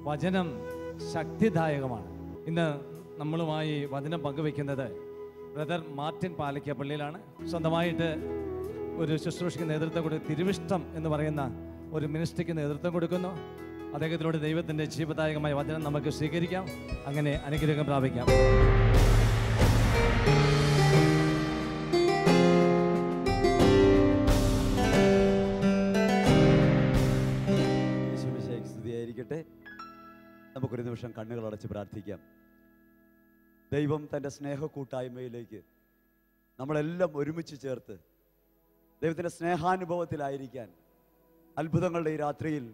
വചനം ശക്തിദായകമാണ്. ഇന്ന് നമ്മളുമായി വചനം പങ്കുവെക്കുന്നത് ബ്രദർ മാർട്ടിൻ പാലയ്ക്കപ്പള്ളിയിലാണ്. സ്വന്തമായിട്ട് ഒരു ശുശ്രൂഷയ്ക്ക് നേതൃത്വം കൊടുക്കുന്ന തിരുവിഷ്ടം എന്ന് പറയുന്ന ഒരു മിനിസ്ട്രിക്ക് നേതൃത്വം കൊടുക്കുന്നു. അദ്ദേഹത്തിലൂടെ ദൈവത്തിൻ്റെ ജീവദായകമായ വചനം നമുക്ക് സ്വീകരിക്കാം, അങ്ങനെ അനുഗ്രഹം പ്രാപിക്കാം. സ്തുതിയായിരിക്കട്ടെ. നമുക്കൊരു നിമിഷം കണ്ണുകൾ അടച്ച് പ്രാർത്ഥിക്കാം. ദൈവം തൻ്റെ സ്നേഹ കൂട്ടായ്മയിലേക്ക് നമ്മളെല്ലാം ഒരുമിച്ച് ചേർത്ത് ദൈവത്തിൻ്റെ സ്നേഹാനുഭവത്തിലായിരിക്കാൻ, അത്ഭുതങ്ങളുടെ ഈ രാത്രിയിൽ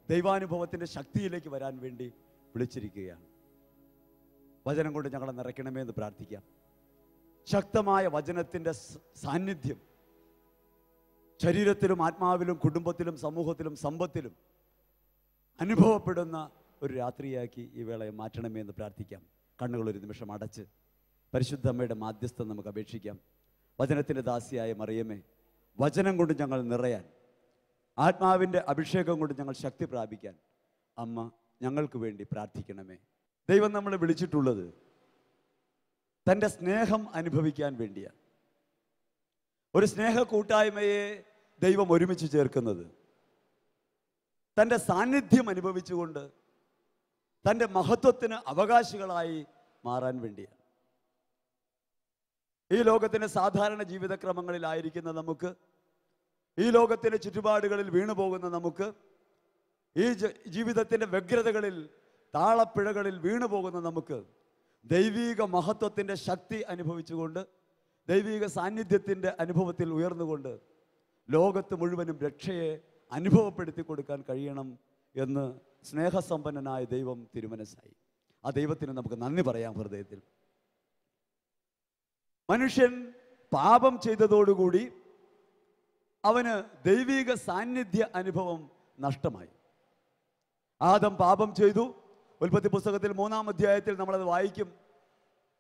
ദൈവാനുഭവത്തിൻ്റെ ശക്തിയിലേക്ക് വരാൻ വേണ്ടി വിളിച്ചിരിക്കുകയാണ്. വചനം കൊണ്ട് ഞങ്ങളെ നിറയ്ക്കണമേ എന്ന് പ്രാർത്ഥിക്കാം. ശക്തമായ വചനത്തിൻ്റെ സാന്നിധ്യം ശരീരത്തിലും ആത്മാവിലും കുടുംബത്തിലും സമൂഹത്തിലും സമ്പത്തിലും അനുഭവപ്പെടുന്ന ഒരു രാത്രിയാക്കി ഈ വേളയെ മാറ്റണമേ എന്ന് പ്രാർത്ഥിക്കാം. കണ്ണുകൾ ഒരു നിമിഷം അടച്ച് പരിശുദ്ധ അമ്മയുടെ മാധ്യസ്ഥം നമുക്ക് അപേക്ഷിക്കാം. വചനത്തിൻ്റെ ദാസിയായ മറിയമേ, വചനം കൊണ്ട് ഞങ്ങൾ നിറയാൻ, ആത്മാവിൻ്റെ അഭിഷേകം കൊണ്ട് ഞങ്ങൾ ശക്തി പ്രാപിക്കാൻ അമ്മ ഞങ്ങൾക്ക് വേണ്ടി പ്രാർത്ഥിക്കണമേ. ദൈവം നമ്മളെ വിളിച്ചിട്ടുള്ളത് തൻ്റെ സ്നേഹം അനുഭവിക്കാൻ വേണ്ടിയാണ്. ഒരു സ്നേഹ കൂട്ടായ്മയെ ദൈവം ഒരുമിച്ച് ചേർക്കുന്നത് തൻ്റെ സാന്നിധ്യം അനുഭവിച്ചുകൊണ്ട് തൻ്റെ മഹത്വത്തിന് അവകാശികളായി മാറാൻ വേണ്ടിയാണ്. ഈ ലോകത്തിൻ്റെ സാധാരണ ജീവിതക്രമങ്ങളിലായിരിക്കുന്ന നമുക്ക്, ഈ ലോകത്തിൻ്റെ ചുറ്റുപാടുകളിൽ വീണുപോകുന്ന നമുക്ക്, ഈ ജീവിതത്തിൻ്റെ വ്യഗ്രതകളിൽ താളപ്പിഴകളിൽ വീണുപോകുന്ന നമുക്ക് ദൈവീക മഹത്വത്തിൻ്റെ ശക്തി അനുഭവിച്ചുകൊണ്ട്, ദൈവീക സാന്നിധ്യത്തിൻ്റെ അനുഭവത്തിൽ ഉയർന്നുകൊണ്ട് ലോകത്ത് മുഴുവനും രക്ഷയെ അനുഭവപ്പെടുത്തി കൊടുക്കാൻ കഴിയണം എന്ന് സ്നേഹസമ്പന്നനായ ദൈവം തിരുമനസ്സായി. ആ ദൈവത്തിന് നമുക്ക് നന്ദി പറയാം ഹൃദയത്തിൽ. മനുഷ്യൻ പാപം ചെയ്തതോടുകൂടി അവന് ദൈവീക സാന്നിധ്യ അനുഭവം നഷ്ടമായി. ആദം പാപം ചെയ്തു. ഉൽപ്പത്തി പുസ്തകത്തിൽ 3-ാം അധ്യായത്തിൽ നമ്മളത് വായിക്കും.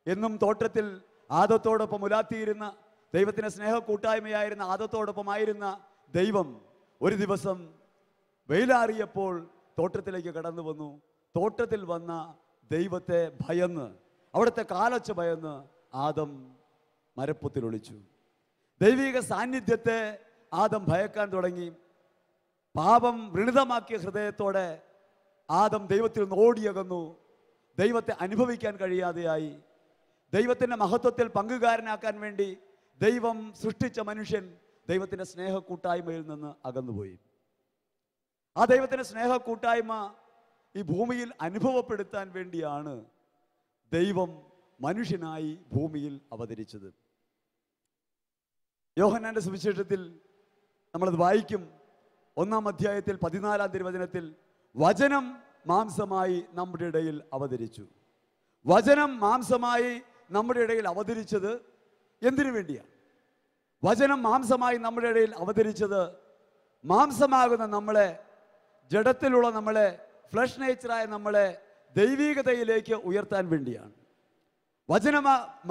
എന്നും തോട്ടത്തിൽ ആദത്തോടൊപ്പം ഉലാത്തിയിരുന്ന ദൈവത്തിൻ്റെ സ്നേഹ കൂട്ടായ്മയായിരുന്ന ആദത്തോടൊപ്പമായിരുന്ന ദൈവം ഒരു ദിവസം വെയിലാറിയപ്പോൾ തോട്ടത്തിലേക്ക് കടന്നു വന്നു. തോട്ടത്തിൽ വന്ന ദൈവത്തെ ഭയന്ന്, അവിടുത്തെ കാലൊച്ച ഭയന്ന് ആദം മരപ്പൊത്തിൽ ഒളിച്ചു. ദൈവിക സാന്നിധ്യത്തെ ആദം ഭയക്കാൻ തുടങ്ങി. പാപം വ്രണിതമാക്കിയ ഹൃദയത്തോടെ ആദം ദൈവത്തിൽ നിന്ന് ഓടിയകന്നു. ദൈവത്തെ അനുഭവിക്കാൻ കഴിയാതെയായി. ദൈവത്തിൻ്റെ മഹത്വത്തിൽ പങ്കുകാരനാക്കാൻ വേണ്ടി ദൈവം സൃഷ്ടിച്ച മനുഷ്യൻ ദൈവത്തിൻ്റെ സ്നേഹ കൂട്ടായ്മയിൽ നിന്ന് അകന്നുപോയി. ആ ദൈവത്തിൻ്റെ സ്നേഹ കൂട്ടായ്മ ഈ ഭൂമിയിൽ അനുഭവപ്പെടുത്താൻ വേണ്ടിയാണ് ദൈവം മനുഷ്യനായി ഭൂമിയിൽ അവതരിച്ചത്. യോഹന്നാന്റെ സുവിശേഷത്തിൽ നമ്മളത് വായിക്കും. 1-ാം അധ്യായത്തിൽ 14-ാം തിരുവചനത്തിൽ വചനം മാംസമായി നമ്മുടെ ഇടയിൽ അവതരിച്ചു. വചനം മാംസമായി നമ്മുടെ ഇടയിൽ അവതരിച്ചത് എന്തിനു വേണ്ടിയാണ്? വചനം മാംസമായി നമ്മുടെ ഇടയിൽ അവതരിച്ചത് മാംസമാകുന്ന നമ്മളെ, ജഡത്തിലുള്ള നമ്മളെ, ഫ്ലഷ് നേച്ചറായ നമ്മളെ ദൈവീകതയിലേക്ക് ഉയർത്താൻ വേണ്ടിയാണ്.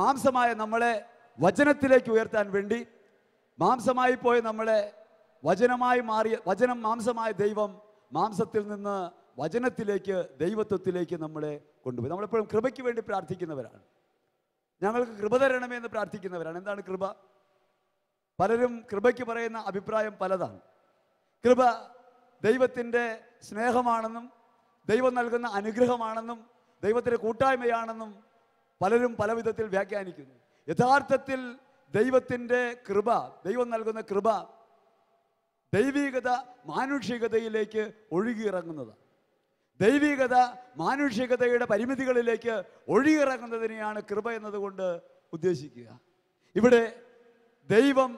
മാംസമായ നമ്മളെ വചനത്തിലേക്ക് ഉയർത്താൻ വേണ്ടി, മാംസമായി പോയ നമ്മളെ വചനമായി മാറിയ, വചനം മാംസമായ ദൈവം മാംസത്തിൽ നിന്ന് വചനത്തിലേക്ക്, ദൈവത്വത്തിലേക്ക് നമ്മളെ കൊണ്ടുപോയി. നമ്മളെപ്പോഴും കൃപയ്ക്ക് വേണ്ടി പ്രാർത്ഥിക്കുന്നവരാണ്. ഞങ്ങൾക്ക് കൃപ തരണമേ എന്ന് പ്രാർത്ഥിക്കുന്നവരാണ്. എന്താണ് കൃപ? പലരും കൃപയ്ക്ക് പറയുന്ന അഭിപ്രായം പലതാണ്. കൃപ ദൈവത്തിൻ്റെ സ്നേഹമാണെന്നും ദൈവം നൽകുന്ന അനുഗ്രഹമാണെന്നും ദൈവത്തിൻ്റെ കൂട്ടായ്മയാണെന്നും പലരും പല വിധത്തിൽ വ്യാഖ്യാനിക്കുന്നു. യഥാർത്ഥത്തിൽ ദൈവത്തിൻ്റെ കൃപ, ദൈവം നൽകുന്ന കൃപ ദൈവികത മാനുഷികതയിലേക്ക് ഒഴുകിയിറങ്ങുന്നതാണ്. ദൈവികത മാനുഷികതയുടെ പരിമിതികളിലേക്ക് ഒഴുകിയിറങ്ങുന്നതിനെയാണ് കൃപ എന്നതുകൊണ്ട് ഉദ്ദേശിക്കുക. ഇവിടെ ദൈവം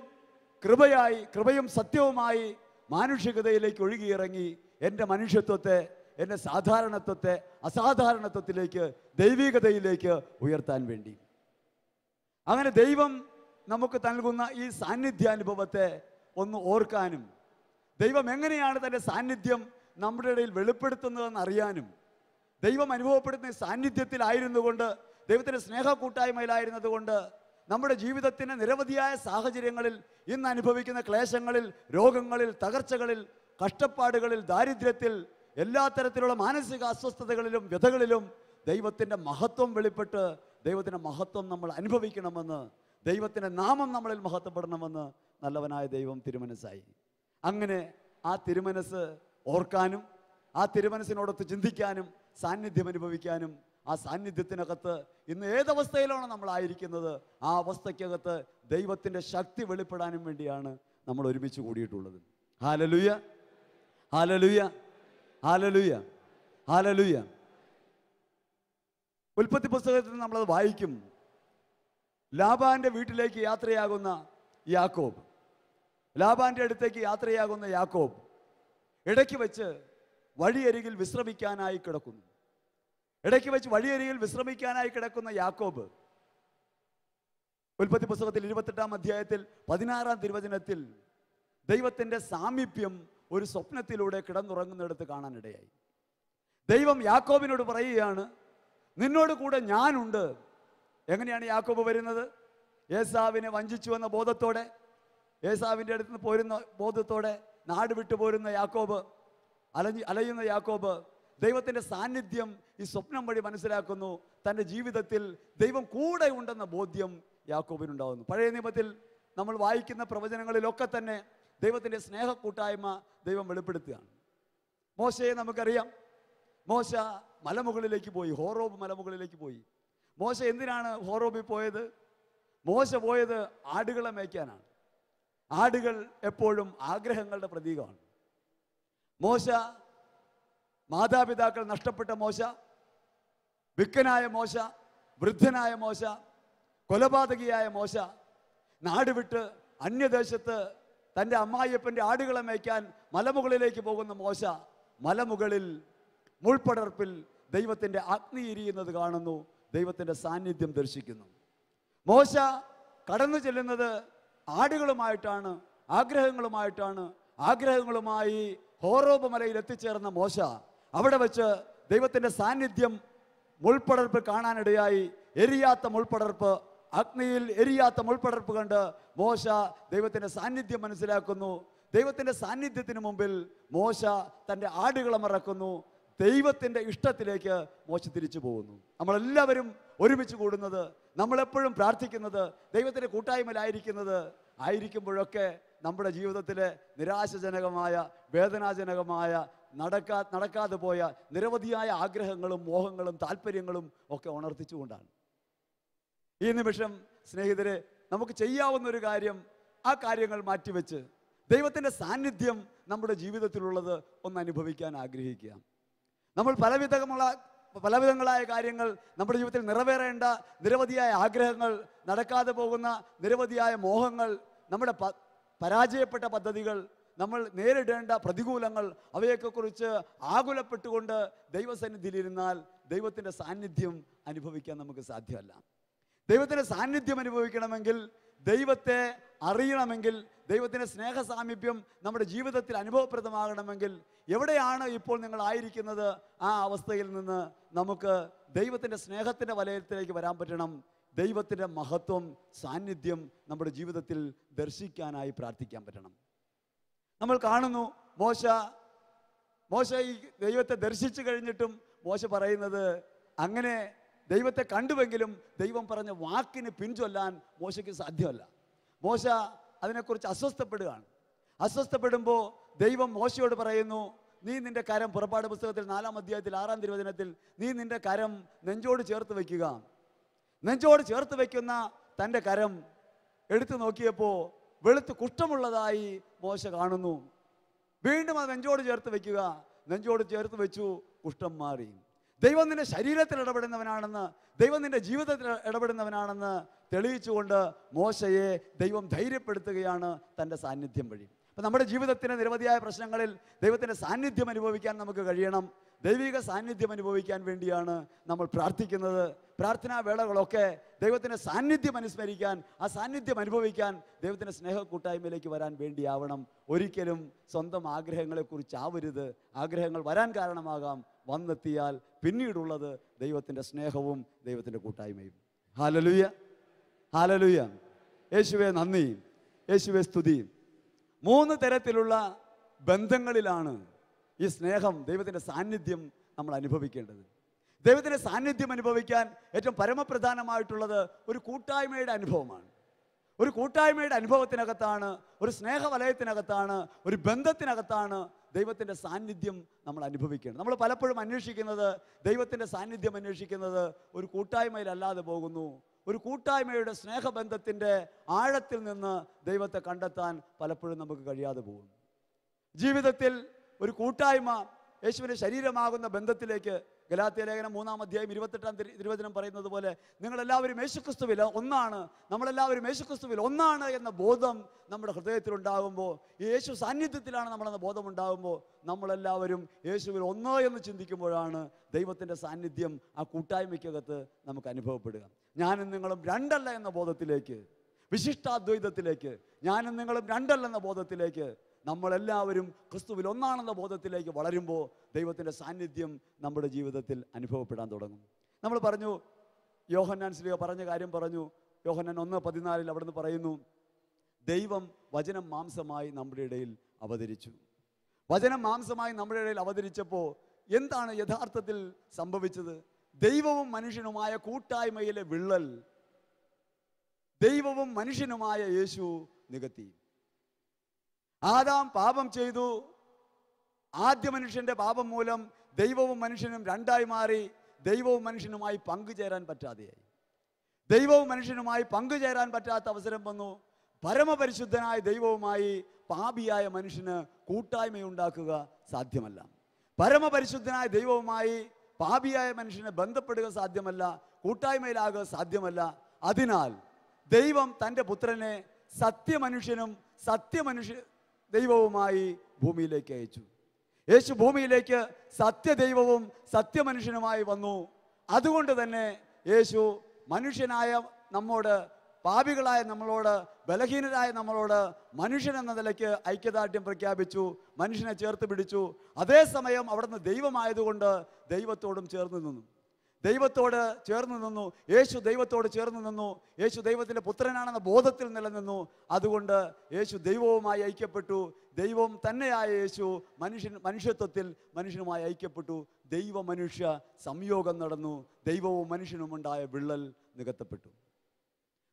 കൃപയായി, കൃപയും സത്യവുമായി മാനുഷികതയിലേക്ക് ഒഴുകിയിറങ്ങി എൻ്റെ മനുഷ്യത്വത്തെ, എൻ്റെ സാധാരണത്വത്തെ അസാധാരണത്വത്തിലേക്ക്, ദൈവികതയിലേക്ക് ഉയർത്താൻ വേണ്ടി. അങ്ങനെ ദൈവം നമുക്ക് നൽകുന്ന ഈ സാന്നിധ്യാനുഭവത്തെ ഒന്ന് ഓർക്കാനും, ദൈവം എങ്ങനെയാണ് തൻ്റെ സാന്നിധ്യം നമ്മുടെ ഇടയിൽ വെളിപ്പെടുത്തുന്നതെന്ന് അറിയാനും, ദൈവം അനുഭവപ്പെടുന്ന സാന്നിധ്യത്തിലായിരുന്നു കൊണ്ട്, ദൈവത്തിൻ്റെ സ്നേഹ കൂട്ടായ്മയിലായിരുന്നത് കൊണ്ട് നമ്മുടെ ജീവിതത്തിന് നിരവധിയായ സാഹചര്യങ്ങളിൽ, ഇന്ന് അനുഭവിക്കുന്ന ക്ലേശങ്ങളിൽ, രോഗങ്ങളിൽ, തകർച്ചകളിൽ, കഷ്ടപ്പാടുകളിൽ, ദാരിദ്ര്യത്തിൽ എല്ലാ തരത്തിലുള്ള മാനസിക അസ്വസ്ഥതകളിലും വ്യഥകളിലും ദൈവത്തിൻ്റെ മഹത്വം വെളിപ്പെട്ട് ദൈവത്തിൻ്റെ മഹത്വം നമ്മൾ അനുഭവിക്കണമെന്ന്, ദൈവത്തിൻ്റെ നാമം നമ്മളിൽ മഹത്വപ്പെടണമെന്ന് നല്ലവനായ ദൈവം തിരുമനസ്സായി. അങ്ങനെ ആ തിരുമനസ് ഓർക്കാനും ആ തിരുമനസ്സിനോടൊത്ത് ചിന്തിക്കാനും സാന്നിധ്യം അനുഭവിക്കാനും ആ സാന്നിധ്യത്തിനകത്ത് ഇന്ന് ഏതവസ്ഥയിലാണോ നമ്മളായിരിക്കുന്നത് ആ അവസ്ഥയ്ക്കകത്ത് ദൈവത്തിൻ്റെ ശക്തി വെളിപ്പെടാനും വേണ്ടിയാണ് നമ്മൾ ഒരുമിച്ച് കൂടിയിട്ടുള്ളത്. Hallelujah, hallelujah, hallelujah, hallelujah. ഉൽപ്പത്തി പുസ്തകത്തിൽ നമ്മളത് വായിക്കും. ലാബാന്റെ വീട്ടിലേക്ക് യാത്രയാകുന്ന യാക്കോബ്, ലാബാന്റെ അടുത്തേക്ക് യാത്രയാകുന്ന യാക്കോബ് ഇടയ്ക്ക് വെച്ച് വഴിയരികിൽ വിശ്രമിക്കാനായി കിടക്കുന്നു. ഇടയ്ക്ക് വെച്ച് വഴിയരികിൽ വിശ്രമിക്കാനായി കിടക്കുന്ന യാക്കോബ് ഉൽപ്പത്തി പുസ്തകത്തിൽ 28-ാം അധ്യായത്തിൽ 16-ാം തിരുവചനത്തിൽ ദൈവത്തിൻ്റെ സാമീപ്യം ഒരു സ്വപ്നത്തിലൂടെ കിടന്നുറങ്ങുന്നിടത്ത് കാണാനിടയായി. ദൈവം യാക്കോബിനോട് പറയുകയാണ്, നിന്നോട് കൂടെ ഞാനുണ്ട്. എങ്ങനെയാണ് യാക്കോബ് വരുന്നത്? ഏസാവിനെ വഞ്ചിച്ചു എന്ന ബോധത്തോടെ, ഏസാവിൻ്റെ അടുത്ത് നിന്ന് പോരുന്ന ബോധത്തോടെ നാട് വിട്ടു പോരുന്ന യാക്കോബ്, അലയുന്ന യാക്കോബ് ദൈവത്തിൻ്റെ സാന്നിധ്യം ഈ സ്വപ്നം വഴി മനസ്സിലാക്കുന്നു. തൻ്റെ ജീവിതത്തിൽ ദൈവം കൂടെ ഉണ്ടെന്ന ബോധ്യം യാക്കോബിനുണ്ടാകുന്നു. പഴയ നിയമത്തിൽ നമ്മൾ വായിക്കുന്ന പ്രവചനങ്ങളിലൊക്കെ തന്നെ ദൈവത്തിൻ്റെ സ്നേഹക്കൂട്ടായ്മ ദൈവം വെളിപ്പെടുത്തുകയാണ്. മോശയെ നമുക്കറിയാം. മോശ മലമുകളിലേക്ക് പോയി, ഹോറോബ് മലമുകളിലേക്ക് പോയി. മോശ എന്തിനാണ് ഹോറോബിൽ പോയത്? മോശ പോയത് ആടുകളെ മേയ്ക്കാനാണ്. ആടുകൾ എപ്പോഴും ആഗ്രഹങ്ങളുടെ പ്രതീകമാണ്. മോശ, മാതാപിതാക്കൾ നഷ്ടപ്പെട്ട മോശ, വിക്കനായ മോശ, വൃദ്ധനായ മോശ, കൊലപാതകിയായ മോശ, നാട് വിട്ട് അന്യദേശത്ത് തൻ്റെ അമ്മായിയപ്പൻ്റെ ആടുകളെ മേയ്ക്കാൻ മലമുകളിലേക്ക് പോകുന്ന മോശ, മലമുകളിൽ മുൾപ്പടർപ്പിൽ ദൈവത്തിൻ്റെ അഗ്നി എരിയുന്നത് കാണുന്നു, ദൈവത്തിൻ്റെ സാന്നിധ്യം ദർശിക്കുന്നു. മോശ കടന്നു ചെല്ലുന്നത് ആടുകളുമായിട്ടാണ്, ആഗ്രഹങ്ങളുമായിട്ടാണ്. ആഗ്രഹങ്ങളുമായി ഹോറോബ് മലയിൽ എത്തിച്ചേർന്ന മോശ അവിടെ വെച്ച് ദൈവത്തിൻ്റെ സാന്നിധ്യം മുൾപ്പടർപ്പ് കാണാനിടയായി. എരിയാത്ത മുൾപ്പടർപ്പ്, അഗ്നിയിൽ എരിയാത്ത മുൾപ്പടർപ്പ് കണ്ട് മോശ ദൈവത്തിൻ്റെ സാന്നിധ്യം മനസ്സിലാക്കുന്നു. ദൈവത്തിൻ്റെ സാന്നിധ്യത്തിന് മുമ്പിൽ മോശ തൻ്റെ ആടുകളെ മറക്കുന്നു. ദൈവത്തിൻ്റെ ഇഷ്ടത്തിലേക്ക് മോശ തിരിച്ചു പോകുന്നു. നമ്മളെല്ലാവരും ഒരുമിച്ച് കൂടുന്നത്, നമ്മളെപ്പോഴും പ്രാർത്ഥിക്കുന്നത്, ദൈവത്തിൻ്റെ കൂട്ടായ്മയിലായിരിക്കുമ്പോഴൊക്കെ നമ്മുടെ ജീവിതത്തിലെ നിരാശജനകമായ, വേദനാജനകമായ, നടക്കാതെ പോയ നിരവധിയായ ആഗ്രഹങ്ങളും മോഹങ്ങളും താല്പര്യങ്ങളും ഒക്കെ ഉണർത്തിച്ചുകൊണ്ടാണ്. ഈ നിമിഷം സ്നേഹിതരെ, നമുക്ക് ചെയ്യാവുന്ന ഒരു കാര്യം, ആ കാര്യങ്ങൾ മാറ്റിവെച്ച് ദൈവത്തിൻ്റെ സാന്നിധ്യം നമ്മുടെ ജീവിതത്തിലുള്ളത് ഒന്ന് അനുഭവിക്കാൻ ആഗ്രഹിക്കുക. നമ്മൾ പലവിധങ്ങളായ കാര്യങ്ങൾ നമ്മുടെ ജീവിതത്തിൽ നിറവേറേണ്ട നിരവധിയായ ആഗ്രഹങ്ങൾ, നടക്കാതെ പോകുന്ന നിരവധിയായ മോഹങ്ങൾ, നമ്മുടെ പരാജയപ്പെട്ട പദ്ധതികൾ, നമ്മൾ നേരിടേണ്ട പ്രതികൂലങ്ങൾ, അവയൊക്കെക്കുറിച്ച് ആകുലപ്പെട്ടുകൊണ്ട് ദൈവസന്നിധിയിലിരുന്നാൽ ദൈവത്തിൻ്റെ സാന്നിധ്യം അനുഭവിക്കാൻ നമുക്ക് സാധ്യമല്ല. ദൈവത്തിൻ്റെ സാന്നിധ്യം അനുഭവിക്കണമെങ്കിൽ, ദൈവത്തെ അറിയണമെങ്കിൽ, ദൈവത്തിൻ്റെ സ്നേഹ സാമീപ്യം നമ്മുടെ ജീവിതത്തിൽ അനുഭവപ്രദമാകണമെങ്കിൽ എവിടെയാണ് ഇപ്പോൾ നിങ്ങൾ ആയിരിക്കുന്നത് ആ അവസ്ഥയിൽ നിന്ന് നമുക്ക് ദൈവത്തിൻ്റെ സ്നേഹത്തിൻ്റെ വലയത്തിലേക്ക് വരാൻ പറ്റണം. ദൈവത്തിൻ്റെ മഹത്വം, സാന്നിധ്യം നമ്മുടെ ജീവിതത്തിൽ ദർശിക്കാനായി പ്രാർത്ഥിക്കാൻ പറ്റണം. നമ്മൾ കാണുന്നു, മോശ ഈ ദൈവത്തെ ദർശിച്ചു കഴിഞ്ഞിട്ടും മോശ പറയുന്നത്, അങ്ങനെ ദൈവത്തെ കണ്ടുവെങ്കിലും ദൈവം പറഞ്ഞ വാക്കിന് പിൻചൊല്ലാൻ മോശയ്ക്ക് സാധ്യമല്ല. മോശ അതിനെക്കുറിച്ച് അസ്വസ്ഥപ്പെടുകയാണ്. അസ്വസ്ഥപ്പെടുമ്പോൾ ദൈവം മോശയോട് പറയുന്നു, നീ നിന്റെ കരം, പുറപ്പാട് പുസ്തകത്തിൽ 4-ാം അധ്യായത്തിൽ 6-ാം തിരുവചനത്തിൽ, നീ നിന്റെ കരം നെഞ്ചോട് ചേർത്ത് വയ്ക്കുക. നെഞ്ചോട് ചേർത്ത് വയ്ക്കുന്ന തൻ്റെ കരം എടുത്തു നോക്കിയപ്പോൾ വെളുത്ത് കുഷ്ഠമുള്ളതായി മോശ കാണുന്നു. വീണ്ടും അത് നെഞ്ചോട് ചേർത്ത് വയ്ക്കുക. നെഞ്ചോട് ചേർത്ത് വെച്ചു, കുഷ്ഠം മാറി. ദൈവം നിന്റെ ശരീരത്തിൽ ഇടപെടുന്നവനാണെന്ന്, ദൈവം നിന്റെ ജീവിതത്തിൽ ഇടപെടുന്നവനാണെന്ന് തെളിയിച്ചുകൊണ്ട് മോശയെ ദൈവം ധൈര്യപ്പെടുത്തുകയാണ് തൻ്റെ സാന്നിധ്യം വഴി. അപ്പം നമ്മുടെ ജീവിതത്തിന് നിരവധിയായ പ്രശ്നങ്ങളിൽ ദൈവത്തിൻ്റെ സാന്നിധ്യം അനുഭവിക്കാൻ നമുക്ക് കഴിയണം. ദൈവിക സാന്നിധ്യം അനുഭവിക്കാൻ വേണ്ടിയാണ് നമ്മൾ പ്രാർത്ഥിക്കുന്നത്. പ്രാർത്ഥനാ വേളകളൊക്കെ ദൈവത്തിൻ്റെ സാന്നിധ്യം അനുസ്മരിക്കാൻ, ആ സാന്നിധ്യം അനുഭവിക്കാൻ, ദൈവത്തിൻ്റെ സ്നേഹ കൂട്ടായ്മയിലേക്ക് വരാൻ വേണ്ടിയാവണം. ഒരിക്കലും സ്വന്തം ആഗ്രഹങ്ങളെക്കുറിച്ചാവരുത്. ആഗ്രഹങ്ങൾ വരാൻ കാരണമാകാം, വന്നെത്തിയാൽ പിന്നീടുള്ളത് ദൈവത്തിൻ്റെ സ്നേഹവും ദൈവത്തിൻ്റെ കൂട്ടായ്മയും. Hallelujah, hallelujah. യേശുവേ നന്ദി, യേശുവേ സ്തുതി. 3 തരത്തിലുള്ള ബന്ധങ്ങളിലാണ് ഈ സ്നേഹം, ദൈവത്തിൻ്റെ സാന്നിധ്യം നമ്മൾ അനുഭവിക്കേണ്ടത്. ദൈവത്തിൻ്റെ സാന്നിധ്യം അനുഭവിക്കാൻ ഏറ്റവും പരമപ്രധാനമായിട്ടുള്ളത് ഒരു കൂട്ടായ്മയുടെ അനുഭവമാണ്. ഒരു കൂട്ടായ്മയുടെ അനുഭവത്തിനകത്താണ്, ഒരു സ്നേഹവലയത്തിനകത്താണ്, ഒരു ബന്ധത്തിനകത്താണ് ദൈവത്തിൻ്റെ സാന്നിധ്യം നമ്മൾ അനുഭവിക്കേണ്ടത്. നമ്മൾ പലപ്പോഴും അന്വേഷിക്കുന്നത്, ദൈവത്തിൻ്റെ സാന്നിധ്യം അന്വേഷിക്കുന്നത് ഒരു കൂട്ടായ്മയിലല്ലാതെ പോകുന്നു. ഒരു കൂട്ടായ്മയുടെ സ്നേഹബന്ധത്തിൻ്റെ ആഴത്തിൽ നിന്ന് ദൈവത്തെ കണ്ടെത്താൻ പലപ്പോഴും നമുക്ക് കഴിയാതെ പോകും. ജീവിതത്തിൽ ഒരു കൂട്ടായ്മ യേശുവിൻ്റെ ശരീരമാകുന്ന ബന്ധത്തിലേക്ക് ഗലാത്യ ലേഖനം 3-ാം അധ്യായം 28-ാം തിരുവചനം പറയുന്നത് പോലെ, നിങ്ങളെല്ലാവരും യേശുക്രിസ്തുവിൽ ഒന്നാണ്, നമ്മളെല്ലാവരും യേശുക്രിസ്തുവിൽ ഒന്നാണ് എന്ന ബോധം നമ്മുടെ ഹൃദയത്തിലുണ്ടാകുമ്പോൾ, ഈ യേശു സാന്നിധ്യത്തിലാണ് നമ്മളെന്ന ബോധമുണ്ടാകുമ്പോൾ, നമ്മളെല്ലാവരും യേശുവിൽ ഒന്ന് എന്ന് ചിന്തിക്കുമ്പോഴാണ് ദൈവത്തിൻ്റെ സാന്നിധ്യം ആ കൂട്ടായ്മയ്ക്കകത്ത് നമുക്ക് അനുഭവപ്പെടുക. ഞാനും നിങ്ങളും രണ്ടല്ല എന്ന ബോധത്തിലേക്ക്, വിശിഷ്ടാദ്വൈതത്തിലേക്ക്, ഞാനും നിങ്ങളും രണ്ടല്ലെന്ന ബോധത്തിലേക്ക്, നമ്മളെല്ലാവരും ക്രിസ്തുവിൽ ഒന്നാണെന്ന ബോധത്തിലേക്ക് വളരുമ്പോൾ ദൈവത്തിൻ്റെ സാന്നിധ്യം നമ്മുടെ ജീവിതത്തിൽ അനുഭവപ്പെടാൻ തുടങ്ങും. നമ്മൾ പറഞ്ഞു, യോഹന്നാൻ ശ്ലീഹ പറഞ്ഞ കാര്യം പറഞ്ഞു. യോഹന്നാൻ 1:14 അവിടുന്ന് പറയുന്നു, ദൈവം വചനം മാംസമായി നമ്മുടെ ഇടയിൽ അവതരിച്ചു. വചനം മാംസമായി നമ്മുടെ ഇടയിൽ അവതരിച്ചപ്പോൾ എന്താണ് യഥാർത്ഥത്തിൽ സംഭവിച്ചത്? ദൈവവും മനുഷ്യനുമായ കൂട്ടായ്മയിലെ വിള്ളൽ ദൈവവും മനുഷ്യനുമായ യേശു നികത്തി. ആദാം പാപം ചെയ്തു. ആദ്യ മനുഷ്യൻ്റെ പാപം മൂലം ദൈവവും മനുഷ്യനും രണ്ടായി മാറി. ദൈവവും മനുഷ്യനുമായി പങ്കുചേരാൻ പറ്റാതെയായി. ദൈവവും മനുഷ്യനുമായി പങ്കുചേരാൻ പറ്റാത്ത അവസരം വന്നു. പരമപരിശുദ്ധനായ ദൈവവുമായി പാപിയായ മനുഷ്യന് കൂട്ടായ്മയുണ്ടാക്കുക സാധ്യമല്ല. പരമപരിശുദ്ധനായ ദൈവവുമായി പാപിയായ മനുഷ്യനെ ബന്ധപ്പെടുക സാധ്യമല്ല, കൂട്ടായ്മയിലാകുക സാധ്യമല്ല. അതിനാൽ ദൈവം തൻ്റെ പുത്രനെ സത്യമനുഷ്യനും ദൈവവുമായി ഭൂമിയിലേക്ക് അയച്ചു. യേശു ഭൂമിയിലേക്ക് സത്യദൈവവും സത്യമനുഷ്യനുമായി വന്നു. അതുകൊണ്ട് തന്നെ യേശു മനുഷ്യനായ നമ്മോട്, പാപികളായ നമ്മളോട്, ബലഹീനരായ നമ്മളോട് മനുഷ്യൻ എന്ന നിലയ്ക്ക് ഐക്യദാർഢ്യം പ്രഖ്യാപിച്ചു, മനുഷ്യനെ ചേർത്ത് പിടിച്ചു. അതേസമയം അവിടുന്ന് ദൈവമായതുകൊണ്ട് ദൈവത്തോടും ചേർന്ന് നിന്നു. ദൈവത്തോട് ചേർന്ന് നിന്നു. യേശു ദൈവത്തോട് ചേർന്ന് നിന്നു. യേശു ദൈവത്തിൻ്റെ പുത്രനാണെന്ന ബോധത്തിൽ നിലനിന്നു. അതുകൊണ്ട് യേശു ദൈവവുമായി ഐക്യപ്പെട്ടു. ദൈവം തന്നെയായ യേശു മനുഷ്യത്വത്തിൽ മനുഷ്യനുമായി ഐക്യപ്പെട്ടു. ദൈവ മനുഷ്യ സംയോഗം നടന്നു. ദൈവവും മനുഷ്യനും ഉണ്ടായ വിള്ളൽ നികത്തപ്പെട്ടു.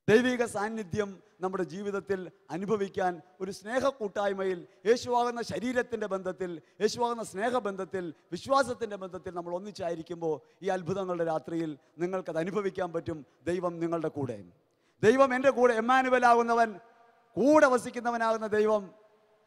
ദൈവിക സാന്നിധ്യം നമ്മുടെ ജീവിതത്തിൽ അനുഭവിക്കാൻ ഒരു സ്നേഹ കൂട്ടായ്മയിൽ, യേശുവാകുന്ന ശരീരത്തിൻ്റെ ബന്ധത്തിൽ, യേശുവാകുന്ന സ്നേഹബന്ധത്തിൽ, വിശ്വാസത്തിൻ്റെ ബന്ധത്തിൽ നമ്മൾ ഒന്നിച്ചായിരിക്കുമ്പോൾ ഈ അത്ഭുതങ്ങളുടെ രാത്രിയിൽ നിങ്ങൾക്കത് അനുഭവിക്കാൻ പറ്റും. ദൈവം നിങ്ങളുടെ കൂടെ, ദൈവം എൻ്റെ കൂടെ, എമ്മാനുവലാകുന്നവൻ, കൂടെ വസിക്കുന്നവനാകുന്ന ദൈവം.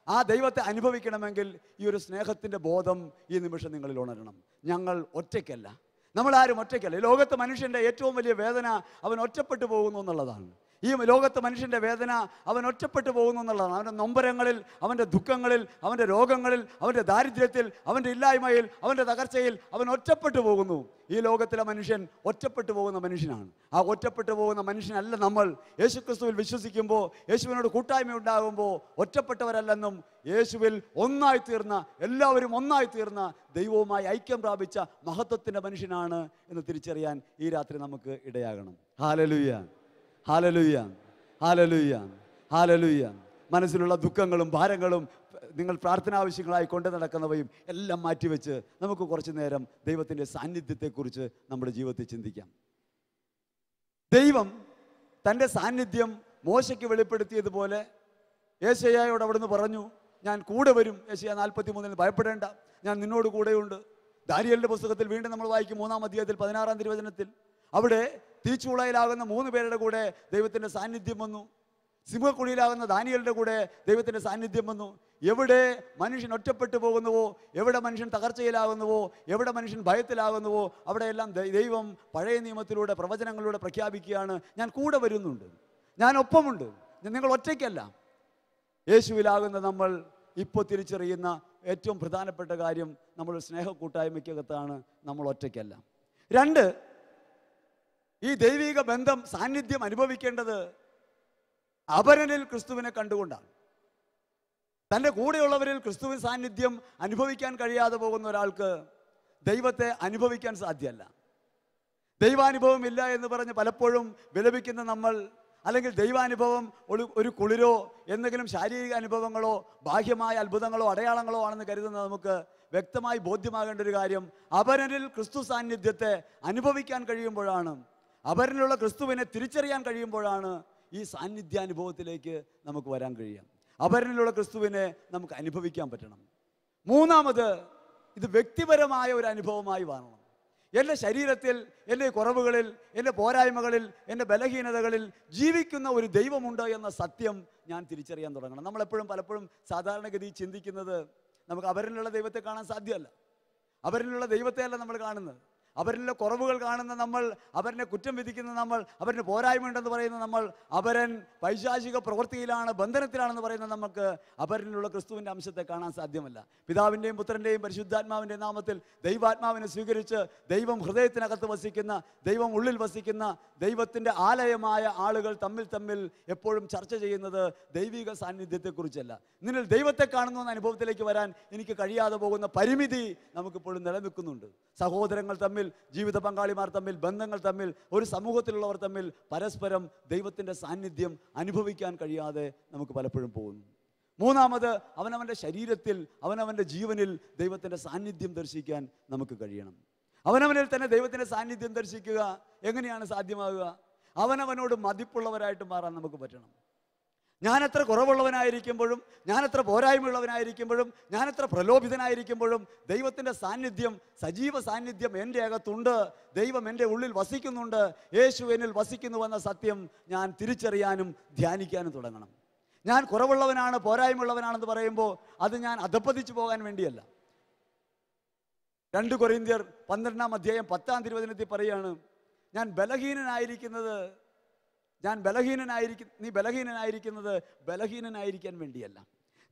ആ ദൈവത്തെ അനുഭവിക്കണമെങ്കിൽ ഈ ഒരു സ്നേഹത്തിൻ്റെ ബോധം ഈ നിമിഷം നിങ്ങളിൽ ഉണരണം. ഞങ്ങൾ ഒറ്റയ്ക്കല്ല, നമ്മളാരും ഒറ്റയ്ക്കല്ല. ഈ ലോകത്ത് മനുഷ്യൻ്റെ ഏറ്റവും വലിയ വേദന അവൻ ഒറ്റപ്പെട്ടു പോകുന്നു എന്നുള്ളതാണ്. ഈ ലോകത്ത് മനുഷ്യൻ്റെ വേദന അവൻ ഒറ്റപ്പെട്ടു പോകുന്നു എന്നുള്ളതാണ്. അവൻ്റെ നൊമ്പരങ്ങളിൽ, അവൻ്റെ ദുഃഖങ്ങളിൽ, അവൻ്റെ രോഗങ്ങളിൽ, അവൻ്റെ ദാരിദ്ര്യത്തിൽ, അവൻ്റെ ഇല്ലായ്മയിൽ, അവൻ്റെ തകർച്ചയിൽ അവൻ ഒറ്റപ്പെട്ടു പോകുന്നു. ഈ ലോകത്തിലെ മനുഷ്യൻ ഒറ്റപ്പെട്ടു പോകുന്ന മനുഷ്യനാണ്. ആ ഒറ്റപ്പെട്ടു പോകുന്ന മനുഷ്യനല്ല നമ്മൾ. യേശുക്രിസ്തുവിൽ വിശ്വസിക്കുമ്പോൾ, യേശുവിനോട് കൂട്ടായ്മ ഉണ്ടാകുമ്പോൾ ഒറ്റപ്പെട്ടവരല്ലെന്നും, യേശുവിൽ ഒന്നായി തീർന്ന, എല്ലാവരും ഒന്നായി തീർന്ന, ദൈവവുമായി ഐക്യം പ്രാപിച്ച മഹത്വത്തിൻ്റെ മനുഷ്യനാണ് എന്ന് തിരിച്ചറിയാൻ ഈ രാത്രി നമുക്ക് ഇടയാകണം. Hallelujah, hallelujah, hallelujah, hallelujah. മനസ്സിലുള്ള ദുഃഖങ്ങളും ഭാരങ്ങളും നിങ്ങൾ പ്രാർത്ഥനാവശ്യങ്ങളായി കൊണ്ടു നടക്കുന്നവയും എല്ലാം മാറ്റിവെച്ച് നമുക്ക് കുറച്ചു നേരം ദൈവത്തിൻ്റെ സാന്നിധ്യത്തെക്കുറിച്ച് നമ്മുടെ ജീവിതത്തിൽ ചിന്തിക്കാം. ദൈവം തൻ്റെ സാന്നിധ്യം മോശയ്ക്ക് വെളിപ്പെടുത്തിയതുപോലെ യേശയ്യായോട് അവിടുന്ന് പറഞ്ഞു, ഞാൻ കൂടെ വരും. യേശയ്യാ 43 ഭയപ്പെടേണ്ട, ഞാൻ നിന്നോട് കൂടെയുണ്ട്. ദാനിയേലിന്റെ പുസ്തകത്തിൽ വീണ്ടും നമ്മൾ വായിക്കും 3-ാം അധ്യായത്തിൽ 16-ാം തിരുവചനത്തിൽ, അവിടെ തീച്ചൂളയിലാകുന്ന 3 പേരുടെ കൂടെ ദൈവത്തിൻ്റെ സാന്നിധ്യം വന്നു. സിംഹക്കുഴിയിലാകുന്ന ദാനിയേലിന്റെ കൂടെ ദൈവത്തിൻ്റെ സാന്നിധ്യം വന്നു. എവിടെ മനുഷ്യൻ ഒറ്റപ്പെട്ടു പോകുന്നുവോ, എവിടെ മനുഷ്യൻ തകർച്ചയിലാകുന്നുവോ, എവിടെ മനുഷ്യൻ ഭയത്തിലാകുന്നുവോ, അവിടെയെല്ലാം ദൈവം പഴയ നിയമത്തിലൂടെ, പ്രവചനങ്ങളിലൂടെ പ്രഖ്യാപിക്കുകയാണ്, ഞാൻ കൂടെ വരുന്നുണ്ട്, ഞാൻ ഒപ്പമുണ്ട്, നിങ്ങൾ ഒറ്റയ്ക്കല്ല. യേശുവിലാകുന്ന നമ്മൾ ഇപ്പോൾ തിരിച്ചറിയുന്ന ഏറ്റവും പ്രധാനപ്പെട്ട കാര്യം, നമ്മൾ സ്നേഹ കൂട്ടായ്മയ്ക്കകത്താണ്, നമ്മൾ ഒറ്റയ്ക്കല്ല. 2, ഈ ദൈവിക ബന്ധം, സാന്നിധ്യം അനുഭവിക്കേണ്ടത് അപരനിൽ ക്രിസ്തുവിനെ കണ്ടുകൊണ്ടാണ്. തൻ്റെ കൂടെയുള്ളവരിൽ ക്രിസ്തുവിൻ സാന്നിധ്യം അനുഭവിക്കാൻ കഴിയാതെ പോകുന്ന ഒരാൾക്ക് ദൈവത്തെ അനുഭവിക്കാൻ സാധ്യമല്ല. ദൈവാനുഭവം ഇല്ല എന്ന് പറഞ്ഞ് പലപ്പോഴും വിലപിക്കുന്ന നമ്മൾ, അല്ലെങ്കിൽ ദൈവാനുഭവം ഒരു കുളിരോ എന്തെങ്കിലും ശാരീരിക അനുഭവങ്ങളോ ബാഹ്യമായ അത്ഭുതങ്ങളോ അടയാളങ്ങളോ ആണെന്ന് കരുതുന്ന നമുക്ക് വ്യക്തമായി ബോധ്യമാകേണ്ട ഒരു കാര്യം, അപരനിൽ ക്രിസ്തു സാന്നിധ്യത്തെ അനുഭവിക്കാൻ കഴിയുമ്പോഴാണ്, അപരനിലുള്ള ക്രിസ്തുവിനെ തിരിച്ചറിയാൻ കഴിയുമ്പോഴാണ് ഈ സാന്നിധ്യാനുഭവത്തിലേക്ക് നമുക്ക് വരാൻ കഴിയുക. അപരനിലുള്ള ക്രിസ്തുവിനെ നമുക്ക് അനുഭവിക്കാൻ പറ്റണം. മൂന്നാമത്, ഇത് വ്യക്തിപരമായ ഒരു അനുഭവമായി മാറണം. എൻ്റെ ശരീരത്തിൽ, എൻ്റെ കുറവുകളിൽ, എൻ്റെ പോരായ്മകളിൽ, എൻ്റെ ബലഹീനതകളിൽ ജീവിക്കുന്ന ഒരു ദൈവമുണ്ട് എന്ന സത്യം ഞാൻ തിരിച്ചറിയാൻ തുടങ്ങണം. നമ്മളെപ്പോഴും പലപ്പോഴും സാധാരണഗതി ചിന്തിക്കുന്നത്, നമുക്ക് അപരനിലുള്ള ദൈവത്തെ കാണാൻ സാധ്യമല്ല. അപരനിലുള്ള ദൈവത്തെയല്ല നമ്മൾ കാണുന്നത്. അവരിലെ കുറവുകൾ കാണുന്ന നമ്മൾ, അവരെ കുറ്റം വിധിക്കുന്ന നമ്മൾ, അവരിന് പോരായ്മയുണ്ടെന്ന് പറയുന്ന നമ്മൾ, അവരൻ പൈശാചിക പ്രവൃത്തിയിലാണ്, ബന്ധനത്തിലാണെന്ന് പറയുന്ന നമുക്ക് അവരിലുള്ള ക്രിസ്തുവിൻ്റെ അംശത്തെ കാണാൻ സാധ്യമല്ല. പിതാവിൻ്റെയും പുത്രൻ്റെയും പരിശുദ്ധാത്മാവിൻ്റെ നാമത്തിൽ ദൈവാത്മാവിനെ സ്വീകരിച്ച് ദൈവം ഹൃദയത്തിനകത്ത് വസിക്കുന്ന, ദൈവം ഉള്ളിൽ വസിക്കുന്ന, ദൈവത്തിൻ്റെ ആലയമായ ആളുകൾ തമ്മിൽ എപ്പോഴും ചർച്ച ചെയ്യുന്നത് ദൈവിക സാന്നിധ്യത്തെക്കുറിച്ചല്ല. നിന്നിൽ ദൈവത്തെ കാണുന്നു എന്ന അനുഭവത്തിലേക്ക് വരാൻ എനിക്ക് കഴിയാതെ പോകുന്ന പരിമിതി നമുക്കിപ്പോഴും നിലനിൽക്കുന്നുണ്ട്. സഹോദരങ്ങൾ തമ്മിൽ, ജീവിത പങ്കാളിമാർ തമ്മിൽ, ബന്ധങ്ങൾ തമ്മിൽ, ഒരു സമൂഹത്തിലുള്ളവർ തമ്മിൽ പരസ്പരം ദൈവത്തിൻ്റെ സാന്നിധ്യം അനുഭവിക്കാൻ കഴിയാതെ നമുക്ക് പലപ്പോഴും പോകുന്നു. മൂന്നാമത്, അവനവൻ്റെ ശരീരത്തിൽ, അവനവൻ്റെ ജീവനിൽ ദൈവത്തിൻ്റെ സാന്നിധ്യം ദർശിക്കാൻ നമുക്ക് കഴിയണം. അവനവനിൽ തന്നെ ദൈവത്തിൻ്റെ സാന്നിധ്യം ദർശിക്കുക എങ്ങനെയാണ് സാധ്യമാകുക? അവനവനോട് മതിപ്പുള്ളവരായിട്ട് മാറാൻ നമുക്ക് പറ്റണം. ഞാനെത്ര കുറവുള്ളവനായിരിക്കുമ്പോഴും, ഞാനെത്ര പോരായ്മയുള്ളവനായിരിക്കുമ്പോഴും, ഞാനെത്ര പ്രലോഭിതനായിരിക്കുമ്പോഴും ദൈവത്തിൻ്റെ സാന്നിധ്യം, സജീവ സാന്നിധ്യം എൻ്റെ അകത്തുണ്ട്. ദൈവം എൻ്റെ ഉള്ളിൽ വസിക്കുന്നുണ്ട്. യേശു എന്നിൽ വസിക്കുന്നുവെന്ന സത്യം ഞാൻ തിരിച്ചറിയാനും ധ്യാനിക്കാനും തുടങ്ങണം. ഞാൻ കുറവുള്ളവനാണ്, പോരായ്മയുള്ളവനാണെന്ന് പറയുമ്പോൾ അത് ഞാൻ അധപ്പതിച്ചു പോകാൻ വേണ്ടിയല്ല. 2 കൊരിന്ത്യർ 12-ാം അധ്യായം 10-ാം തിരുവചനത്തിൽ പറയുകയാണ്, നീ ബലഹീനനായിരിക്കുന്നത് ബലഹീനനായിരിക്കാൻ വേണ്ടിയല്ല,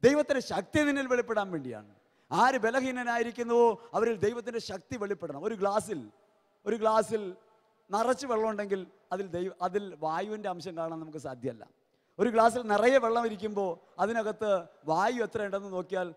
ദൈവത്തിൻ്റെ ശക്തി നിന്നിൽ വെളിപ്പെടാൻ വേണ്ടിയാണ്. ആര് ബലഹീനനായിരിക്കുന്നുവോ അവരിൽ ദൈവത്തിൻ്റെ ശക്തി വെളിപ്പെടണം. ഒരു ഗ്ലാസ്സിൽ നിറച്ച് വെള്ളമുണ്ടെങ്കിൽ അതിൽ വായുവിൻ്റെ അംശം കാണാൻ നമുക്ക് സാധ്യമല്ല. ഒരു ഗ്ലാസ്സിൽ നിറയെ വെള്ളം ഇരിക്കുമ്പോൾ അതിനകത്ത് വായു എത്ര ഉണ്ടെന്ന് നോക്കിയാൽ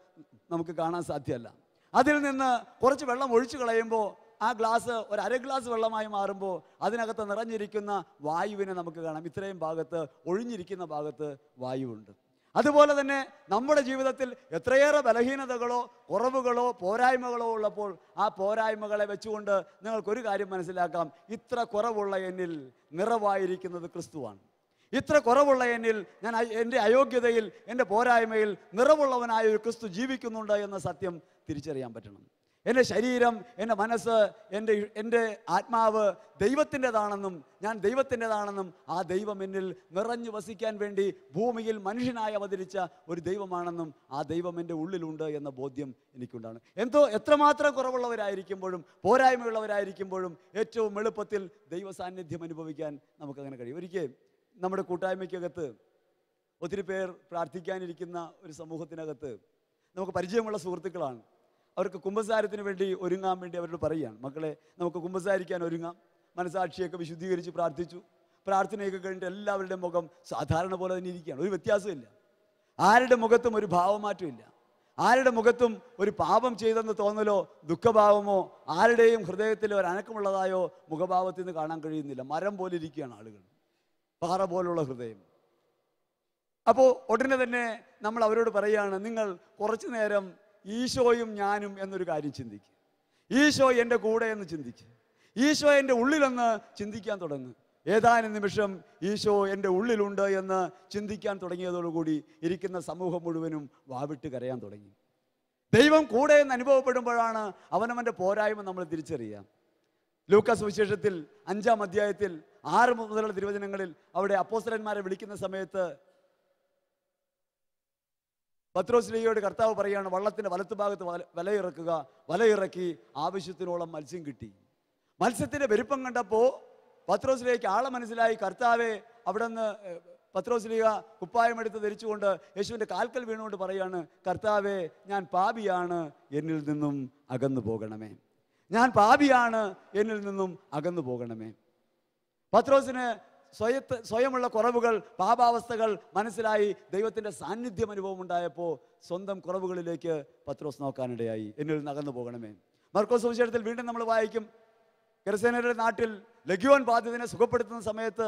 നമുക്ക് കാണാൻ സാധ്യമല്ല. അതിൽ നിന്ന് കുറച്ച് വെള്ളം ഒഴിച്ചു കളയുമ്പോൾ ആ ഗ്ലാസ് ഒരു അര ഗ്ലാസ് വെള്ളമായി മാറുമ്പോൾ അതിനകത്ത് നിറഞ്ഞിരിക്കുന്ന വായുവിനെ നമുക്ക് കാണാം. ഇത്രയും ഭാഗത്ത്, ഒഴിഞ്ഞിരിക്കുന്ന ഭാഗത്ത് വായുവുണ്ട്. അതുപോലെ തന്നെ നമ്മുടെ ജീവിതത്തിൽ എത്രയേറെ ബലഹീനതകളോ കുറവുകളോ പോരായ്മകളോ ഉള്ളപ്പോൾ ആ പോരായ്മകളെ വെച്ചുകൊണ്ട് നിങ്ങൾക്കൊരു കാര്യം മനസ്സിലാക്കാം, ഇത്ര കുറവുള്ള എന്നിൽ നിറവായിരിക്കുന്നത് ക്രിസ്തുവാണ്. ഇത്ര കുറവുള്ള എന്നിൽ, ഞാൻ എൻ്റെ അയോഗ്യതയിൽ, എൻ്റെ പോരായ്മയിൽ നിറവുള്ളവനായ ഒരു ക്രിസ്തു ജീവിക്കുന്നുണ്ട് എന്ന സത്യം തിരിച്ചറിയാൻ പറ്റണം. എൻ്റെ ശരീരം, എൻ്റെ മനസ്സ്, എൻ്റെ ആത്മാവ് ദൈവത്തിൻ്റെതാണെന്നും ഞാൻ ദൈവത്തിൻ്റെതാണെന്നും ആ ദൈവം എന്നിൽ നിറഞ്ഞു വസിക്കാൻ വേണ്ടി ഭൂമിയിൽ മനുഷ്യനായി അവതരിച്ച ഒരു ദൈവമാണെന്നും ആ ദൈവം എൻ്റെ ഉള്ളിലുണ്ട് എന്ന ബോധ്യം എനിക്കുണ്ടാണ്. എത്രമാത്രം കുറവുള്ളവരായിരിക്കുമ്പോഴും പോരായ്മയുള്ളവരായിരിക്കുമ്പോഴും ഏറ്റവും എളുപ്പത്തിൽ ദൈവ സാന്നിധ്യം അനുഭവിക്കാൻ നമുക്കങ്ങനെ കഴിയും. ഒരിക്കൽ നമ്മുടെ കൂട്ടായ്മയ്ക്കകത്ത് ഒത്തിരി പേർ പ്രാർത്ഥിക്കാനിരിക്കുന്ന ഒരു സമൂഹത്തിനകത്ത് നമുക്ക് പരിചയമുള്ള സുഹൃത്തുക്കളാണ്. അവർക്ക് കുമ്പസാരത്തിന് വേണ്ടി ഒരുങ്ങാൻ വേണ്ടി അവരോട് പറയുകയാണ്, മക്കളെ നമുക്ക് കുമ്പസാരിക്കാൻ ഒരുങ്ങാം. മനസാക്ഷിയൊക്കെ വിശുദ്ധീകരിച്ച് പ്രാർത്ഥിച്ചു. പ്രാർത്ഥനയൊക്കെ കഴിഞ്ഞിട്ട് എല്ലാവരുടെയും മുഖം സാധാരണ പോലെ തന്നെ ഇരിക്കുകയാണ്. ഒരു വ്യത്യാസമില്ല. ആരുടെ മുഖത്തും ഒരു ഭാവമാറ്റമില്ല. ആരുടെ മുഖത്തും ഒരു പാപം ചെയ്തെന്ന് തോന്നലോ ദുഃഖഭാവമോ ആരുടെയും ഹൃദയത്തിൽ ഒരു അനക്കമുള്ളതായോ മുഖഭാവത്തിൽ നിന്ന് കാണാൻ കഴിയുന്നില്ല. മരം പോലെ ഇരിക്കുകയാണ് ആളുകൾ, പാറ പോലുള്ള ഹൃദയം. അപ്പോൾ ഉടനെ തന്നെ നമ്മൾ അവരോട് പറയുകയാണ്, നിങ്ങൾ കുറച്ചു നേരം ഈശോയും ഞാനും എന്നൊരു കാര്യം ചിന്തിക്കുക. ഈശോ എൻ്റെ കൂടെ എന്ന് ചിന്തിക്കുക. ഈശോ എൻ്റെ ഉള്ളിലെന്ന് ചിന്തിക്കാൻ തുടങ്ങുക. ഏതാനും നിമിഷം ഈശോ എൻ്റെ ഉള്ളിലുണ്ട് എന്ന് ചിന്തിക്കാൻ തുടങ്ങിയതോടുകൂടി ഇരിക്കുന്ന സമൂഹം മുഴുവനും വാവിട്ട് കരയാൻ തുടങ്ങി. ദൈവം കൂടെ എന്ന് അനുഭവപ്പെടുമ്പോഴാണ് അവനവൻ്റെ പോരായ്മ നമ്മൾ തിരിച്ചറിയുക. ലൂക്കാ സുവിശേഷത്തിൽ 5-ാം അധ്യായത്തിൽ 6 മുതലുള്ള തിരുവചനങ്ങളിൽ അവിടെ അപ്പോസ്തലന്മാരെ വിളിക്കുന്ന സമയത്ത് പത്രോസ്ലീഹയോട് കർത്താവ് പറയുകയാണ്, വള്ളത്തിൻ്റെ വലത്തുഭാഗത്ത് വലയിറക്കുക. വലയിറക്കി ആവശ്യത്തിനോളം മത്സ്യം കിട്ടി. മത്സ്യത്തിൻ്റെ പെരുപ്പം കണ്ടപ്പോൾ പത്രോസ്ലീഹയ്ക്ക് ആളെ മനസ്സിലായി. കർത്താവെ, അവിടെ നിന്ന് പത്രോസ്ലീഹ കുപ്പായമെടുത്ത് ധരിച്ചുകൊണ്ട് യേശുവിൻ്റെ കാൽക്കൽ വീണുകൊണ്ട് പറയുകയാണ്, കർത്താവെ, ഞാൻ പാപിയാണ്, എന്നിൽ നിന്നും അകന്നു പോകണമേ. ഞാൻ പാപിയാണ്, എന്നിൽ നിന്നും അകന്നു പോകണമേ. പത്രോസിന് സ്വയമുള്ള കുറവുകൾ, പാപാവസ്ഥകൾ മനസ്സിലായി. ദൈവത്തിൻ്റെ സാന്നിധ്യം അനുഭവം ഉണ്ടായപ്പോൾ സ്വന്തം കുറവുകളിലേക്ക് പത്രോസ് നോക്കാനിടയായി. എന്നിൽ നിന്ന് അകന്നു പോകണമേ. മർക്കോസ് സുവിശേഷത്തിൽ വീണ്ടും നമ്മൾ വായിക്കും, ഗെരസേനരുടെ നാട്ടിൽ ലഗ്യോൻ ബാധിതനെ സുഖപ്പെടുത്തുന്ന സമയത്ത്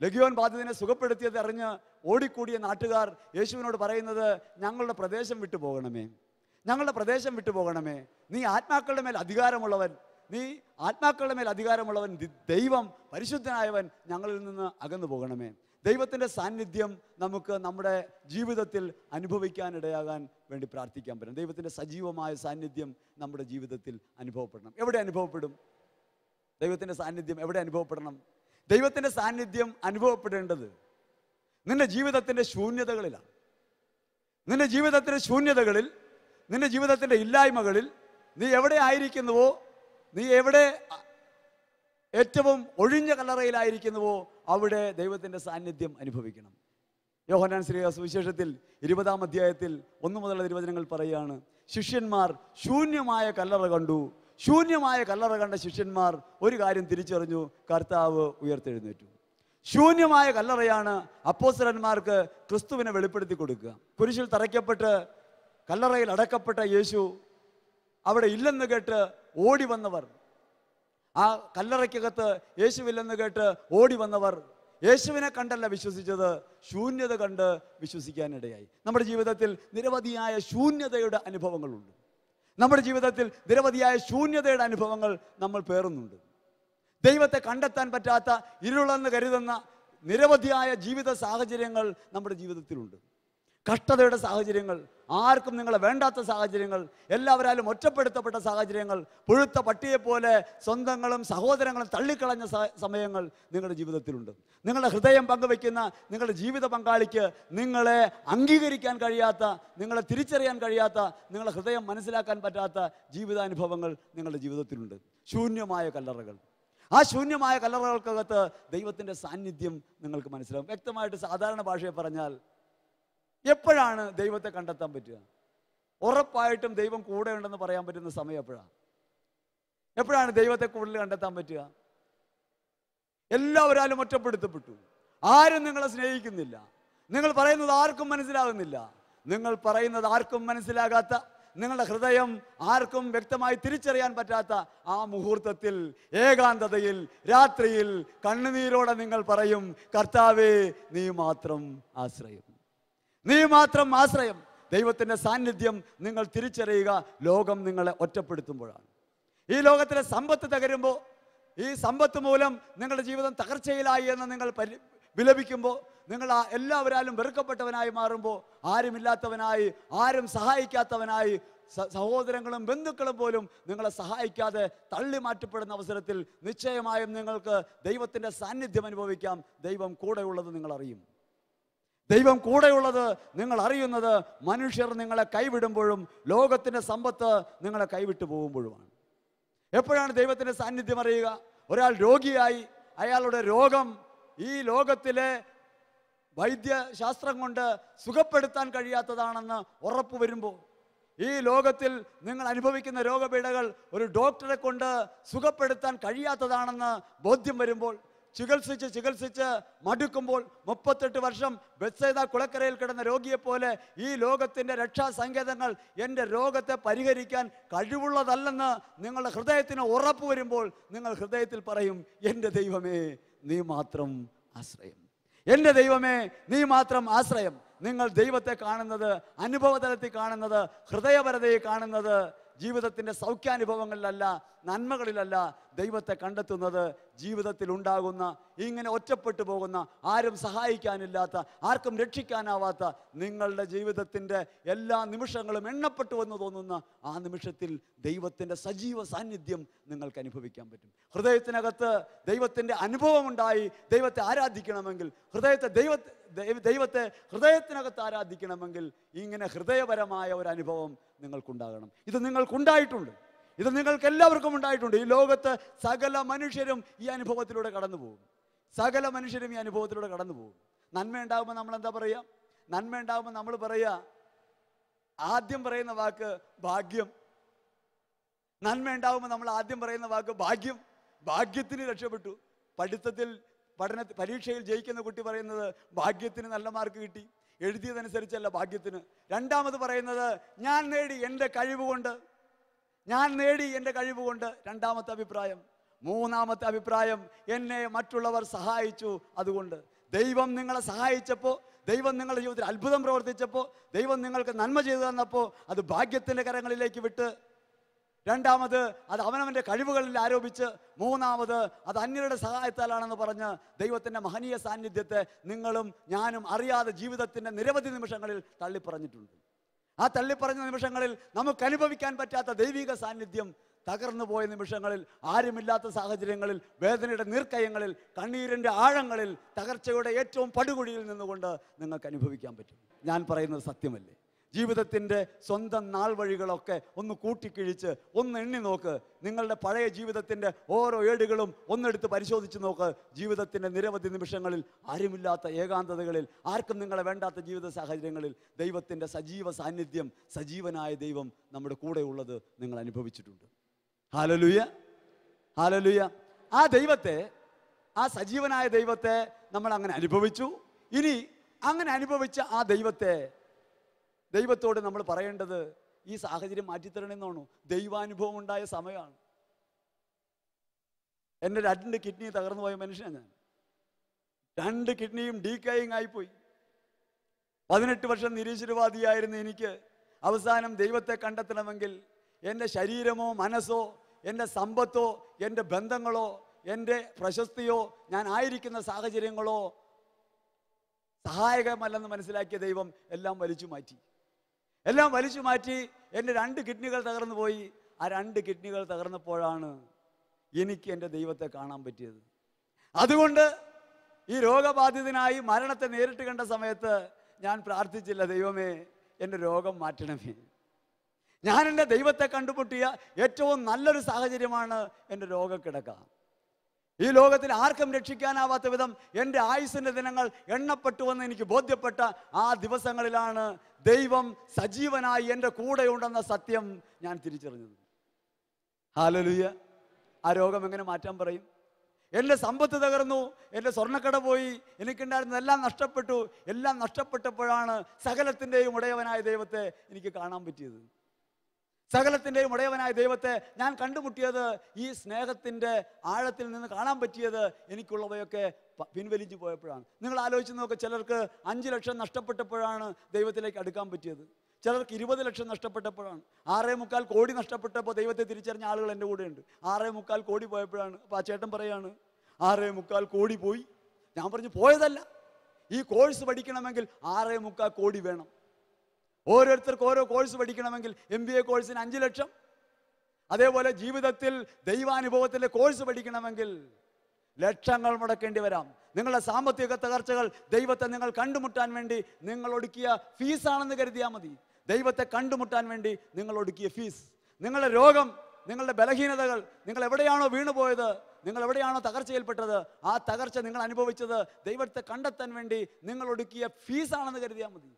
ലഗ്യോൻ ബാധിതനെ സുഖപ്പെടുത്തിയത് അറിഞ്ഞ് ഓടിക്കൂടിയ നാട്ടുകാർ യേശുവിനോട് പറയുന്നത്, ഞങ്ങളുടെ പ്രദേശം വിട്ടു പോകണമേ, ഞങ്ങളുടെ പ്രദേശം വിട്ടുപോകണമേ. നീ ആത്മാക്കളുടെ മേൽ അധികാരമുള്ളവൻ, നീ ആത്മാക്കളുടെ മേൽ അധികാരമുള്ളവൻ, ദൈവം പരിശുദ്ധനായവൻ ഞങ്ങളിൽ നിന്ന് അകന്നു പോകണമേ. ദൈവത്തിൻ്റെ സാന്നിധ്യം നമുക്ക് നമ്മുടെ ജീവിതത്തിൽ അനുഭവിക്കാനിടയാകാൻ വേണ്ടി പ്രാർത്ഥിക്കാൻ പറ്റും. ദൈവത്തിൻ്റെ സജീവമായ സാന്നിധ്യം നമ്മുടെ ജീവിതത്തിൽ അനുഭവപ്പെടണം. എവിടെ അനുഭവപ്പെടും ദൈവത്തിൻ്റെ സാന്നിധ്യം? എവിടെ അനുഭവപ്പെടണം? ദൈവത്തിൻ്റെ സാന്നിധ്യം അനുഭവപ്പെടേണ്ടത് നിന്റെ ജീവിതത്തിൻ്റെ ശൂന്യതകളിലാണ്. നിന്റെ ജീവിതത്തിൻ്റെ ശൂന്യതകളിൽ, നിന്റെ ജീവിതത്തിൻ്റെ ഇല്ലായ്മകളിൽ നീ എവിടെ ആയിരിക്കുന്നുവോ, നീ എവിടെ ഏറ്റവും ഒഴിഞ്ഞ കല്ലറയിലായിരിക്കുന്നുവോ അവിടെ ദൈവത്തിൻ്റെ സാന്നിധ്യം അനുഭവിക്കണം. യോഹന്നാൻ ശ്ലീഹ സുവിശേഷത്തിൽ 20-ാം അധ്യായത്തിൽ 1 മുതലുള്ള തിരുവചനങ്ങൾ പറയുകയാണ്, ശിഷ്യന്മാർ ശൂന്യമായ കല്ലറ കണ്ടു. ശൂന്യമായ കല്ലറ കണ്ട ശിഷ്യന്മാർ ഒരു കാര്യം തിരിച്ചറിഞ്ഞു, കർത്താവ് ഉയർത്തെഴുന്നേറ്റു. ശൂന്യമായ കല്ലറയാണ് അപ്പോസ്തലന്മാർക്ക് ക്രിസ്തുവിനെ വെളിപ്പെടുത്തി കൊടുക്കുക. കുരിശിൽ തറയ്ക്കപ്പെട്ട് കല്ലറയിൽ അടക്കപ്പെട്ട യേശു അവിടെ ഇല്ലെന്ന് കേട്ട് ഓടി വന്നവർ, ആ കല്ലറയ്ക്കകത്ത് യേശുവില്ലെന്ന് കേട്ട് ഓടി വന്നവർ യേശുവിനെ കണ്ടല്ല വിശ്വസിച്ചത്, ശൂന്യത കണ്ട് വിശ്വസിക്കാനിടയായി. നമ്മുടെ ജീവിതത്തിൽ നിരവധിയായ ശൂന്യതയുടെ അനുഭവങ്ങളുണ്ട്. നമ്മുടെ ജീവിതത്തിൽ നിരവധിയായ ശൂന്യതയുടെ അനുഭവങ്ങൾ നമ്മൾ പേറുന്നുണ്ട്. ദൈവത്തെ കണ്ടെത്താൻ പറ്റാത്ത, ഇരുളെന്ന് കരുതുന്ന നിരവധിയായ ജീവിത സാഹചര്യങ്ങൾ നമ്മുടെ ജീവിതത്തിലുണ്ട്. കഷ്ടതയുടെ സാഹചര്യങ്ങൾ, ആർക്കും നിങ്ങളെ വേണ്ടാത്ത സാഹചര്യങ്ങൾ, എല്ലാവരാലും ഒറ്റപ്പെടുത്തപ്പെട്ട സാഹചര്യങ്ങൾ, പുഴുത്ത പട്ടിയെപ്പോലെ സ്വന്തങ്ങളും സഹോദരങ്ങളും തള്ളിക്കളഞ്ഞ സമയങ്ങൾ നിങ്ങളുടെ ജീവിതത്തിലുണ്ട്. നിങ്ങളുടെ ഹൃദയം പങ്കുവയ്ക്കുന്ന നിങ്ങളുടെ ജീവിത പങ്കാളിക്ക് നിങ്ങളെ അംഗീകരിക്കാൻ കഴിയാത്ത, നിങ്ങളെ തിരിച്ചറിയാൻ കഴിയാത്ത, നിങ്ങളുടെ ഹൃദയം മനസ്സിലാക്കാൻ പറ്റാത്ത ജീവിതാനുഭവങ്ങൾ നിങ്ങളുടെ ജീവിതത്തിലുണ്ട്. ശൂന്യമായ കല്ലറകൾ. ആ ശൂന്യമായ കല്ലറകൾക്കകത്ത് ദൈവത്തിൻ്റെ സാന്നിധ്യം നിങ്ങൾക്ക് മനസ്സിലാകും. വ്യക്തമായിട്ട് സാധാരണ ഭാഷയെ പറഞ്ഞാൽ, എപ്പോഴാണ് ദൈവത്തെ കണ്ടെത്താൻ പറ്റുക? ഉറപ്പായിട്ടും ദൈവം കൂടെ ഉണ്ടെന്ന് പറയാൻ പറ്റുന്ന സമയം എപ്പോഴാണ്? എപ്പോഴാണ് ദൈവത്തെ കൂടുതൽ കണ്ടെത്താൻ പറ്റുക? എല്ലാവരാലും ഒറ്റപ്പെടുത്തപ്പെട്ടു, ആരും നിങ്ങളെ സ്നേഹിക്കുന്നില്ല, നിങ്ങൾ പറയുന്നത് ആർക്കും മനസ്സിലാകുന്നില്ല, നിങ്ങൾ പറയുന്നത് ആർക്കും മനസ്സിലാകാത്ത, നിങ്ങളുടെ ഹൃദയം ആർക്കും വ്യക്തമായി തിരിച്ചറിയാൻ പറ്റാത്ത ആ മുഹൂർത്തത്തിൽ, ഏകാന്തതയിൽ, രാത്രിയിൽ കണ്ണുനീരോടെ നിങ്ങൾ പറയും, കർത്താവേ നീ മാത്രം ആശ്രയം, നീ മാത്രം ആശ്രയം. ദൈവത്തിൻ്റെ സാന്നിധ്യം നിങ്ങൾ തിരിച്ചറിയുക ലോകം നിങ്ങളെ ഒറ്റപ്പെടുത്തുമ്പോഴാണ്. ഈ ലോകത്തിലെ സമ്പത്ത് തകരുമ്പോൾ, ഈ സമ്പത്ത് മൂലം നിങ്ങളുടെ ജീവിതം തകർച്ചയിലായി എന്ന് നിങ്ങൾ വിലപിക്കുമ്പോൾ, നിങ്ങൾ എല്ലാവരാലും വെറുക്കപ്പെട്ടവനായി മാറുമ്പോൾ, ആരുമില്ലാത്തവനായി, ആരും സഹായിക്കാത്തവനായി, സഹോദരങ്ങളും ബന്ധുക്കളും പോലും നിങ്ങളെ സഹായിക്കാതെ തള്ളി മാറ്റപ്പെടുന്ന അവസരത്തിൽ നിശ്ചയമായും നിങ്ങൾക്ക് ദൈവത്തിൻ്റെ സാന്നിധ്യം അനുഭവിക്കാം. ദൈവം കൂടെയുള്ളത് നിങ്ങൾ അറിയും. ദൈവം കൂടെയുള്ളത് നിങ്ങൾ അറിയുന്നത് മനുഷ്യർ നിങ്ങളെ കൈവിടുമ്പോഴും ലോകത്തിൻ്റെ സമ്പത്ത് നിങ്ങളെ കൈവിട്ടു പോകുമ്പോഴുമാണ്. എപ്പോഴാണ് ദൈവത്തിൻ്റെ സാന്നിധ്യം അറിയുക? ഒരാൾ രോഗിയായി, അയാളുടെ രോഗം ഈ ലോകത്തിലെ വൈദ്യശാസ്ത്രം കൊണ്ട് സുഖപ്പെടുത്താൻ കഴിയാത്തതാണെന്ന് ഉറപ്പ് വരുമ്പോൾ, ഈ ലോകത്തിൽ നിങ്ങൾ അനുഭവിക്കുന്ന രോഗപീഠകൾ ഒരു ഡോക്ടറെ കൊണ്ട് സുഖപ്പെടുത്താൻ കഴിയാത്തതാണെന്ന് ബോധ്യം വരുമ്പോൾ, ചികിത്സിച്ച് മടുക്കുമ്പോൾ, 38 വർഷം ബെത്സേദ കുളക്കരയിൽ കിടന്ന രോഗിയെപ്പോലെ ഈ ലോകത്തിൻ്റെ രക്ഷാസങ്കേതങ്ങൾ എൻ്റെ രോഗത്തെ പരിഹരിക്കാൻ കഴിവുള്ളതല്ലെന്ന് നിങ്ങളുടെ ഹൃദയത്തിന് ഉറപ്പ് വരുമ്പോൾ, നിങ്ങൾ ഹൃദയത്തിൽ പറയും, എൻ്റെ ദൈവമേ നീ മാത്രം ആശ്രയം, എൻ്റെ ദൈവമേ നീ മാത്രം ആശ്രയം. നിങ്ങൾ ദൈവത്തെ കാണുന്നത്, അനുഭവതലത്തിൽ കാണുന്നത്, ഹൃദയപരതയെ കാണുന്നത് ജീവിതത്തിൻ്റെ സൗഖ്യാനുഭവങ്ങളിലല്ല, നന്മകളിലല്ല. ദൈവത്തെ കണ്ടെത്തുന്നത് ജീവിതത്തിൽ ഉണ്ടാകുന്ന, ഇങ്ങനെ ഒറ്റപ്പെട്ടു പോകുന്ന, ആരും സഹായിക്കാനില്ലാത്ത, ആർക്കും രക്ഷിക്കാനാവാത്ത നിങ്ങളുടെ ജീവിതത്തിൻ്റെ എല്ലാ നിമിഷങ്ങളും എണ്ണപ്പെട്ടുവെന്ന് തോന്നുന്ന ആ നിമിഷത്തിൽ ദൈവത്തിൻ്റെ സജീവ സാന്നിധ്യം നിങ്ങൾക്ക് അനുഭവിക്കാൻ പറ്റും. ഹൃദയത്തിനകത്ത് ദൈവത്തിൻ്റെ അനുഭവമുണ്ടായി ദൈവത്തെ ആരാധിക്കണമെങ്കിൽ, ദൈവത്തെ ഹൃദയത്തിനകത്ത് ആരാധിക്കണമെങ്കിൽ ഇങ്ങനെ ഹൃദയപരമായ ഒരു അനുഭവം നിങ്ങൾക്കുണ്ടാകണം. ഇത് നിങ്ങൾക്കുണ്ടായിട്ടുണ്ട്, ഇത് നിങ്ങൾക്ക് എല്ലാവർക്കും ഉണ്ടായിട്ടുണ്ട്. ഈ ലോകത്ത് സകല മനുഷ്യരും ഈ അനുഭവത്തിലൂടെ കടന്നു പോകും. സകല മനുഷ്യരും ഈ അനുഭവത്തിലൂടെ കടന്നു പോകും. നന്മ ഉണ്ടാകുമ്പോൾ നമ്മൾ എന്താ പറയുക? നന്മ ഉണ്ടാകുമ്പോൾ നമ്മൾ പറയുക, ആദ്യം പറയുന്ന വാക്ക് ഭാഗ്യം. നന്മ ഉണ്ടാകുമ്പോൾ നമ്മൾ ആദ്യം പറയുന്ന വാക്ക് ഭാഗ്യം. ഭാഗ്യത്തിന് രക്ഷപ്പെട്ടു. പരീക്ഷയിൽ ജയിക്കുന്ന കുട്ടി പറയുന്നത് ഭാഗ്യത്തിന് നല്ല മാർക്ക് കിട്ടി, എഴുതിയതനുസരിച്ചല്ല ഭാഗ്യത്തിന്. രണ്ടാമത് പറയുന്നത് ഞാൻ നേടി എൻ്റെ കഴിവ് കൊണ്ട്, ഞാൻ നേടി എൻ്റെ കഴിവ് കൊണ്ട്, രണ്ടാമത്തെ അഭിപ്രായം. മൂന്നാമത്തെ അഭിപ്രായം, എന്നെ മറ്റുള്ളവർ സഹായിച്ചു അതുകൊണ്ട്. ദൈവം നിങ്ങളെ സഹായിച്ചപ്പോൾ, ദൈവം നിങ്ങളുടെ ജീവിതത്തിൽ അത്ഭുതം പ്രവർത്തിച്ചപ്പോൾ, ദൈവം നിങ്ങൾക്ക് നന്മ ചെയ്തു തന്നപ്പോൾ അത് ഭാഗ്യത്തിൻ്റെ കരങ്ങളിലേക്ക് വിട്ട്, രണ്ടാമത് അത് അവനവൻ്റെ കഴിവുകളിൽ ആരോപിച്ച്, മൂന്നാമത് അത് അന്യരുടെ സഹായത്താലാണെന്ന് പറഞ്ഞ് ദൈവത്തിൻ്റെ മഹനീയ സാന്നിധ്യത്തെ നിങ്ങളും ഞാനും അറിയാതെ ജീവിതത്തിൻ്റെ നിരവധി നിമിഷങ്ങളിൽ തള്ളിപ്പറഞ്ഞിട്ടുണ്ട്. ആ തള്ളിപ്പറഞ്ഞ നിമിഷങ്ങളിൽ നമുക്ക് അനുഭവിക്കാൻ പറ്റാത്ത ദൈവിക സാന്നിധ്യം തകർന്നു പോയ നിമിഷങ്ങളിൽ, ആരുമില്ലാത്ത സാഹചര്യങ്ങളിൽ, വേദനയുടെ നീർക്കയങ്ങളിൽ, കണ്ണീരിൻ്റെ ആഴങ്ങളിൽ, തകർച്ചയുടെ ഏറ്റവും പടുകുഴിയിൽ നിന്നുകൊണ്ട് നിങ്ങൾക്ക് അനുഭവിക്കാൻ പറ്റും. ഞാൻ പറയുന്നത് സത്യമല്ലേ? ജീവിതത്തിൻ്റെ സ്വന്തം നാൾ വഴികളൊക്കെ ഒന്ന് കൂട്ടിക്കിഴിച്ച് ഒന്ന് എണ്ണി നോക്ക്. നിങ്ങളുടെ പഴയ ജീവിതത്തിൻ്റെ ഓരോ ഏടുകളും ഒന്നെടുത്ത് പരിശോധിച്ച് നോക്ക്. ജീവിതത്തിൻ്റെ നിരവധി നിമിഷങ്ങളിൽ, ആരുമില്ലാത്ത ഏകാന്തതകളിൽ, ആർക്കും നിങ്ങളെ വേണ്ടാത്ത ജീവിത സാഹചര്യങ്ങളിൽ ദൈവത്തിൻ്റെ സജീവ സാന്നിധ്യം, സജീവനായ ദൈവം നമ്മുടെ കൂടെ ഉള്ളത് നിങ്ങൾ അനുഭവിച്ചിട്ടുണ്ട്. Hallelujah, hallelujah. ആ ദൈവത്തെ, ആ സജീവനായ ദൈവത്തെ നമ്മൾ അങ്ങനെ അനുഭവിച്ചു. ഇനി അങ്ങനെ അനുഭവിച്ച ആ ദൈവത്തോട് നമ്മൾ പറയേണ്ടത്, ഈ സാഹചര്യം മാറ്റിത്തരണമെന്നാണോ? ദൈവാനുഭവം ഉണ്ടായ സമയമാണ്. എൻ്റെ 2 കിഡ്നി തകർന്നു പോയ മനുഷ്യനാണ് ഞാൻ. 2 കിഡ്നിയും ഡീക്കേയിങ് ആയിപ്പോയി. 18 വർഷം നിരീശ്വരവാദിയായിരുന്നു എനിക്ക്. അവസാനം ദൈവത്തെ കണ്ടെത്തണമെങ്കിൽ എൻ്റെ ശരീരമോ മനസ്സോ എൻ്റെ സമ്പത്തോ എൻ്റെ ബന്ധങ്ങളോ എൻ്റെ പ്രശസ്തിയോ ഞാൻ ആയിരിക്കുന്ന സാഹചര്യങ്ങളോ സഹായകമല്ലെന്ന് മനസ്സിലാക്കിയ ദൈവം എല്ലാം വലിച്ചു മാറ്റി. എൻ്റെ 2 കിഡ്നികൾ തകർന്നു പോയി. ആ 2 കിഡ്നികൾ തകർന്നപ്പോഴാണ് എനിക്ക് എൻ്റെ ദൈവത്തെ കാണാൻ പറ്റിയത്. അതുകൊണ്ട് ഈ രോഗബാധിതനായി മരണത്തെ നേരിട്ട് കണ്ട സമയത്ത് ഞാൻ പ്രാർത്ഥിച്ചില്ല, ദൈവമേ എൻ്റെ രോഗം മാറ്റണമേ. ഞാൻ എൻ്റെ ദൈവത്തെ കണ്ടുമുട്ടിയ ഏറ്റവും നല്ലൊരു സാഹചര്യമാണ് എൻ്റെ രോഗക്കിടക്ക. ഈ ലോകത്തിൽ ആർക്കും രക്ഷിക്കാനാവാത്ത വിധം എൻ്റെ ആയുസ്സിൻ്റെ ദിനങ്ങൾ എണ്ണപ്പെട്ടുവെന്ന് എനിക്ക് ബോധ്യപ്പെട്ട ആ ദിവസങ്ങളിലാണ് ദൈവം സജീവനായി എൻ്റെ കൂടെയുണ്ടെന്ന സത്യം ഞാൻ തിരിച്ചറിഞ്ഞത്. ഹല്ലേലൂയ. ആ രോഗം എങ്ങനെ മാറ്റാൻ പറയും? എൻ്റെ സമ്പത്ത് തകർന്നു, എൻ്റെ സ്വർണ്ണക്കട പോയി, എനിക്കുണ്ടായിരുന്നതെല്ലാം നഷ്ടപ്പെട്ടു. എല്ലാം നഷ്ടപ്പെട്ടപ്പോഴാണ് സകലത്തിൻ്റെയും ഉടയവനായ ദൈവത്തെ എനിക്ക് കാണാൻ പറ്റിയത്. സകലത്തിൻ്റെയും ഉടയവനായ ദൈവത്തെ ഞാൻ കണ്ടുമുട്ടിയത്, ഈ സ്നേഹത്തിൻ്റെ ആഴത്തിൽ നിന്ന് കാണാൻ പറ്റിയത് എനിക്കുള്ളവയൊക്കെ പിൻവലിച്ചു പോയപ്പോഴാണ്. നിങ്ങൾ ആലോചിച്ച് നോക്കുക, ചിലർക്ക് 5 ലക്ഷം നഷ്ടപ്പെട്ടപ്പോഴാണ് ദൈവത്തിലേക്ക് അടുക്കാൻ പറ്റിയത്. ചിലർക്ക് 20 ലക്ഷം നഷ്ടപ്പെട്ടപ്പോഴാണ്. 6.25 കോടി നഷ്ടപ്പെട്ടപ്പോൾ ദൈവത്തെ തിരിച്ചറിഞ്ഞ ആളുകൾ എൻ്റെ കൂടെ ഉണ്ട്. 6.25 കോടി പോയപ്പോഴാണ്. അപ്പോൾ ആ ചേട്ടൻ പറയാണ്, 6.25 കോടി പോയി. ഞാൻ പറഞ്ഞു, പോയതല്ല, ഈ കോഴ്സ് പഠിക്കണമെങ്കിൽ 6.25 കോടി വേണം. ഓരോരുത്തർക്ക് ഓരോ കോഴ്സ് പഠിക്കണമെങ്കിൽ MBA കോഴ്സിന് 5 ലക്ഷം. അതേപോലെ ജീവിതത്തിൽ ദൈവാനുഭവത്തിൻ്റെ കോഴ്സ് പഠിക്കണമെങ്കിൽ ലക്ഷങ്ങൾ മുടക്കേണ്ടി വരാം. നിങ്ങളുടെ സാമ്പത്തിക തകർച്ചകൾ ദൈവത്തെ നിങ്ങൾ കണ്ടുമുട്ടാൻ വേണ്ടി നിങ്ങൾ ഒടുക്കിയ ഫീസാണെന്ന് കരുതിയാൽ മതി. ദൈവത്തെ കണ്ടുമുട്ടാൻ വേണ്ടി നിങ്ങൾ ഒടുക്കിയ ഫീസ്, നിങ്ങളുടെ രോഗം, നിങ്ങളുടെ ബലഹീനതകൾ, നിങ്ങൾ എവിടെയാണോ വീണുപോയത്, നിങ്ങൾ എവിടെയാണോ തകർച്ചയിൽപ്പെട്ടത്, ആ തകർച്ച നിങ്ങൾ അനുഭവിച്ചത് ദൈവത്തെ കണ്ടെത്താൻ വേണ്ടി നിങ്ങൾ ഒടുക്കിയ ഫീസാണെന്ന് കരുതിയാൽ മതി.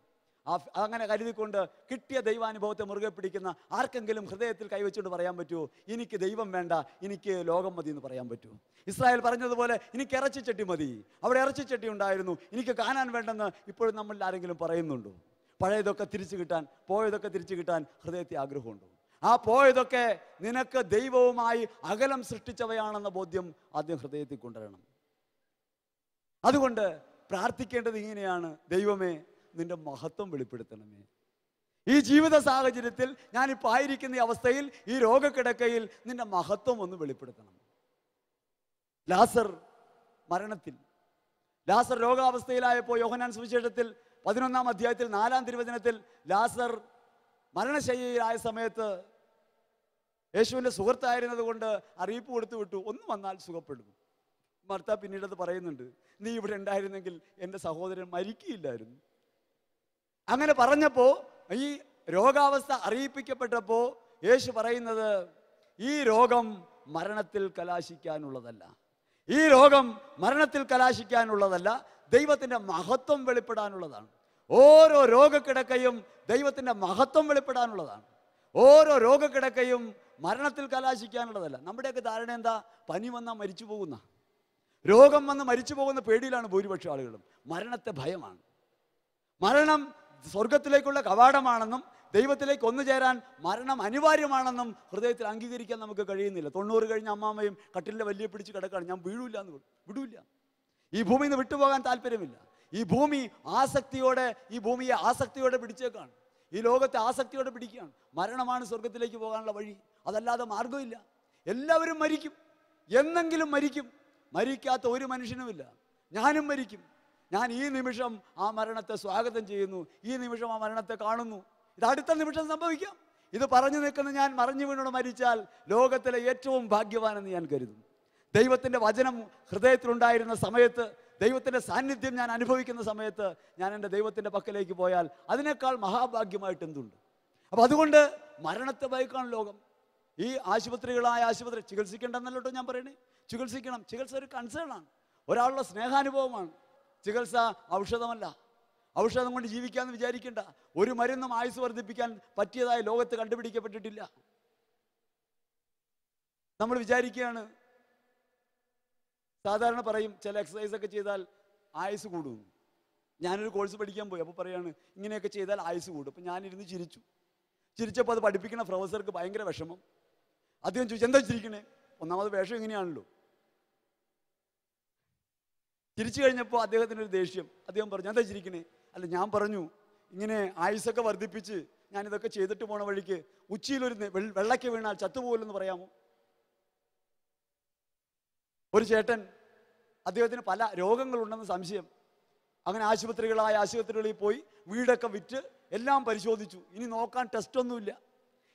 അങ്ങനെ കരുതിക്കൊണ്ട് കിട്ടിയ ദൈവാനുഭവത്തെ മുറുകെ പിടിക്കുന്ന ആർക്കെങ്കിലും ഹൃദയത്തിൽ കൈവച്ചുകൊണ്ട് പറയാൻ പറ്റുമോ, എനിക്ക് ദൈവം വേണ്ട, എനിക്ക് ലോകം മതി എന്ന് പറയാൻ പറ്റുമോ? ഇസ്രായേൽ പറഞ്ഞതുപോലെ എനിക്ക് ഇറച്ചിച്ചട്ടി മതി, അവിടെ ഇറച്ചിച്ചട്ടി ഉണ്ടായിരുന്നു, എനിക്ക് കാണാൻ വേണ്ടെന്ന് ഇപ്പോഴും നമ്മളിൽ ആരെങ്കിലും പറയുന്നുണ്ടോ? പഴയതൊക്കെ തിരിച്ചു കിട്ടാൻ, പോയതൊക്കെ തിരിച്ചു കിട്ടാൻ ഹൃദയത്തെ ആഗ്രഹമുണ്ടോ? ആ പോയതൊക്കെ നിനക്ക് ദൈവവുമായി അകലം സൃഷ്ടിച്ചവയാണെന്ന ബോധ്യം ആദ്യം ഹൃദയത്തിൽ കൊണ്ടുവരണം. അതുകൊണ്ട് പ്രാർത്ഥിക്കേണ്ടത് ഇങ്ങനെയാണ്, ദൈവമേ നിന്റെ മഹത്വം വെളിപ്പെടുത്തണമേ. ഈ ജീവിത സാഹചര്യത്തിൽ, ഞാനിപ്പോൾ ആയിരിക്കുന്ന ഈ അവസ്ഥയിൽ, ഈ രോഗക്കിടക്കയിൽ നിന്റെ മഹത്വം ഒന്ന് വെളിപ്പെടുത്തണം. ലാസർ മരണത്തിൽ, ലാസർ രോഗാവസ്ഥയിലായപ്പോൾ യോഹന്നാൻ സുവിശേഷത്തിൽ 11-ാം അധ്യായത്തിൽ 4-ാം തിരുവചനത്തിൽ ലാസർ മരണശയ്യയിലായ സമയത്ത് യേശുവിൻ്റെ സുഹൃത്തായിരുന്നത് കൊണ്ട് അറിയിപ്പ് കൊടുത്തു വിട്ടു, ഒന്ന് വന്നാൽ സുഖപ്പെടും. മർത്ത പിന്നീടത് പറയുന്നുണ്ട്, നീ ഇവിടെ ഉണ്ടായിരുന്നെങ്കിൽ എൻ്റെ സഹോദരൻ മരിക്കുകയില്ലായിരുന്നു. അങ്ങനെ പറഞ്ഞപ്പോൾ, ഈ രോഗാവസ്ഥ അറിയിപ്പിക്കപ്പെട്ടപ്പോൾ യേശു പറയുന്നത്, ഈ രോഗം മരണത്തിൽ കലാശിക്കാനുള്ളതല്ല, ഈ രോഗം മരണത്തിൽ കലാശിക്കാനുള്ളതല്ല, ദൈവത്തിൻ്റെ മഹത്വം വെളിപ്പെടാനുള്ളതാണ്. ഓരോ രോഗക്കിടക്കയും ദൈവത്തിൻ്റെ മഹത്വം വെളിപ്പെടാനുള്ളതാണ്. ഓരോ രോഗക്കിടക്കയും മരണത്തിൽ കലാശിക്കാനുള്ളതല്ല. നമ്മുടെയൊക്കെ ധാരണ എന്താ? പനി വന്നാൽ മരിച്ചു പോകുന്ന, രോഗം വന്ന് മരിച്ചു പോകുന്ന പേടിയിലാണ് ഭൂരിപക്ഷം ആളുകളും. മരണത്തെ ഭയമാണ്. മരണം സ്വർഗത്തിലേക്കുള്ള കവാടമാണെന്നും ദൈവത്തിലേക്ക് ഒന്നുചേരാൻ മരണം അനിവാര്യമാണെന്നും ഹൃദയത്തിൽ അംഗീകരിക്കാൻ നമുക്ക് കഴിയുന്നില്ല. 90 കഴിഞ്ഞ അമ്മാമ്മയും കട്ടിലിൻ്റെ വലിയ പിടിച്ച് കിടക്കാണ്, ഞാൻ വീഴൂല എന്ന് വിടൂല്ല, ഈ ഭൂമിയിൽ നിന്ന് വിട്ടുപോകാൻ താല്പര്യമില്ല. ഈ ഭൂമി ഈ ഭൂമിയെ ആസക്തിയോടെ പിടിച്ചേക്കാണ്. ഈ ലോകത്തെ ആസക്തിയോടെ പിടിക്കുകയാണ്. മരണമാണ് സ്വർഗത്തിലേക്ക് പോകാനുള്ള വഴി, അതല്ലാതെ മാർഗമില്ല. എല്ലാവരും മരിക്കും, എന്നെങ്കിലും മരിക്കും. മരിക്കാത്ത ഒരു മനുഷ്യനുമില്ല. ഞാനും മരിക്കും. ഞാൻ ഈ നിമിഷം ആ മരണത്തെ സ്വാഗതം ചെയ്യുന്നു, ഈ നിമിഷം ആ മരണത്തെ കാണുന്നു. ഇത് അടുത്ത നിമിഷം സംഭവിക്കാം. ഇത് പറഞ്ഞു നിൽക്കുന്ന ഞാൻ മറിഞ്ഞു വീണോട് മരിച്ചാൽ ലോകത്തിലെ ഏറ്റവും ഭാഗ്യവാനെന്ന് ഞാൻ കരുതും. ദൈവത്തിൻ്റെ വചനം ഹൃദയത്തിലുണ്ടായിരുന്ന സമയത്ത്, ദൈവത്തിൻ്റെ സാന്നിധ്യം ഞാൻ അനുഭവിക്കുന്ന സമയത്ത് ഞാൻ എൻ്റെ ദൈവത്തിൻ്റെ പക്കലേക്ക് പോയാൽ അതിനേക്കാൾ മഹാഭാഗ്യമായിട്ട് എന്തുണ്ട്? അപ്പം അതുകൊണ്ട് മരണത്തെ ഭയക്കാണ് ലോകം. ഈ ആശുപത്രി ചികിത്സിക്കേണ്ടെന്നല്ലോ ഞാൻ പറയണേ. ചികിത്സിക്കണം. ചികിത്സ ഒരു കൺസേണാണ്, ഒരാളുടെ സ്നേഹാനുഭവമാണ്. ചികിത്സ ഔഷധമല്ല. ഔഷധം കൊണ്ട് ജീവിക്കാമെന്ന് വിചാരിക്കേണ്ട. ഒരു മരുന്നും ആയുസ് വർദ്ധിപ്പിക്കാൻ പറ്റിയതായി ലോകത്ത് കണ്ടുപിടിക്കപ്പെട്ടിട്ടില്ല. നമ്മൾ വിചാരിക്കുകയാണ്, സാധാരണ പറയും ചില എക്സസൈസ് ഒക്കെ ചെയ്താൽ ആയുസ് കൂടും. ഞാനൊരു കോഴ്സ് പഠിക്കാൻ പോയി, അപ്പോൾ പറയാണ് ഇങ്ങനെയൊക്കെ ചെയ്താൽ ആയുസ് കൂടും. അപ്പം ഞാനിരുന്ന് ചിരിച്ചപ്പോൾ അത് പഠിപ്പിക്കുന്ന പ്രൊഫസർക്ക് ഭയങ്കര വിഷമം. അദ്ദേഹം ചോദിച്ചു, എന്താ ചിരിക്കണേ? ഒന്നാമത് വേഷം ഇങ്ങനെയാണല്ലോ. ചിരിച്ചു കഴിഞ്ഞപ്പോൾ അദ്ദേഹത്തിനൊരു ദേഷ്യം. അദ്ദേഹം പറഞ്ഞു, എന്താ ചിരിക്കണേ? അല്ല, ഞാൻ പറഞ്ഞു ഇങ്ങനെ ആയുസൊക്കെ വർദ്ധിപ്പിച്ച് ഞാനിതൊക്കെ ചെയ്തിട്ട് പോണ വഴിക്ക് ഉച്ചിയിലൊരു വെള്ളയ്ക്ക് വീണാൽ ചത്തുപോകില്ലെന്ന് പറയാമോ? ഒരു ചേട്ടൻ, അദ്ദേഹത്തിന് പല രോഗങ്ങളുണ്ടെന്ന് സംശയം. അങ്ങനെ ആശുപത്രികളിൽ പോയി വീടൊക്കെ വിറ്റ് എല്ലാം പരിശോധിച്ചു. ഇനി നോക്കാൻ ടെസ്റ്റൊന്നുമില്ല.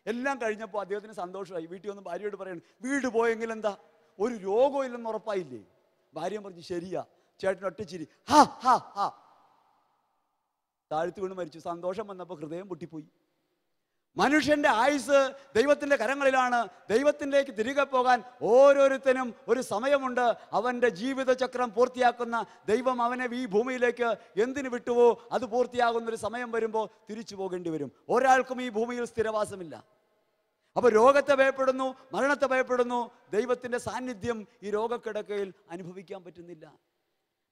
എല്ലാം കഴിഞ്ഞപ്പോൾ അദ്ദേഹത്തിന് സന്തോഷമായി. വീട്ടിൽ വന്ന് ഭാര്യയോട് പറയണം, വീട് പോയെങ്കിൽ എന്താ, ഒരു രോഗവും ഇല്ലെന്ന് ഉറപ്പായില്ലേ? ഭാര്യ പറഞ്ഞു, ശരിയാ. ചേട്ടൻ ഒറ്റച്ചിരി, ഹാ ഹാ ഹാ, താഴ്ത്തു വീണ് മരിച്ചു. സന്തോഷം വന്നപ്പോൾ ഹൃദയം പൊട്ടിപ്പോയി. മനുഷ്യന്റെ ആയുസ് ദൈവത്തിന്റെ കരങ്ങളിലാണ്. ദൈവത്തിലേക്ക് തിരികെ പോകാൻ ഓരോരുത്തരും ഒരു സമയമുണ്ട്. അവന്റെ ജീവിതചക്രം പൂർത്തിയാക്കുന്ന ദൈവം അവനെ ഈ ഭൂമിയിലേക്ക് എന്തിനു വിട്ടുവോ അത് പൂർത്തിയാകുന്നൊരു സമയം വരുമ്പോൾ തിരിച്ചു പോകേണ്ടി വരും. ഒരാൾക്കും ഈ ഭൂമിയിൽ സ്ഥിരവാസമില്ല. അപ്പോൾ രോഗത്തെ ഭയപ്പെടുന്നു, മരണത്തെ ഭയപ്പെടുന്നു. ദൈവത്തിന്റെ സാന്നിധ്യം ഈ രോഗക്കിടക്കയിൽ അനുഭവിക്കാൻ പറ്റുന്നില്ല.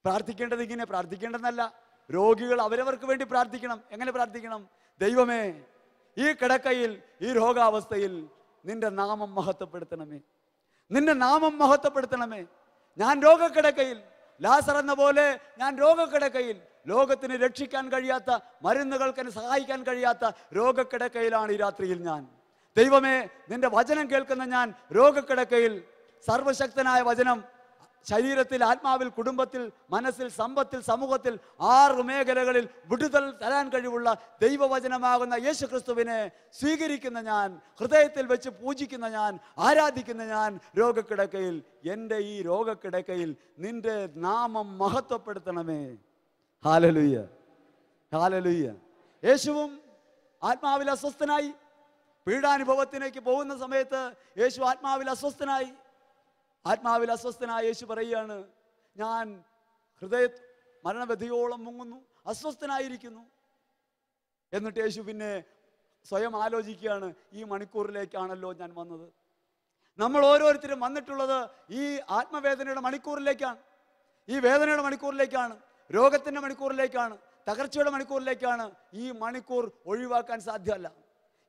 പ്രാർത്ഥിക്കേണ്ടത് ഇങ്ങനെ പ്രാർത്ഥിക്കേണ്ടതെന്നല്ല. രോഗികൾ അവരവർക്ക് വേണ്ടി പ്രാർത്ഥിക്കണം. എങ്ങനെ പ്രാർത്ഥിക്കണം? ദൈവമേ, ഈ കിടക്കയിൽ, ഈ രോഗാവസ്ഥയിൽ നിന്റെ നാമം മഹത്വപ്പെടുത്തണമേ, നിന്റെ നാമം മഹത്വപ്പെടുത്തണമേ. ഞാൻ രോഗക്കിടക്കയിൽ, ലാസർ എന്ന പോലെ ഞാൻ രോഗക്കിടക്കയിൽ, ലോകത്തിന് രക്ഷിക്കാൻ കഴിയാത്ത, മരുന്നുകൾക്ക് സഹായിക്കാൻ കഴിയാത്ത രോഗക്കിടക്കയിലാണ് ഈ രാത്രിയിൽ ഞാൻ. ദൈവമേ, നിന്റെ വചനം കേൾക്കുന്ന ഞാൻ രോഗക്കിടക്കയിൽ, സർവശക്തനായ വചനം ശരീരത്തിൽ, ആത്മാവിൽ, കുടുംബത്തിൽ, മനസ്സിൽ, സമ്പത്തിൽ, സമൂഹത്തിൽ 6 മേഖലകളിൽ വിടുതൽ തരാൻ കഴിവുള്ള ദൈവവചനമാകുന്ന യേശുക്രിസ്തുവിനെ സ്വീകരിക്കുന്ന ഞാൻ, ഹൃദയത്തിൽ വെച്ച് പൂജിക്കുന്ന ഞാൻ, ആരാധിക്കുന്ന ഞാൻ രോഗക്കിടക്കയിൽ, എൻ്റെ ഈ രോഗക്കിടക്കയിൽ നിന്റെ നാമം മഹത്വപ്പെടുത്തണമേ. Hallelujah, hallelujah. യേശുവും ആത്മാവിൽ അസ്വസ്ഥനായി. പീഡാനുഭവത്തിലേക്ക് പോകുന്ന സമയത്ത് യേശു ആത്മാവിൽ അസ്വസ്ഥനായി. യേശു പറയുകയാണ്, ഞാൻ മരണവ്യഥയോളം മുങ്ങുന്നു, അസ്വസ്ഥനായിരിക്കുന്നു. എന്നിട്ട് യേശു പിന്നെ സ്വയം ആലോചിക്കുകയാണ്, ഈ മണിക്കൂറിലേക്കാണല്ലോ ഞാൻ വന്നത്. നമ്മൾ ഓരോരുത്തരും വന്നിട്ടുള്ളത് ഈ ആത്മവേദനയുടെ മണിക്കൂറിലേക്കാണ്, ഈ വേദനയുടെ മണിക്കൂറിലേക്കാണ്, രോഗത്തിൻ്റെ മണിക്കൂറിലേക്കാണ്, തകർച്ചയുടെ മണിക്കൂറിലേക്കാണ്. ഈ മണിക്കൂർ ഒഴിവാക്കാൻ സാധ്യമല്ല.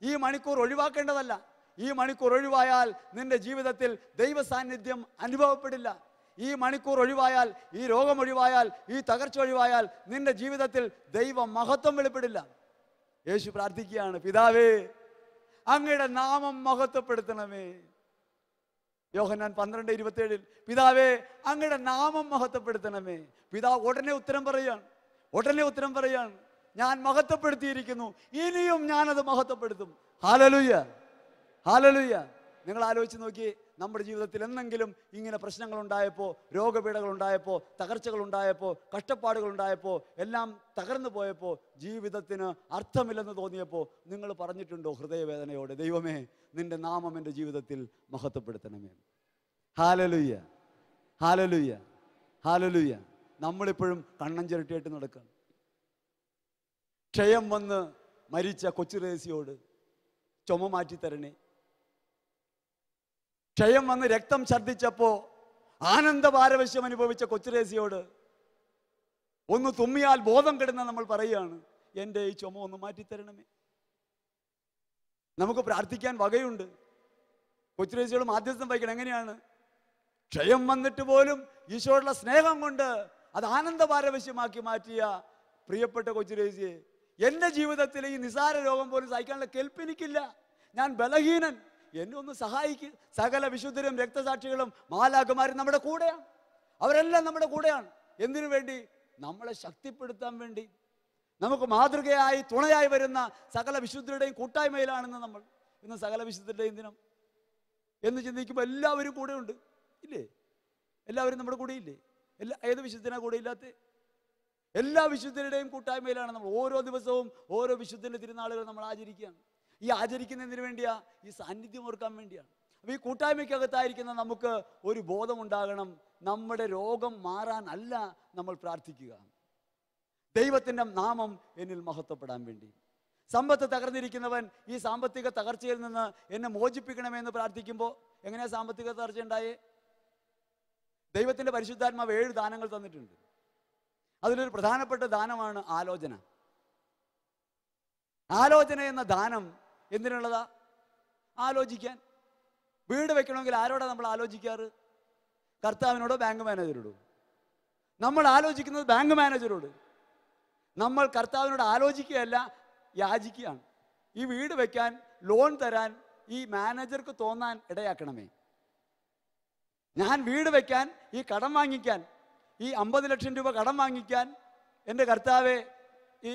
ഈ മണിക്കൂർ ഒഴിവാക്കേണ്ടതല്ല. ഈ മണിക്കൂർ ഒഴിവായാൽ നിന്റെ ജീവിതത്തിൽ ദൈവ സാന്നിധ്യം അനുഭവപ്പെടില്ല. ഈ മണിക്കൂർ ഒഴിവായാൽ, ഈ രോഗം ഒഴിവായാൽ, ഈ തകർച്ച ഒഴിവായാൽ നിന്റെ ജീവിതത്തിൽ ദൈവ മഹത്വം വെളിപ്പെടില്ല. യേശു പ്രാർത്ഥിക്കുകയാണ്, പിതാവേ, അങ്ങയുടെ നാമം മഹത്വപ്പെടുത്തണമേ. യോഹന്നാൻ 12:27, പിതാവേ, അങ്ങയുടെ നാമം മഹത്വപ്പെടുത്തണമേ. പിതാവ് ഉടനെ ഉത്തരം പറയാണ്, ഞാൻ മഹത്വപ്പെടുത്തിയിരിക്കുന്നു, ഇനിയും ഞാനത് മഹത്വപ്പെടുത്തും. Hallelujah, hallelujah. നിങ്ങൾ ആലോചിച്ച് നോക്കി, നമ്മുടെ ജീവിതത്തിൽ എന്തെങ്കിലും ഇങ്ങനെ പ്രശ്നങ്ങളുണ്ടായപ്പോൾ, രോഗപീഠകളുണ്ടായപ്പോൾ, തകർച്ചകളുണ്ടായപ്പോൾ, കഷ്ടപ്പാടുകളുണ്ടായപ്പോൾ, എല്ലാം തകർന്നു പോയപ്പോൾ, ജീവിതത്തിന് അർത്ഥമില്ലെന്ന് തോന്നിയപ്പോൾ നിങ്ങൾ പറഞ്ഞിട്ടുണ്ടോ ഹൃദയവേദനയോടെ, ദൈവമേ, നിന്റെ നാമം എൻ്റെ ജീവിതത്തിൽ മഹത്വപ്പെടുത്തണമേ? Hallelujah, hallelujah, hallelujah. നമ്മളിപ്പോഴും കണ്ണൻ ചിരട്ടിയായിട്ട് നടക്കുകയാണ്. ക്ഷയം വന്ന് മരിച്ച കൊച്ചുറേസിയോട് ചുമ മാറ്റിത്തരണേ. ക്ഷയം വന്ന് രക്തം ഛർദ്ദിച്ചപ്പോ ആനന്ദപാരവശ്യം അനുഭവിച്ച കൊച്ചുറേസിയോട് ഒന്ന് തുമ്മിയാൽ ബോധം കെടുന്ന നമ്മൾ പറയുകയാണ്, എൻ്റെ ഈ ചുമ ഒന്ന് മാറ്റിത്തരണമേ. നമുക്ക് പ്രാർത്ഥിക്കാൻ വകയുണ്ട്. കൊച്ചുറേസിയോട് മാധ്യസ്ഥം വഹിക്കണം. എങ്ങനെയാണ്? ക്ഷയം വന്നിട്ട് പോലും ഈശോയുള്ള സ്നേഹം കൊണ്ട് അത് ആനന്ദപാരവശ്യമാക്കി മാറ്റിയ പ്രിയപ്പെട്ട കൊച്ചുരേശിയെ, എൻ്റെ ജീവിതത്തിൽ ഈ നിസാര രോഗം പോലും സഹിക്കാനുള്ള കെൽപ്പ് എനിക്കില്ല. ഞാൻ ബലഹീനൻ, എന്നെ ഒന്ന് സഹായിക്കുക. സകല വിശുദ്ധരും രക്തസാക്ഷികളും മാലാഖമാരും നമ്മുടെ കൂടെയാണ്. അവരെല്ലാം നമ്മുടെ കൂടെയാണ്. എന്തിനു വേണ്ടി? നമ്മളെ ശക്തിപ്പെടുത്താൻ വേണ്ടി. നമുക്ക് മാതൃകയായി തുണയായി വരുന്ന സകല വിശുദ്ധരുടെയും കൂട്ടായ്മയിലാണെന്ന് നമ്മൾ ഇന്ന് സകല വിശുദ്ധരുടെയും ദിനം എന്ന് ചിന്തിക്കുമ്പോൾ എല്ലാവരും കൂടെ ഉണ്ട്, ഇല്ലേ? എല്ലാവരും നമ്മുടെ കൂടെ ഇല്ലേ? ഏത് വിശുദ്ധനാ കൂടെ ഇല്ലാത്ത? എല്ലാ വിശുദ്ധരുടെയും കൂട്ടായ്മയിലാണ് നമ്മൾ. ഓരോ ദിവസവും ഓരോ വിശുദ്ധന്റെ തിരുനാളുകൾ നമ്മൾ ആചരിക്കുകയാണ്. ഈ ആചരിക്കുന്നതിന് വേണ്ടിയാ? ഈ സാന്നിധ്യം ഓർക്കാൻ വേണ്ടിയാണ്. അപ്പോൾ ഈ കൂട്ടായ്മയ്ക്കകത്തായിരിക്കുന്ന നമുക്ക് ഒരു ബോധമുണ്ടാകണം. നമ്മുടെ രോഗം മാറാനല്ല നമ്മൾ പ്രാർത്ഥിക്കുക, ദൈവത്തിൻ്റെ നാമം എന്നിൽ മഹത്വപ്പെടാൻ വേണ്ടി. സമ്പത്ത് തകർന്നിരിക്കുന്നവൻ ഈ സാമ്പത്തിക തകർച്ചയിൽ നിന്ന് എന്നെ മോചിപ്പിക്കണമെന്ന് പ്രാർത്ഥിക്കുമ്പോൾ എങ്ങനെയാ സാമ്പത്തിക തകർച്ച ഉണ്ടായേ? ദൈവത്തിൻ്റെ പരിശുദ്ധാത്മാവ് 7 ദാനങ്ങൾ തന്നിട്ടുണ്ട്. അതിലൊരു പ്രധാനപ്പെട്ട ദാനമാണ് ആലോചന. ആലോചന എന്ന ദാനം എന്തിനുള്ളതാ? ആലോചിക്കാൻ. വീട് വെക്കണമെങ്കിൽ ആരോടാ നമ്മൾ ആലോചിക്കാറ്? കർത്താവിനോടോ ബാങ്ക് മാനേജരോടോ? നമ്മൾ ആലോചിക്കുന്നത് ബാങ്ക് മാനേജരോട്. നമ്മൾ കർത്താവിനോട് ആലോചിക്കുകയല്ല, യാചിക്കുകയാണ്. ഈ വീട് വെക്കാൻ, ലോൺ തരാൻ ഈ മാനേജർക്ക് തോന്നാൻ ഇടയാക്കണമേ. ഞാൻ വീട് വെക്കാൻ, ഈ കടം വാങ്ങിക്കാൻ, ഈ 50 ലക്ഷം രൂപ കടം വാങ്ങിക്കാൻ എൻ്റെ കർത്താവെ ഈ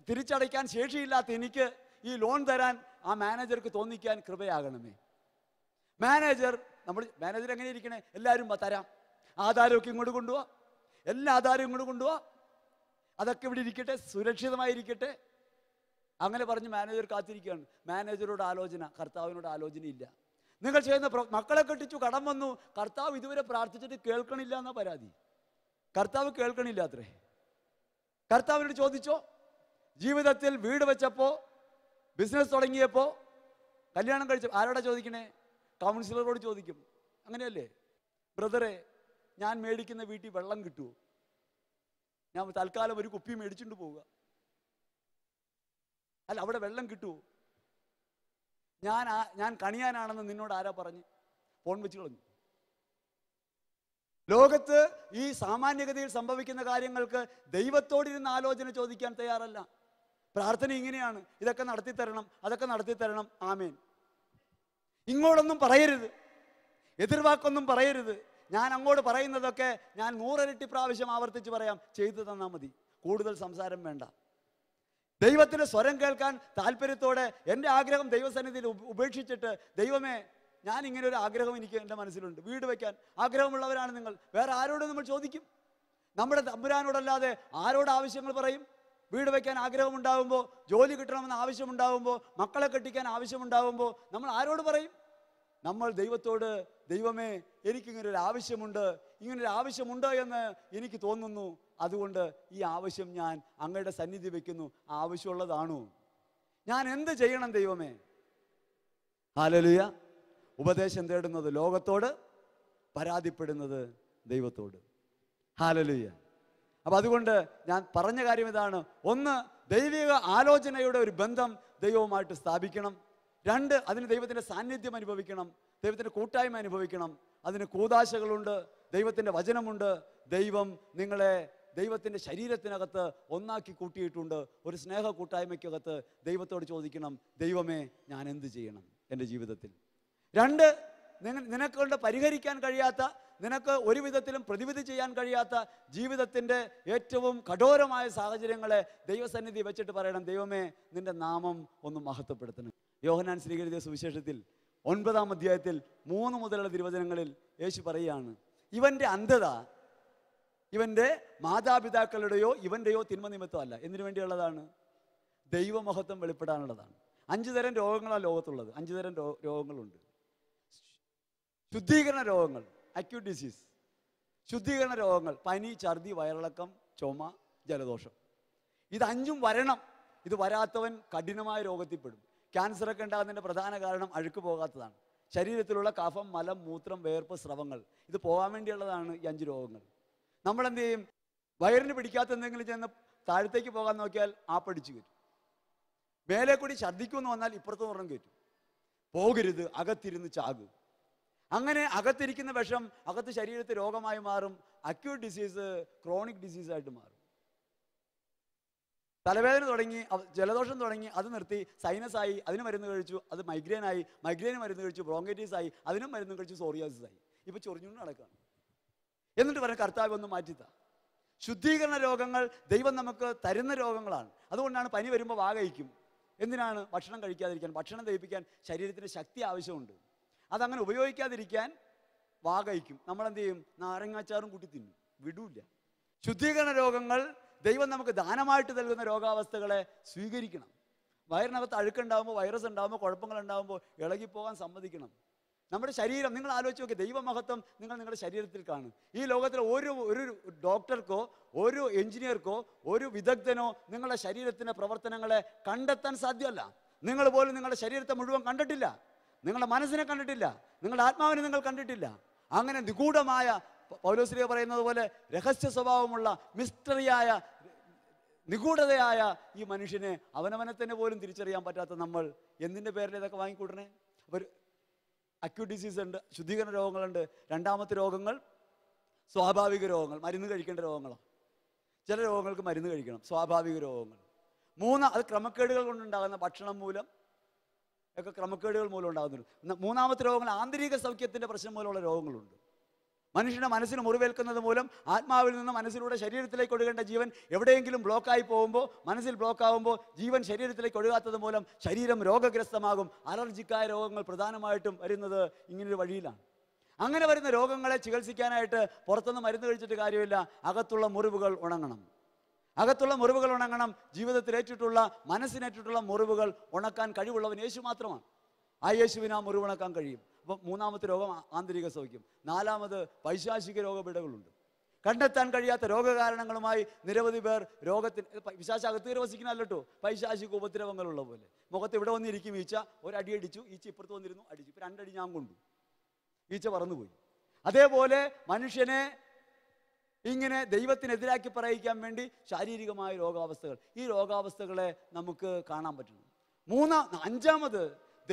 തിരിച്ചടയ്ക്കാൻ ശേഷിയില്ലാത്ത എനിക്ക് ഈ ലോൺ തരാൻ ആ മാനേജർക്ക് തോന്നിക്കാൻ കൃപയാകണമേ. മാനേജർ എങ്ങനെ ഇരിക്കണേ? എല്ലാവരും തരാം, ആധാരമൊക്കെ ഇങ്ങോട്ട് കൊണ്ടുപോവാ, എല്ലാ ആധാരവും ഇങ്ങോട്ട് കൊണ്ടുപോവാ, അതൊക്കെ ഇവിടെ ഇരിക്കട്ടെ, സുരക്ഷിതമായിരിക്കട്ടെ. അങ്ങനെ പറഞ്ഞ് മാനേജർ കാത്തിരിക്കുകയാണ്. മാനേജരോട് ആലോചന, കർത്താവിനോട് ആലോചനയില്ല. നിങ്ങൾ ചെയ്യുന്ന മക്കളെ കെട്ടിച്ചു, കടം വന്നു, കർത്താവ് ഇതുവരെ പ്രാർത്ഥിച്ചിട്ട് കേൾക്കണില്ല എന്നാ പരാതി. കർത്താവ് കേൾക്കണില്ല അത്രേ. കർത്താവിനോട് ചോദിച്ചോ? ജീവിതത്തിൽ വീട് വെച്ചപ്പോ, ബിസിനസ് തുടങ്ങിയപ്പോ, കല്യാണം കഴിച്ച ആരോടാ ചോദിക്കണേ? കൗൺസിലറോട് ചോദിക്കും. അങ്ങനെയല്ലേ? ബ്രദറെ, ഞാൻ മേടിക്കുന്ന വീട്ടിൽ വെള്ളം കിട്ടുമോ? ഞാൻ തൽക്കാലം ഒരു കുപ്പി മേടിച്ചുകൊണ്ട് പോവുക. അല്ല, അവിടെ വെള്ളം കിട്ടുമോ? ഞാൻ കണിയാനാണെന്ന് നിന്നോട് ആരാ പറഞ്ഞ്? ഫോൺ വെച്ച് കളഞ്ഞു. ലോകത്ത് ഈ സാമാന്യഗതിയിൽ സംഭവിക്കുന്ന കാര്യങ്ങൾക്ക് ദൈവത്തോടിരുന്ന് ആലോചന ചോദിക്കാൻ തയ്യാറല്ല. പ്രാർത്ഥന ഇങ്ങനെയാണ്, ഇതൊക്കെ നടത്തിത്തരണം, അതൊക്കെ നടത്തിത്തരണം, ആമേൻ. ഇങ്ങോട്ടൊന്നും പറയരുത്, എതിർവാക്കൊന്നും പറയരുത്. ഞാൻ അങ്ങോട്ട് പറയുന്നതൊക്കെ ഞാൻ 100 ഇരട്ടി പ്രാവശ്യം ആവർത്തിച്ച് പറയാം, ചെയ്തു തന്നാൽ മതി, കൂടുതൽ സംസാരം വേണ്ട. ദൈവത്തിൻ്റെ സ്വരം കേൾക്കാൻ താല്പര്യത്തോടെ എൻ്റെ ആഗ്രഹം ദൈവസന്നിധിയിൽ ഉപേക്ഷിച്ചിട്ട്, ദൈവമേ, ഞാൻ ഇങ്ങനെ ഒരു ആഗ്രഹം എനിക്ക് എൻ്റെ മനസ്സിലുണ്ട്, വീട് വയ്ക്കാൻ ആഗ്രഹമുള്ളവരാണ് നിങ്ങൾ, വേറെ ആരോട് നമ്മൾ ചോദിക്കും? നമ്മുടെ തമ്പുരാനോടല്ലാതെ ആരോട് ആവശ്യങ്ങൾ പറയും? വീട് വയ്ക്കാൻ ആഗ്രഹമുണ്ടാകുമ്പോൾ, ജോലി കിട്ടണമെന്ന് ആവശ്യമുണ്ടാകുമ്പോൾ, മക്കളെ കെട്ടിക്കാൻ ആവശ്യമുണ്ടാകുമ്പോൾ നമ്മൾ ആരോട് പറയും? നമ്മൾ ദൈവത്തോട്, ദൈവമേ, എനിക്കിങ്ങനൊരു ആവശ്യമുണ്ട്, ഇങ്ങനൊരു ആവശ്യമുണ്ടോ എന്ന് എനിക്ക് തോന്നുന്നു, അതുകൊണ്ട് ഈ ആവശ്യം ഞാൻ അങ്ങയുടെ സന്നിധി വയ്ക്കുന്നു. ആവശ്യമുള്ളതാണോ? ഞാൻ എന്ത് ചെയ്യണം ദൈവമേ? ഹല്ലേലൂയ. ഉപദേശം തേടുന്നത് ലോകത്തോട്, പരാതിപ്പെടുന്നത് ദൈവത്തോട്. ഹല്ലേലൂയ. അപ്പം അതുകൊണ്ട് ഞാൻ പറഞ്ഞ കാര്യം ഇതാണ്. ഒന്ന്, ദൈവിക ആലോചനയുടെ ഒരു ബന്ധം ദൈവവുമായിട്ട് സ്ഥാപിക്കണം. 2, അതിന് ദൈവത്തിൻ്റെ സാന്നിധ്യം അനുഭവിക്കണം, ദൈവത്തിൻ്റെ കൂട്ടായ്മ അനുഭവിക്കണം. അതിന് കൂദാശകളുണ്ട്, ദൈവത്തിൻ്റെ വചനമുണ്ട്. ദൈവം നിങ്ങളെ ദൈവത്തിൻ്റെ ശരീരത്തിനകത്ത് ഒന്നാക്കി കൂട്ടിയിട്ടുണ്ട്. ഒരു സ്നേഹ കൂട്ടായ്മയ്ക്കകത്ത് ദൈവത്തോട് ചോദിക്കണം, ദൈവമേ, ഞാൻ എന്ത് ചെയ്യണം എൻ്റെ ജീവിതത്തിൽ? 2, നിനക്കൊണ്ട് പരിഹരിക്കാൻ കഴിയാത്ത, നിനക്ക് ഒരു വിധത്തിലും പ്രതിവിധി ചെയ്യാൻ കഴിയാത്ത ജീവിതത്തിൻ്റെ ഏറ്റവും കഠോരമായ സാഹചര്യങ്ങളെ ദൈവസന്നിധി വെച്ചിട്ട് പറയണം, ദൈവമേ, നിൻ്റെ നാമം ഒന്ന് മഹത്വപ്പെടുത്തണം. യോഹന്നാൻ ശ്രീകരിച്ച സുവിശേഷത്തിൽ 9-ാം അധ്യായത്തിൽ 3 മുതലുള്ള തിരുവചനങ്ങളിൽ യേശു പറയുകയാണ്, ഇവൻ്റെ അന്ധത ഇവൻ്റെ മാതാപിതാക്കളുടെയോ ഇവൻ്റെയോ തിന്മ നിമിത്തമല്ല. എന്തിനു വേണ്ടിയുള്ളതാണ്? ദൈവമഹത്വം വെളിപ്പെടാനുള്ളതാണ്. 5 തരം രോഗങ്ങളാണ് ലോകത്തുള്ളത്. 5 തരം രോഗങ്ങളുണ്ട്. ശുദ്ധീകരണ രോഗങ്ങൾ, അക്യൂട്ട് ഡിസീസ്, ശുദ്ധീകരണ രോഗങ്ങൾ, പനി, ഛർദി, വയറിളക്കം, ചുമ, ജലദോഷം. ഇത് 5ഉം വരണം. ഇത് വരാത്തവൻ കഠിനമായ രോഗത്തിൽപ്പെടും. ക്യാൻസറൊക്കെ ഉണ്ടാകുന്നതിൻ്റെ പ്രധാന കാരണം അഴുക്ക് പോകാത്തതാണ്. ശരീരത്തിലുള്ള കഫം, മലം, മൂത്രം, വേർപ്പ്, സ്രവങ്ങൾ, ഇത് പോകാൻ വേണ്ടിയുള്ളതാണ് ഈ 5 രോഗങ്ങൾ. നമ്മളെന്ത് ചെയ്യും? വയറിന് പിടിക്കാത്ത എന്തെങ്കിലും ചെന്ന് താഴത്തേക്ക് പോകാൻ നോക്കിയാൽ ആപ്പടിച്ച് കയറ്റും. മേലെ കൂടി ഛർദ്ദിക്കുമെന്ന് വന്നാൽ ഇപ്പുറത്ത് ഒരെണ്ണം കയറ്റും. പോകരുത്, അകത്തിരുന്ന് ചാകും. അങ്ങനെ അകത്തിരിക്കുന്ന വിഷം അകത്ത് ശരീരത്തിൽ രോഗമായി മാറും. അക്യൂട്ട് ഡിസീസ് ക്രോണിക് ഡിസീസായിട്ട് മാറും. തലവേദന തുടങ്ങി, ജലദോഷം തുടങ്ങി, അത് നിർത്തി സൈനസായി, അതിന് മരുന്ന് കഴിച്ചു, അത് മൈഗ്രെയിനായി, മൈഗ്രെയിന് മരുന്ന് കഴിച്ചു, ബ്രോങ്കൈറ്റിസ് ആയി, അതിനും മരുന്ന് കഴിച്ചു, സോറിയാസിസ് ആയി, ഇപ്പം ചൊറിഞ്ഞുകൊണ്ട് നടക്കുകയാണ്. എന്നിട്ട് പറഞ്ഞ കർത്താവ് ഒന്ന് മാറ്റിത്താ. ശുദ്ധീകരണ രോഗങ്ങൾ ദൈവം നമുക്ക് തരുന്ന രോഗങ്ങളാണ്. അതുകൊണ്ടാണ് പനി വരുമ്പോൾ വാ കഴിക്കും. എന്തിനാണ്? ഭക്ഷണം കഴിക്കാതിരിക്കാൻ. ഭക്ഷണം ദഹിപ്പിക്കാൻ ശരീരത്തിന് ശക്തി ആവശ്യമുണ്ട്. അതങ്ങനെ ഉപയോഗിക്കാതിരിക്കാൻ വാ കഴിക്കും. നമ്മളെന്ത് ചെയ്യും? നാരങ്ങാച്ചാറും കൂട്ടി തിന്നും, വിടൂല്ല. ശുദ്ധീകരണ രോഗങ്ങൾ ദൈവം നമുക്ക് ദാനമായിട്ട് നൽകുന്ന രോഗാവസ്ഥകളെ സ്വീകരിക്കണം. വയറിനകത്ത് അഴുക്കുണ്ടാകുമ്പോൾ, വൈറസ് ഉണ്ടാകുമ്പോൾ, കുഴപ്പങ്ങളുണ്ടാകുമ്പോൾ ഇളകിപ്പോകാൻ സമ്മതിക്കണം. നമ്മുടെ ശരീരം നിങ്ങൾ ആലോചിച്ച് നോക്കി, ദൈവമഹത്വം നിങ്ങൾ നിങ്ങളുടെ ശരീരത്തിൽ കാണും. ഈ ലോകത്തിൽ ഒരു ഡോക്ടർക്കോ ഒരു എഞ്ചിനീയർക്കോ ഒരു വിദഗ്ധനോ നിങ്ങളുടെ ശരീരത്തിൻ്റെ പ്രവർത്തനങ്ങളെ കണ്ടെത്താൻ സാധ്യമല്ല. നിങ്ങൾ പോലും നിങ്ങളുടെ ശരീരത്തെ മുഴുവൻ കണ്ടിട്ടില്ല, നിങ്ങളുടെ മനസ്സിനെ കണ്ടിട്ടില്ല, നിങ്ങളുടെ ആത്മാവിനെ നിങ്ങൾ കണ്ടിട്ടില്ല. അങ്ങനെ നിഗൂഢമായ, പൗലോസ്ലീഹ പറയുന്നത് പോലെ രഹസ്യ സ്വഭാവമുള്ള മിസ്റ്ററിയായ നിഗൂഢതയായ ഈ മനുഷ്യനെ അവനവനെ തന്നെ പോലും തിരിച്ചറിയാൻ പറ്റാത്ത നമ്മൾ എന്തിൻ്റെ പേരിൽ ഇതൊക്കെ വാങ്ങിക്കൂട്ടണേ? അപ്പോൾ അക്യൂട്ട് ഡിസീസ് ഉണ്ട്, ശുദ്ധീകരണ രോഗങ്ങളുണ്ട്. രണ്ടാമത്തെ രോഗങ്ങൾ സ്വാഭാവിക രോഗങ്ങൾ, മരുന്ന് കഴിക്കേണ്ട രോഗങ്ങളോ. ചില രോഗങ്ങൾക്ക് മരുന്ന് കഴിക്കണം, സ്വാഭാവിക രോഗങ്ങൾ. അത് ക്രമക്കേടുകൾ കൊണ്ടുണ്ടാകുന്ന ഭക്ഷണം മൂലം ഒക്കെ ക്രമക്കേടുകൾ മൂലം ഉണ്ടാകുന്നുണ്ട്. മൂന്നാമത്തെ രോഗങ്ങൾ ആന്തരിക സൗഖ്യത്തിൻ്റെ പ്രശ്നം മൂലമുള്ള രോഗങ്ങളുണ്ട്. മനുഷ്യൻ്റെ മനസ്സിന് മുറിവേൽക്കുന്നത് മൂലം ആത്മാവിൽ നിന്ന് മനസ്സിലൂടെ ശരീരത്തിലേക്ക് ഒഴുകേണ്ട ജീവൻ എവിടെയെങ്കിലും ബ്ലോക്കായി പോകുമ്പോൾ, മനസ്സിൽ ബ്ലോക്കാവുമ്പോൾ ജീവൻ ശരീരത്തിലേക്ക് ഒഴുകാത്തത് മൂലം ശരീരം രോഗഗ്രസ്തമാകും. അലർജിക്കായ രോഗങ്ങൾ പ്രധാനമായിട്ടും വരുന്നത് ഇങ്ങനൊരു വഴിയിലാണ്. അങ്ങനെ വരുന്ന രോഗങ്ങളെ ചികിത്സിക്കാനായിട്ട് പുറത്തുനിന്ന് മരുന്ന് കഴിച്ചിട്ട് കാര്യമില്ല. അകത്തുള്ള മുറിവുകൾ ഉണങ്ങണം. അകത്തുള്ള മുറിവുകൾ ഉണങ്ങണം. ജീവിതത്തിലേറ്റിട്ടുള്ള, മനസ്സിനേറ്റിട്ടുള്ള മുറിവുകൾ ഉണക്കാൻ കഴിവുള്ളവൻ യേശു മാത്രമാണ്. ആ യേശുവിന് ആ മുറിവുണക്കാൻ കഴിയും. അപ്പം മൂന്നാമത്തെ രോഗം ആന്തരിക സൗഖ്യം. നാലാമത് പൈശാചിക രോഗപീഠകളുണ്ട്. കണ്ടെത്താൻ കഴിയാത്ത രോഗകാരണങ്ങളുമായി നിരവധി പേർ രോഗത്തിന്, പിശാച് അകത്ത് കയറി വസിക്കുന്നതല്ല കേട്ടോ, പൈശാചിക ഉപദ്രവങ്ങളുള്ള പോലെ. മുഖത്ത് ഇവിടെ വന്നിരിക്കും ഈച്ച, ഒരടി അടിച്ചു, ഈച്ച ഇപ്പുറത്ത് വന്നിരുന്നു, അടിച്ചു, ഇപ്പം 2 അടി ഞാൻ കൊണ്ടു, ഈച്ച പറന്നുപോയി. അതേപോലെ മനുഷ്യനെ ഇങ്ങനെ ദൈവത്തിനെതിരാക്കി പറയിക്കാൻ വേണ്ടി ശാരീരികമായ രോഗാവസ്ഥകൾ, ഈ രോഗാവസ്ഥകളെ നമുക്ക് കാണാൻ പറ്റണം. അഞ്ചാമത്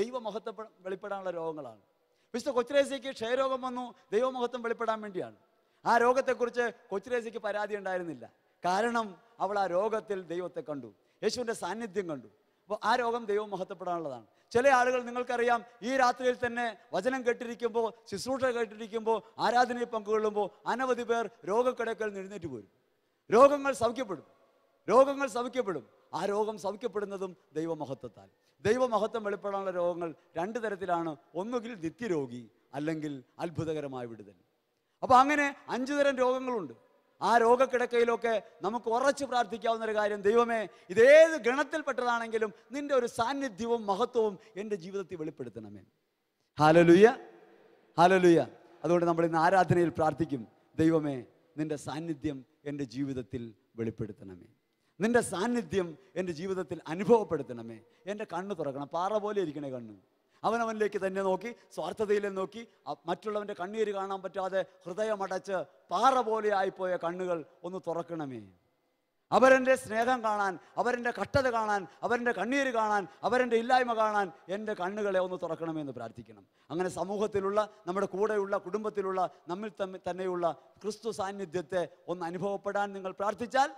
ദൈവമഹത്വം വെളിപ്പെടാനുള്ള രോഗങ്ങളാണ്. വിശുദ്ധ കൊച്ചുരേസ്യയ്ക്ക് ക്ഷയരോഗം വന്നു, ദൈവമഹത്വം വെളിപ്പെടാൻ വേണ്ടിയാണ്. ആ രോഗത്തെക്കുറിച്ച് കൊച്ചുരേസ്യയ്ക്ക് പരാതി ഉണ്ടായിരുന്നില്ല. കാരണം അവൾ ആ രോഗത്തിൽ ദൈവത്തെ കണ്ടു, യേശുവിൻ്റെ സാന്നിധ്യം കണ്ടു. അപ്പോൾ ആ രോഗം ദൈവം മഹത്വപ്പെടാനുള്ളതാണ്. ചില ആളുകൾ നിങ്ങൾക്കറിയാം, ഈ രാത്രിയിൽ തന്നെ വചനം കേട്ടിരിക്കുമ്പോൾ, ശുശ്രൂഷ കേട്ടിരിക്കുമ്പോൾ, ആരാധനയിൽ പങ്കുകൊള്ളുമ്പോൾ അനവധി പേർ രോഗക്കിടക്കൽ എഴുന്നേറ്റ് പോരും. രോഗങ്ങൾ സൗഖ്യപ്പെടും. ആ രോഗം സൗഖ്യപ്പെടുന്നതും ദൈവമഹത്വത്താൽ. ദൈവമഹത്വം വെളിപ്പെടാനുള്ള രോഗങ്ങൾ 2 തരത്തിലാണ്. ഒന്നുകിൽ നിത്യരോഗി, അല്ലെങ്കിൽ അത്ഭുതകരമായ വിടുതൽ. അപ്പോൾ അങ്ങനെ 5 തരം രോഗങ്ങളുണ്ട്. ആ രോഗക്കിടക്കയിലൊക്കെ നമുക്ക് ഉറച്ചു പ്രാർത്ഥിക്കാവുന്ന ഒരു കാര്യം, ദൈവമേ, ഇതേത് ഗണത്തിൽപ്പെട്ടതാണെങ്കിലും നിന്റെ ഒരു സാന്നിധ്യവും മഹത്വവും എൻ്റെ ജീവിതത്തിൽ വെളിപ്പെടുത്തണമേ. Hallelujah, hallelujah. അതുകൊണ്ട് നമ്മൾ ഇന്ന് ആരാധനയിൽ പ്രാർത്ഥിക്കും, ദൈവമേ, നിന്റെ സാന്നിധ്യം എൻ്റെ ജീവിതത്തിൽ വെളിപ്പെടുത്തണമേ, നിന്റെ സാന്നിധ്യം എൻ്റെ ജീവിതത്തിൽ അനുഭവപ്പെടുത്തണമേ. എൻ്റെ കണ്ണ് തുറക്കണം, പാറ പോലെ ഇരിക്കണേ കണ്ണ്. അവനവനിലേക്ക് തന്നെ നോക്കി, സ്വാർത്ഥതയിലെ നോക്കി, മറ്റുള്ളവൻ്റെ കണ്ണീര് കാണാൻ പറ്റാതെ ഹൃദയമടച്ച് പാറ പോലെ ആയിപ്പോയ കണ്ണുകൾ ഒന്ന് തുറക്കണമേ. അവരെൻ്റെ സ്നേഹം കാണാൻ, അവരെൻ്റെ കഷ്ടത കാണാൻ, അവരെൻ്റെ കണ്ണീര് കാണാൻ, അവരെൻ്റെ ഇല്ലായ്മ കാണാൻ എൻ്റെ കണ്ണുകളെ ഒന്ന് തുറക്കണമെന്ന് പ്രാർത്ഥിക്കണം. അങ്ങനെ സമൂഹത്തിലുള്ള, നമ്മുടെ കൂടെയുള്ള, കുടുംബത്തിലുള്ള, നമ്മിൽ തന്നെയുള്ള ക്രിസ്തു സാന്നിധ്യത്തെ ഒന്ന് അനുഭവപ്പെടാൻ നിങ്ങൾ പ്രാർത്ഥിച്ചാൽ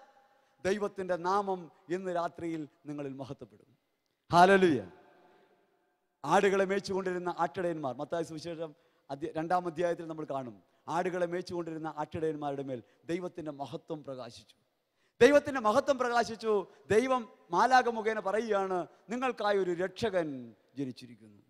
ദൈവത്തിൻ്റെ നാമം ഇന്ന് രാത്രിയിൽ നിങ്ങളിൽ മഹത്വപ്പെടും. ഹല്ലേലൂയ. ആടുകളെ മേച്ചുകൊണ്ടിരുന്ന ആട്ടിടയന്മാർ, മത്തായി സുവിശേഷം 2-ാം അധ്യായത്തിൽ നമ്മൾ കാണും. ആടുകളെ മേച്ചുകൊണ്ടിരുന്ന ആട്ടിടയന്മാരുടെ മേൽ ദൈവത്തിൻ്റെ മഹത്വം പ്രകാശിച്ചു. ദൈവം മാലാഖ മുഖേന പറയുകയാണ്, നിങ്ങൾക്കായി ഒരു രക്ഷകൻ ജനിച്ചിരിക്കുന്നു.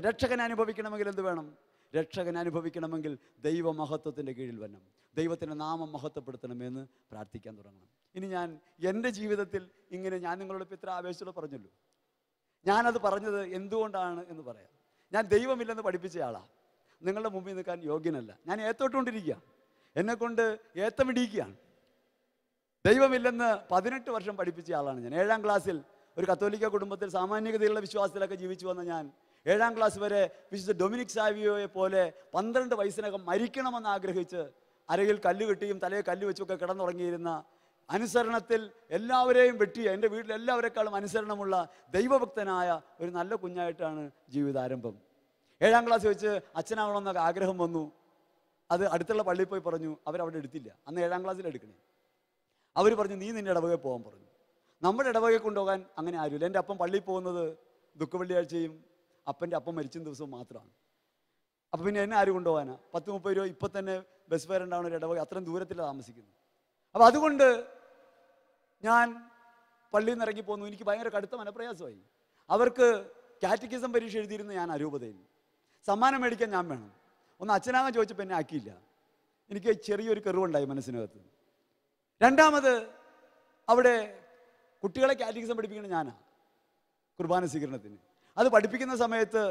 രക്ഷകൻ അനുഭവിക്കണമെങ്കിൽ എന്ത് വേണം? രക്ഷകൻ അനുഭവിക്കണമെങ്കിൽ ദൈവമഹത്വത്തിൻ്റെ കീഴിൽ വരണം. ദൈവത്തിൻ്റെ നാമം മഹത്വപ്പെടുത്തണമെന്ന് പ്രാർത്ഥിക്കാൻ തുടങ്ങണം. ഇനി ഞാൻ എൻ്റെ ജീവിതത്തിൽ ഇങ്ങനെ, ഞാൻ നിങ്ങളോട് ഇപ്പോൾ ഇത്ര ആവേശത്തോടെ പറഞ്ഞല്ലോ, ഞാനത് പറഞ്ഞത് എന്തുകൊണ്ടാണ് എന്ന് പറയാം. ഞാൻ ദൈവമില്ലെന്ന് പഠിപ്പിച്ച ആളാണ്. നിങ്ങളുടെ മുമ്പിൽ നിൽക്കാൻ യോഗ്യനല്ല. ഞാൻ ഏത്തോട്ടുകൊണ്ടിരിക്കുക, എന്നെക്കൊണ്ട് ഏത്തമിടിക്കുകയാണ്. ദൈവമില്ലെന്ന് 18 വർഷം പഠിപ്പിച്ച ആളാണ് ഞാൻ. 7-ാം ക്ലാസ്സിൽ ഒരു കത്തോലിക്ക കുടുംബത്തിൽ സാമാന്യഗതിയുള്ള വിശ്വാസത്തിലൊക്കെ ജീവിച്ചു വന്ന ഞാൻ 7-ാം ക്ലാസ് വരെ വിശുദ്ധ ഡൊമിനിക് സാവിയോയെ പോലെ 12 വയസ്സിനകം മരിക്കണമെന്ന് ആഗ്രഹിച്ച് അരയിൽ കല്ല് കെട്ടിയും തലയിൽ കല്ല് വെച്ചൊക്കെ കിടന്നുറങ്ങിയിരുന്ന, അനുസരണത്തിൽ എല്ലാവരെയും വെട്ടിയ, എൻ്റെ വീട്ടിൽ എല്ലാവരെക്കാളും അനുസരണമുള്ള ദൈവഭക്തനായ ഒരു നല്ല കുഞ്ഞായിട്ടാണ് ജീവിതാരംഭം. 7ാം ക്ലാസ് വെച്ച് അച്ഛനാകണമെന്നൊക്കെ ആഗ്രഹം വന്നു. അത് അടുത്തുള്ള പള്ളിയിൽ പോയി പറഞ്ഞു. അവരവിടെ എടുത്തില്ല. അന്ന് 7ാം ക്ലാസ്സിൽ എടുക്കണേ. അവർ പറഞ്ഞു നീ നിൻ്റെ ഇടവകയിൽ പോകാൻ പറഞ്ഞു. നമ്മുടെ ഇടവകയിൽ കൊണ്ടുപോകാൻ അങ്ങനെ ആരുമില്ല. എൻ്റെ അപ്പം പള്ളിയിൽ പോകുന്നത് ദുഃഖവെള്ളിയാഴ്ചയും അപ്പൻ്റെ അപ്പം മരിച്ച ദിവസവും മാത്രമാണ്. അപ്പം പിന്നെ എന്നെ ആര് കൊണ്ടുപോകാനാ? 10-30 രൂപ ഇപ്പം തന്നെ ബസ് ഫെയർ ഉണ്ടാവുന്ന ഒരു ഇടവക, അത്രയും ദൂരത്തിലാണ് താമസിക്കുന്നത്. അപ്പം അതുകൊണ്ട് ഞാൻ പള്ളിയിൽ നിന്ന് ഇറങ്ങി പോന്നു. എനിക്ക് ഭയങ്കര കടുത്ത മനപ്രയാസമായി. അവർക്ക് കാറ്റക്കിസം പരീക്ഷ എഴുതിയിരുന്ന ഞാൻ അരൂപതയിൽ. സമ്മാനം മേടിക്കാൻ ഞാൻ വേണം. ഒന്ന് അച്ഛനാകാൻ ചോദിച്ചപ്പോൾ എന്നെ ആക്കിയില്ല. എനിക്ക് ചെറിയൊരു കെറിവുണ്ടായി മനസ്സിനകത്ത്. രണ്ടാമത് അവിടെ കുട്ടികളെ കാറ്റക്കിസം പഠിപ്പിക്കുന്നത് ഞാനാണ് കുർബാന സ്വീകരണത്തിന്. അത് പഠിപ്പിക്കുന്ന സമയത്ത്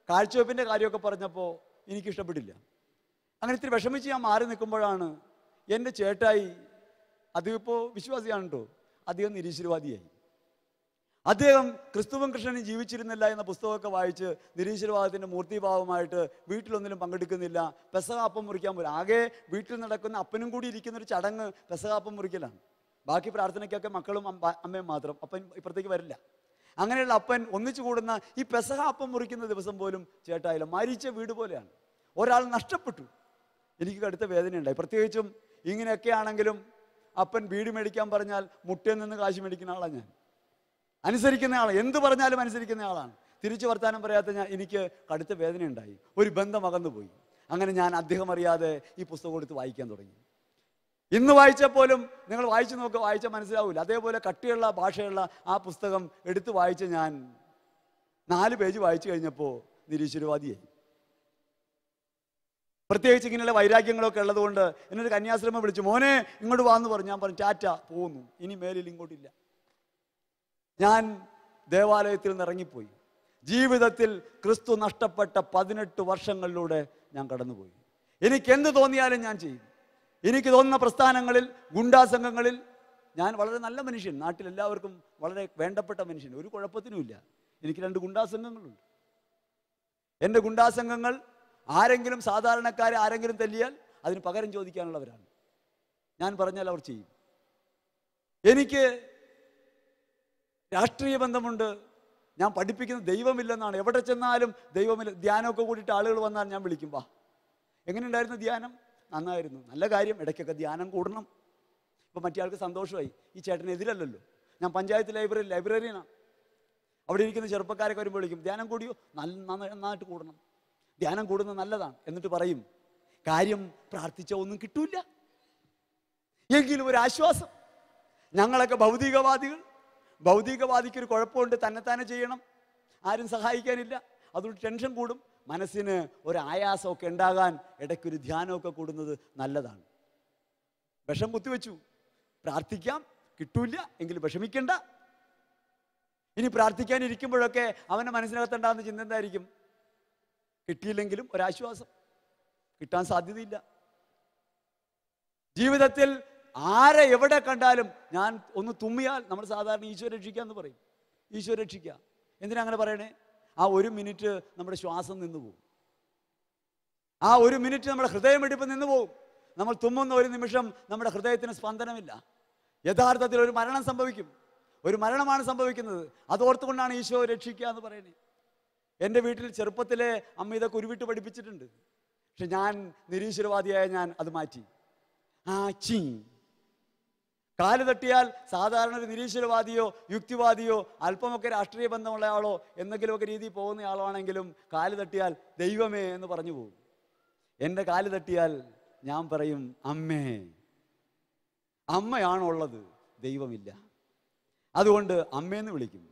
കാഴ്ചവെപ്പിൻ്റെ കാര്യമൊക്കെ പറഞ്ഞപ്പോൾ എനിക്കിഷ്ടപ്പെട്ടില്ല. അങ്ങനെ ഇത്തിരി വിഷമിച്ച് ഞാൻ മാറി നിൽക്കുമ്പോഴാണ് എൻ്റെ ചേട്ടായി, അദ്ദേഹം ഇപ്പോൾ വിശ്വാസിയാണ് കേട്ടോ, അദ്ദേഹം നിരീശ്വരവാദിയായി. അദ്ദേഹം ക്രിസ്തുവും കൃഷ്ണനും ജീവിച്ചിരുന്നില്ല എന്ന പുസ്തകമൊക്കെ വായിച്ച് നിരീശ്വരവാദത്തിൻ്റെ മൂർത്തിഭാവമായിട്ട് വീട്ടിലൊന്നിലും പങ്കെടുക്കുന്നില്ല. പെസഹാപ്പം മുറിക്കാൻ പോലും, ആകെ വീട്ടിൽ നടക്കുന്ന അപ്പനും കൂടി ഇരിക്കുന്നൊരു ചടങ്ങ് പെസഹാപ്പം മുറിക്കലാണ്. ബാക്കി പ്രാർത്ഥനയ്ക്കൊക്കെ മക്കളും അമ്മയും മാത്രം. അപ്പൻ ഇപ്പുറത്തേക്ക് വരില്ല. അങ്ങനെയുള്ള അപ്പൻ ഒന്നിച്ചു കൂടുന്ന ഈ പെസഹാപ്പം മുറിക്കുന്ന ദിവസം പോലും ചേട്ടായില്ല. മരിച്ച വീട് പോലെയാണ്. ഒരാൾ നഷ്ടപ്പെട്ടു. എനിക്ക് കടുത്ത വേദനയുണ്ടായി. പ്രത്യേകിച്ചും ഇങ്ങനെയൊക്കെ ആണെങ്കിലും അപ്പൻ ബീഡി മേടിക്കാൻ പറഞ്ഞാൽ മുട്ടയിൽ നിന്ന് കാശ് മേടിക്കുന്ന ആളാണ് ഞാൻ. അനുസരിക്കുന്ന ആളാണ്, എന്ത് പറഞ്ഞാലും അനുസരിക്കുന്ന ആളാണ്. തിരിച്ചു വർത്താനം പറയാത്ത ഞാൻ, എനിക്ക് കടുത്ത വേദനയുണ്ടായി. ഒരു ബന്ധം അകന്നുപോയി. അങ്ങനെ ഞാൻ അദ്ദേഹം അറിയാതെ ഈ പുസ്തകം എടുത്ത് വായിക്കാൻ തുടങ്ങി. ഇന്ന് വായിച്ചാൽ പോലും നിങ്ങൾ വായിച്ചു നോക്കുക, വായിച്ചാൽ മനസ്സിലാവില്ല. അതേപോലെ കട്ടിയുള്ള ഭാഷയുള്ള ആ പുസ്തകം എടുത്ത് വായിച്ച് ഞാൻ 4 പേജ് വായിച്ചു കഴിഞ്ഞപ്പോൾ നിരീശ്വരവാദിയായി. പ്രത്യേകിച്ച് ഇങ്ങനെയുള്ള വൈരാഗ്യങ്ങളൊക്കെ ഉള്ളതുകൊണ്ട് എന്നൊരു കന്യാശ്രമം വിളിച്ചു, മോനെ ഇങ്ങോട്ട് വാന്ന് പറഞ്ഞു. ഞാൻ പറഞ്ഞു ടാറ്റ, പോകുന്നു, ഇനി മേലിൽ ഇങ്ങോട്ടില്ല. ഞാൻ ദേവാലയത്തിൽ നിന്ന് ഇറങ്ങിപ്പോയി. ജീവിതത്തിൽ ക്രിസ്തു നഷ്ടപ്പെട്ട 18 വർഷങ്ങളിലൂടെ ഞാൻ കടന്നുപോയി. എനിക്കെന്ത് തോന്നിയാലും ഞാൻ ചെയ്യും. എനിക്ക് തോന്നുന്ന പ്രസ്ഥാനങ്ങളിൽ, ഗുണ്ടാസംഘങ്ങളിൽ ഞാൻ വളരെ നല്ല മനുഷ്യൻ, നാട്ടിലെല്ലാവർക്കും വളരെ വേണ്ടപ്പെട്ട മനുഷ്യൻ, ഒരു കുഴപ്പത്തിനുമില്ല. എനിക്ക് 2 ഗുണ്ടാസംഘങ്ങളുണ്ട്. എൻ്റെ ഗുണ്ടാസംഘങ്ങൾ ആരെങ്കിലും സാധാരണക്കാരെ ആരെങ്കിലും തല്ലിയാൽ അതിന് പകരം ചോദിക്കാനുള്ളവരാണ്. ഞാൻ പറഞ്ഞാൽ അവർ ചെയ്യും. എനിക്ക് രാഷ്ട്രീയ ബന്ധമുണ്ട്. ഞാൻ പഠിപ്പിക്കുന്ന ദൈവമില്ലെന്നാണ്. എവിടെ ചെന്നാലും ദൈവമില്ല. ധ്യാനമൊക്കെ കൂടിയിട്ട് ആളുകൾ വന്നാൽ ഞാൻ വിളിക്കും, വാ. എങ്ങനെയുണ്ടായിരുന്നു ധ്യാനം? നന്നായിരുന്നു, നല്ല കാര്യം, ഇടയ്ക്കൊക്കെ ധ്യാനം കൂടണം. ഇപ്പം മറ്റേ ആൾക്ക് സന്തോഷമായി. ഈ ചേട്ടനെതിരല്ലല്ലോ. ഞാൻ പഞ്ചായത്ത് ലൈബ്രറിയനാണ്. അവിടെ ഇരിക്കുന്ന ചെറുപ്പക്കാരൊക്കെ വരുമ്പോൾ വിളിക്കും, ധ്യാനം കൂടിയോ? നന്നായിട്ട് കൂടണം, ധ്യാനം കൂടുന്നത് നല്ലതാണ്. എന്നിട്ട് പറയും, കാര്യം പ്രാർത്ഥിച്ച ഒന്നും കിട്ടൂല, എങ്കിലും ഒരു ആശ്വാസം. ഞങ്ങളൊക്കെ ഭൗതികവാദികൾ. ഭൗതികവാദിക്കൊരു കുഴപ്പമുണ്ട്, തന്നെത്താനെ ചെയ്യണം, ആരും സഹായിക്കാനില്ല, അതുകൊണ്ട് ടെൻഷൻ കൂടും. മനസ്സിന് ഒരു ആയാസമൊക്കെ ഉണ്ടാകാൻ ഇടയ്ക്കൊരു ധ്യാനമൊക്കെ കൂടുന്നത് നല്ലതാണ്. വിഷം കുത്തിവെച്ചു, പ്രാർത്ഥിക്കാം, കിട്ടൂല എങ്കിലും വിഷമിക്കണ്ട. ഇനി പ്രാർത്ഥിക്കാനിരിക്കുമ്പോഴൊക്കെ അവൻ്റെ മനസ്സിനകത്തുണ്ടാകുന്ന ചിന്ത എന്തായിരിക്കും? കിട്ടിയില്ലെങ്കിലും ഒരാശ്വാസം, കിട്ടാൻ സാധ്യതയില്ല. ജീവിതത്തിൽ ആരെ എവിടെ കണ്ടാലും ഞാൻ ഒന്ന് തുമ്മിയാൽ നമ്മൾ സാധാരണ ഈശോ രക്ഷിക്കുക എന്ന് പറയും. ഈശോ രക്ഷിക്കുക. എന്തിനാ അങ്ങനെ പറയണേ? ആ 1 മിനിറ്റ് നമ്മുടെ ശ്വാസം നിന്നു പോകും. ആ 1 മിനിറ്റ് നമ്മുടെ ഹൃദയമിടിപ്പ് നിന്നു പോകും. നമ്മൾ തുമ്മുന്ന 1 നിമിഷം നമ്മുടെ ഹൃദയത്തിന് സ്പന്ദനമില്ല. യഥാർത്ഥത്തിൽ ഒരു മരണം സംഭവിക്കും. ഒരു മരണമാണ് സംഭവിക്കുന്നത്. അതോർത്തുകൊണ്ടാണ് ഈശോ രക്ഷിക്കുക എന്ന് പറയുന്നത്. എൻ്റെ വീട്ടിൽ ചെറുപ്പത്തിലെ അമ്മ ഇതൊക്കെ ഉരുവിട്ട് പഠിപ്പിച്ചിട്ടുണ്ട്. പക്ഷെ ഞാൻ നിരീശ്വരവാദിയായ ഞാൻ അത് മാറ്റി. കാല് തട്ടിയാൽ സാധാരണ ഒരു നിരീശ്വരവാദിയോ യുക്തിവാദിയോ അല്പമൊക്കെ രാഷ്ട്രീയ ബന്ധമുള്ള ആളോ എന്തെങ്കിലുമൊക്കെ രീതിയിൽ പോകുന്ന ആളാണെങ്കിലും കാല് തട്ടിയാൽ ദൈവമേ എന്ന് പറഞ്ഞു പോകും. എൻ്റെ കാല് തട്ടിയാൽ ഞാൻ പറയും, അമ്മേ. അമ്മയാണുള്ളത്, ദൈവമില്ല. അതുകൊണ്ട് അമ്മയെന്ന് വിളിക്കും.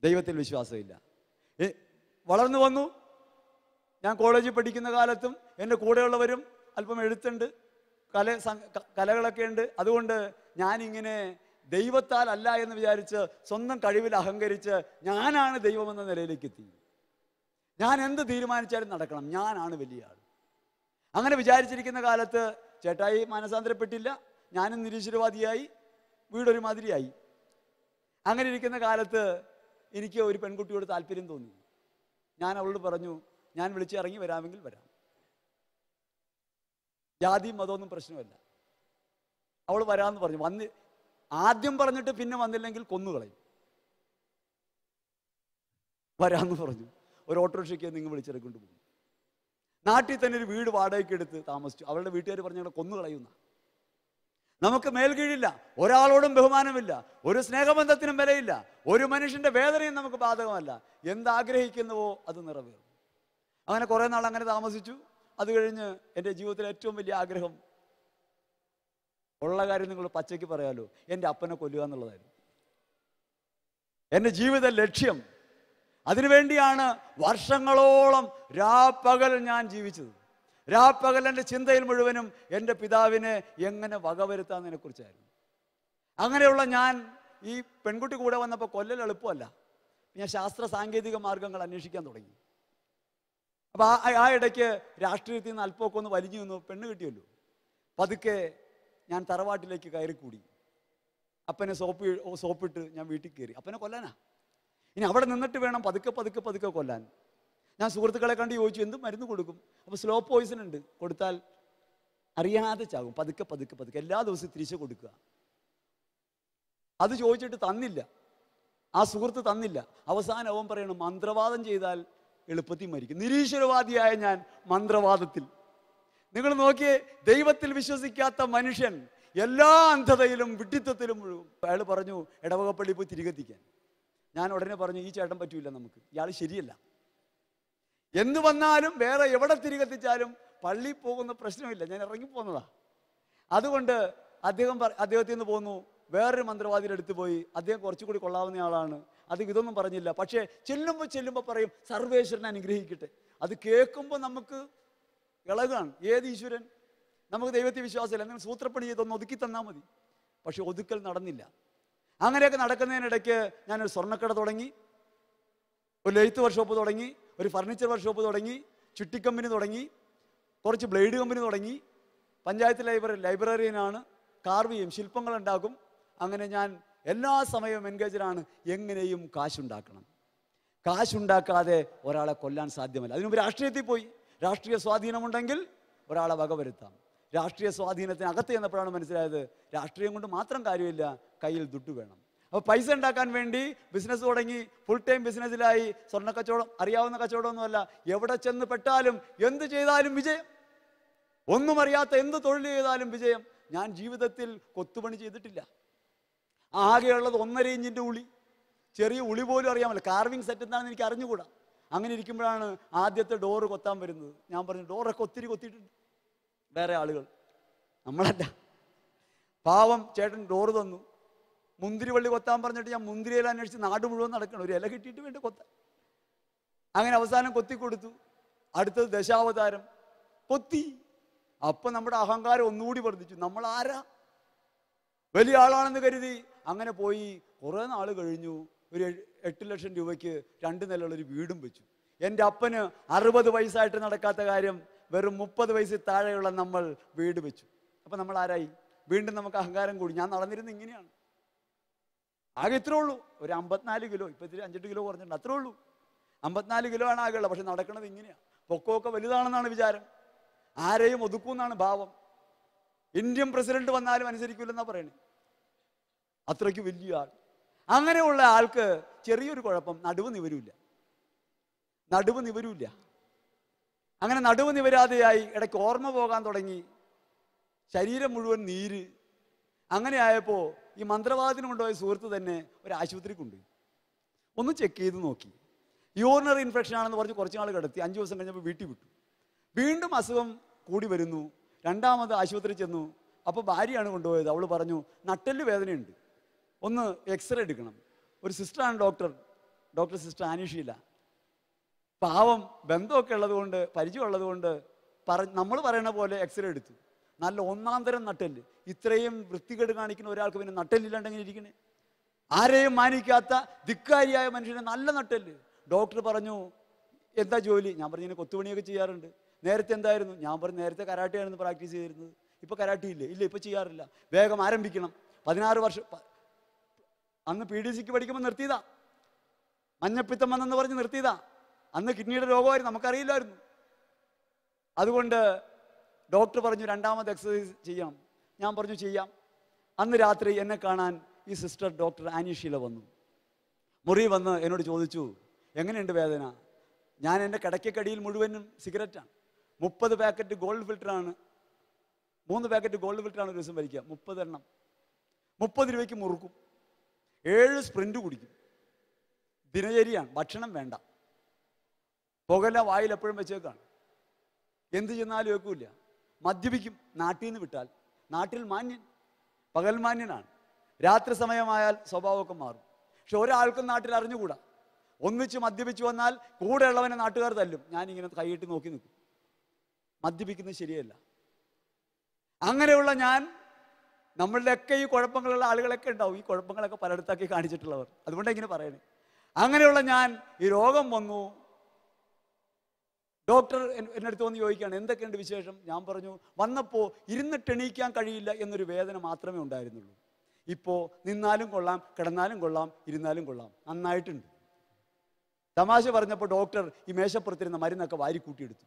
ദൈവത്തിൽ വിശ്വാസമില്ല. വളർന്നു വന്നു. ഞാൻ കോളേജിൽ പഠിക്കുന്ന കാലത്തും എൻ്റെ കൂടെയുള്ളവരും അല്പം എഴുത്തുണ്ട്, കലകളൊക്കെ ഉണ്ട്. അതുകൊണ്ട് ഞാനിങ്ങനെ ദൈവത്താൽ അല്ല എന്ന് വിചാരിച്ച് സ്വന്തം കഴിവിൽ അഹങ്കരിച്ച് ഞാനാണ് ദൈവമെന്ന നിലയിലേക്ക് എത്തി. ഞാൻ എന്ത് തീരുമാനിച്ചാലും നടക്കണം, ഞാനാണ് വലിയ ആൾ. അങ്ങനെ വിചാരിച്ചിരിക്കുന്ന കാലത്ത് ചേട്ടായി മാനസാന്തരപ്പെട്ടില്ല, ഞാനും നിരീശ്വരവാദിയായി, വീടൊരു മാതിരിയായി. അങ്ങനെ ഇരിക്കുന്ന കാലത്ത് എനിക്ക് ഒരു പെൺകുട്ടിയോട് താല്പര്യം തോന്നി. ഞാൻ അവളോട് പറഞ്ഞു, ഞാൻ വിളിച്ചിറങ്ങി വരാമെങ്കിൽ വരാം, ജാതിയും മതമൊന്നും പ്രശ്നമല്ല. അവൾ വരാമെന്ന് പറഞ്ഞു. ആദ്യം പറഞ്ഞിട്ട് പിന്നെ വന്നില്ലെങ്കിൽ കൊന്നുകളയും. വരാമെന്ന് പറഞ്ഞു. ഒരു ഓട്ടോറിക്ഷയ്ക്ക് നിങ്ങൾ വിളിച്ചിറക്കൊണ്ട് പോകും. നാട്ടിൽ തന്നെ ഒരു വീട് വാടകയ്ക്ക് എടുത്ത് താമസിച്ചു. അവളുടെ വീട്ടുകാർ പറഞ്ഞ ഞങ്ങളെ കൊന്നു കളയുന്ന. നമുക്ക് മേൽകീഴില്ല, ഒരാളോടും ബഹുമാനമില്ല, ഒരു സ്നേഹബന്ധത്തിനും വിലയില്ല, ഒരു മനുഷ്യന്റെ വേദനയും നമുക്ക് ബാധകമല്ല. എന്താഗ്രഹിക്കുന്നുവോ അത് നിറവേറും. അങ്ങനെ കുറേ നാൾ അങ്ങനെ താമസിച്ചു. അത് കഴിഞ്ഞ് എൻ്റെ ജീവിതത്തിലെ ഏറ്റവും വലിയ ആഗ്രഹം, ഉള്ള കാര്യം നിങ്ങൾ പച്ചയ്ക്ക് പറയാലോ, എൻ്റെ അപ്പനെ കൊല്ലുക എന്നുള്ളതായിരുന്നു എൻ്റെ ജീവിത ലക്ഷ്യം. അതിനുവേണ്ടിയാണ് വർഷങ്ങളോളം രാപ്പകൽ ഞാൻ ജീവിച്ചത്. രാപ്പകൽ എൻ്റെ ചിന്തയിൽ മുഴുവനും എൻ്റെ പിതാവിനെ എങ്ങനെ വകവരുത്താന്നതിനെ കുറിച്ചായിരുന്നു. അങ്ങനെയുള്ള ഞാൻ ഈ പെൺകുട്ടി കൂടെ വന്നപ്പോൾ കൊല്ലൽ എളുപ്പമല്ല. ഞാൻ ശാസ്ത്ര സാങ്കേതിക മാർഗങ്ങൾ അന്വേഷിക്കാൻ തുടങ്ങി. അപ്പോൾ ആ ഇടയ്ക്ക് രാഷ്ട്രീയത്തിൽ നിന്ന് അല്പമൊക്കെ ഒന്ന് വലിഞ്ഞു നിന്നു. പെണ്ണ് കിട്ടിയല്ലോ. പതുക്കെ ഞാൻ തറവാട്ടിലേക്ക് കയറിക്കൂടി. അപ്പനെ സോപ്പിട്ട് ഞാൻ വീട്ടിൽ കയറി. അപ്പനെ കൊല്ലാനാ. ഇനി അവിടെ നിന്നിട്ട് വേണം പതുക്കെ പതുക്കെ പതുക്കെ കൊല്ലാൻ. ഞാൻ സുഹൃത്തുക്കളെ കണ്ട് ചോദിച്ചു, എന്ത് മരുന്ന് കൊടുക്കും? അപ്പോൾ സ്ലോ പോയിസൺ ഉണ്ട്, കൊടുത്താൽ അറിയാതെ ചാകും. പതുക്കെ പതുക്കെ പതുക്കെ എല്ലാ ദിവസവും തിരിച്ചു കൊടുക്കുക. അത് ചോദിച്ചിട്ട് തന്നില്ല. ആ സുഹൃത്ത് തന്നില്ല. അവസാനം അവൻ പറയണം, മന്ത്രവാദം ചെയ്താൽ എളുപ്പത്തിൽ മരിക്കും. നിരീശ്വരവാദിയായ ഞാൻ മന്ത്രവാദത്തിൽ. നിങ്ങൾ നോക്കിയേ, ദൈവത്തിൽ വിശ്വസിക്കാത്ത മനുഷ്യൻ എല്ലാ അന്ധതയിലും വിഡ്ഢിത്തത്തിലും മുഴുവൻ. അയാൾ പറഞ്ഞു, ഇടവകപ്പള്ളി പോയി തിരികെത്തിക്കാൻ. ഞാൻ ഉടനെ പറഞ്ഞു, ഈ ചേട്ടൻ പറ്റൂല, നമുക്ക് ഇയാൾ ശരിയല്ല. എന്തു വന്നാലും വേറെ എവിടെ തിരികെത്തിച്ചാലും പള്ളി പോകുന്ന പ്രശ്നമില്ല, ഞാൻ ഇറങ്ങിപ്പോന്നതാ. അതുകൊണ്ട് അദ്ദേഹത്തിൽ നിന്ന് പോന്നു. വേറൊരു മന്ത്രവാദിയുടെ അടുത്ത് പോയി. അദ്ദേഹം കുറച്ചുകൂടി കൊള്ളാവുന്ന ആളാണ്. അദ്ദേഹം ഇതൊന്നും പറഞ്ഞില്ല. പക്ഷേ ചെല്ലുമ്പോൾ പറയും, സർവേശ്വരനെ അനുഗ്രഹിക്കട്ടെ. അത് കേൾക്കുമ്പോൾ നമുക്ക് ഇളകാണ്. ഏത് ഈശ്വരൻ? നമുക്ക് ദൈവത്തെ വിശ്വാസമില്ല. എന്നാൽ സൂത്രപ്പണി ചെയ്തൊന്ന് ഒതുക്കി തന്നാൽ മതി. പക്ഷെ ഒതുക്കൽ നടന്നില്ല. അങ്ങനെയൊക്കെ നടക്കുന്നതിനിടയ്ക്ക് ഞാനൊരു സ്വർണ്ണക്കട തുടങ്ങി, ഒരു ലെയ്ത്ത് വർക്ക്ഷോപ്പ് തുടങ്ങി, ഒരു ഫർണിച്ചർ വർക്ക്ഷോപ്പ് തുടങ്ങി, ചുട്ടി കമ്പനി തുടങ്ങി, കുറച്ച് ബ്ലേഡ് കമ്പനി തുടങ്ങി. പഞ്ചായത്ത് ലൈബ്രറിയനാണ്. കാർവ് ചെയ്യും, ശില്പങ്ങൾ ഉണ്ടാക്കും. അങ്ങനെ ഞാൻ എല്ലാ സമയവും എൻഗേജഡാണ്. എങ്ങനെയും കാശുണ്ടാക്കണം. കാശുണ്ടാക്കാതെ ഒരാളെ കൊല്ലാൻ സാധ്യമല്ല. അതിനുമുമ്പ് രാഷ്ട്രീയത്തിൽ പോയി. രാഷ്ട്രീയ സ്വാധീനമുണ്ടെങ്കിൽ ഒരാളെ വകവരുത്താം. രാഷ്ട്രീയ സ്വാധീനത്തിന് അകത്ത് ചെന്നപ്പോഴാണ് മനസ്സിലായത്, രാഷ്ട്രീയം കൊണ്ട് മാത്രം കാര്യമില്ല, കയ്യിൽ ദുട്ട് വേണം. അപ്പോൾ പൈസ ഉണ്ടാക്കാൻ വേണ്ടി ബിസിനസ് തുടങ്ങി. ഫുൾ ടൈം ബിസിനസ്സിലായി. സ്വർണ്ണ കച്ചവടം അറിയാവുന്ന കച്ചവടമൊന്നുമല്ല. എവിടെ ചെന്ന് പെട്ടാലും എന്ത് ചെയ്താലും വിജയം. ഒന്നും അറിയാത്ത എന്ത് തൊഴിൽ ചെയ്താലും വിജയം. ഞാൻ ജീവിതത്തിൽ കൊത്തുപണി ചെയ്തിട്ടില്ല. ആകെയുള്ളത് 1.5 ഇഞ്ചിൻ്റെ ഉളി. ചെറിയ ഉളി പോലും അറിയാമല്ലോ. കാർവിങ് സെറ്റ് എന്താണെന്ന് എനിക്ക് അറിഞ്ഞുകൂടാ. അങ്ങനെ ഇരിക്കുമ്പോഴാണ് ആദ്യത്തെ ഡോറ് കൊത്താൻ വരുന്നത്. ഞാൻ പറഞ്ഞു, ഡോറൊക്കെ ഒത്തിരി കൊത്തിയിട്ടുണ്ട് വേറെ ആളുകൾ, നമ്മളല്ല. പാവം ചേട്ടൻ ഡോറ് തന്നു. മുന്തിരി വള്ളി കൊത്താൻ പറഞ്ഞിട്ട് ഞാൻ മുന്തിരിയില അന്വേഷിച്ച് നാട് മുഴുവൻ നടക്കണം. ഒരു ഇല കിട്ടിയിട്ട് വേണ്ടി കൊത്താൻ. അങ്ങനെ അവസാനം കൊത്തിക്കൊടുത്തു. അടുത്തത് ദശാവതാരം കൊത്തി. അപ്പം നമ്മുടെ അഹങ്കാരം ഒന്നുകൂടി വർദ്ധിച്ചു. നമ്മൾ ആരാ? വലിയ ആളാണെന്ന് കരുതി. അങ്ങനെ പോയി. കുറേ നാൾ കഴിഞ്ഞു. ഒരു 8 ലക്ഷം രൂപയ്ക്ക് 2 നിലയുള്ളൊരു വീടും വെച്ചു. എൻ്റെ അപ്പന് 60 വയസ്സായിട്ട് നടക്കാത്ത കാര്യം വെറും 30 വയസ്സിൽ താഴെയുള്ള നമ്മൾ വീട് വെച്ചു. അപ്പം നമ്മൾ ആരായി? വീണ്ടും നമുക്ക് അഹങ്കാരം കൂടി. ഞാൻ നടന്നിരുന്നത് ഇങ്ങനെയാണ്. ആകെ ഇത്രേ ഉള്ളൂ, ഒരു 54 കിലോ. ഇപ്പം ഇത്തിരി 5-8 കിലോ കുറഞ്ഞിട്ടുണ്ട്. അത്രേ ഉള്ളൂ. 54 കിലോ ആണ് ആകെയുള്ളത്. പക്ഷെ നടക്കുന്നത് ഇങ്ങനെയാണ്. പൊക്കമൊക്കെ വലുതാണെന്നാണ് വിചാരം. ആരെയും ഒതുക്കുമെന്നാണ് ഭാവം. ഇന്ത്യൻ പ്രസിഡന്റ് വന്നാലും അനുസരിക്കില്ലെന്നാണ് പറയുന്നത്. അത്രയ്ക്ക് വലിയ ആൾ. അങ്ങനെയുള്ള ആൾക്ക് ചെറിയൊരു കുഴപ്പം, നടുവ് നിവരില്ല. അങ്ങനെ നടുവ് നിവരാതെയായി. ഇടയ്ക്ക് ഓർമ്മ പോകാൻ തുടങ്ങി. ശരീരം മുഴുവൻ നീര്. അങ്ങനെ ആയപ്പോൾ ഈ മന്ത്രവാദത്തിന് കൊണ്ടുപോയ സുഹൃത്ത് തന്നെ ഒരു ആശുപത്രി കൊണ്ടുപോയി. ഒന്ന് ചെക്ക് ചെയ്ത് നോക്കി. യൂറിനറി ഇൻഫെക്ഷൻ ആണെന്ന് പറഞ്ഞ് കുറച്ച് നാൾ കിടത്തി. 5 ദിവസം കഴിഞ്ഞപ്പോൾ വീട്ടിൽ വിട്ടു. വീണ്ടും അസുഖം കൂടി വരുന്നു. രണ്ടാമത് ആശുപത്രി ചെന്നു. അപ്പോൾ ഭാര്യയാണ് കൊണ്ടുപോയത്. അവൾ പറഞ്ഞു, നട്ടെല്ല് വേദനയുണ്ട്, ഒന്ന് എക്സ്റേ എടുക്കണം. ഒരു സിസ്റ്ററാണ് ഡോക്ടർ സിസ്റ്റർ ആനീഷയില്ല. പാവം ബന്ധമൊക്കെ ഉള്ളതുകൊണ്ട്, പരിചയമുള്ളതുകൊണ്ട് നമ്മൾ പറയുന്ന പോലെ എക്സ്റേ എടുത്തു. നല്ല 1-ാം തരം നട്ടെല്ല്. ഇത്രയും വൃത്തികേട് കാണിക്കുന്ന ഒരാൾക്ക് പിന്നെ നട്ടെല്ലില്ലാണ്ടെങ്ങനെ ഇരിക്കണേ? ആരെയും മാനിക്കാത്ത ധിക്കാരിയായ മനുഷ്യന് നല്ല നട്ടെല്ല്. ഡോക്ടർ പറഞ്ഞു, എന്താ ജോലി? ഞാൻ പറഞ്ഞു, ഇങ്ങനെ കൊത്തുപണിയൊക്കെ ചെയ്യാറുണ്ട്. നേരത്തെ എന്തായിരുന്നു? ഞാൻ പറഞ്ഞു, നേരത്തെ കരാട്ടയായിരുന്നു പ്രാക്ടീസ് ചെയ്തിരുന്നത്. ഇപ്പോൾ കരാട്ടി ഇല്ല. ഇപ്പോൾ ചെയ്യാറില്ല. വേഗം ആരംഭിക്കണം. 16 വർഷം. അന്ന് PDCക്ക് പഠിക്കുമ്പോൾ നിർത്തിയതാ. മഞ്ഞപ്പിത്തം വന്നെന്ന് പറഞ്ഞ് നിർത്തിയതാ. അന്ന് കിഡ്നിയുടെ രോഗമായിരുന്നു, നമുക്കറിയില്ലായിരുന്നു. അതുകൊണ്ട് ഡോക്ടർ പറഞ്ഞു, 2ാമത് എക്സസൈസ് ചെയ്യണം. ഞാൻ പറഞ്ഞു, ചെയ്യാം. അന്ന് രാത്രി എന്നെ കാണാൻ ഈ സിസ്റ്റർ ഡോക്ടർ ആനീഷീല വന്നു. മുറി വന്ന് എന്നോട് ചോദിച്ചു, എങ്ങനെയുണ്ട് വേദന? ഞാൻ എൻ്റെ കിടക്കക്കടിയിൽ മുഴുവനും സിഗരറ്റാണ്. 30 പാക്കറ്റ് ഗോൾഡ് ഫിൽറ്ററാണ്, 3 പാക്കറ്റ് ഗോൾഡ് ഫിൽറ്ററാണ് ഒരു ദിവസം വലിക്കുക. 30 എണ്ണം 30 രൂപയ്ക്ക് മുറുക്കും. 7 സ്പ്രിൻ്റ് കുടിക്കും. ദിനചര്യയാണ്. ഭക്ഷണം വേണ്ട. പുകല വായിൽ എപ്പോഴും വെച്ചേക്കാണ്. എന്ത് ചെന്നാലും വെക്കൂല. മദ്യപിക്കും. നാട്ടിൽ നിന്ന് വിട്ടാൽ. നാട്ടിൽ മാന്യൻ, പകൽ മാന്യനാണ്. രാത്രി സമയമായാൽ സ്വഭാവമൊക്കെ മാറും. പക്ഷെ ഒരാൾക്കും നാട്ടിൽ അറിഞ്ഞുകൂടാ. ഒന്നിച്ച് മദ്യപിച്ചു വന്നാൽ കൂടെയുള്ളവനെ നാട്ടുകാർ തല്ലും. ഞാനിങ്ങനെ കൈയിട്ട് നോക്കി നിൽക്കും. മദ്യപിക്കുന്നത് ശരിയല്ല. അങ്ങനെയുള്ള ഞാൻ, നമ്മളുടെയൊക്കെ ഈ കുഴപ്പങ്ങളുള്ള ആളുകളൊക്കെ ഉണ്ടാവും. ഈ കുഴപ്പങ്ങളൊക്കെ പലയിടത്താക്കി കാണിച്ചിട്ടുള്ളവർ. അതുകൊണ്ടാണ് ഇങ്ങനെ പറയണേ. അങ്ങനെയുള്ള ഞാൻ ഈ രോഗം വന്നു. ഡോക്ടർ എൻ്റെ അടുത്ത് വന്ന് ചോദിക്കുകയാണ്, എന്തൊക്കെയുണ്ട് വിശേഷം? ഞാൻ പറഞ്ഞു, വന്നപ്പോൾ ഇരുന്നിട്ട് എണീക്കാൻ കഴിയില്ല എന്നൊരു വേദന മാത്രമേ ഉണ്ടായിരുന്നുള്ളൂ. ഇപ്പോൾ നിന്നാലും കൊള്ളാം, കിടന്നാലും കൊള്ളാം, ഇരുന്നാലും കൊള്ളാം, നന്നായിട്ടുണ്ട്. തമാശ പറഞ്ഞപ്പോൾ ഡോക്ടർ ഈ മേശപ്പുറത്തിരുന്ന മരുന്നൊക്കെ വാരി കൂട്ടിയെടുത്തു.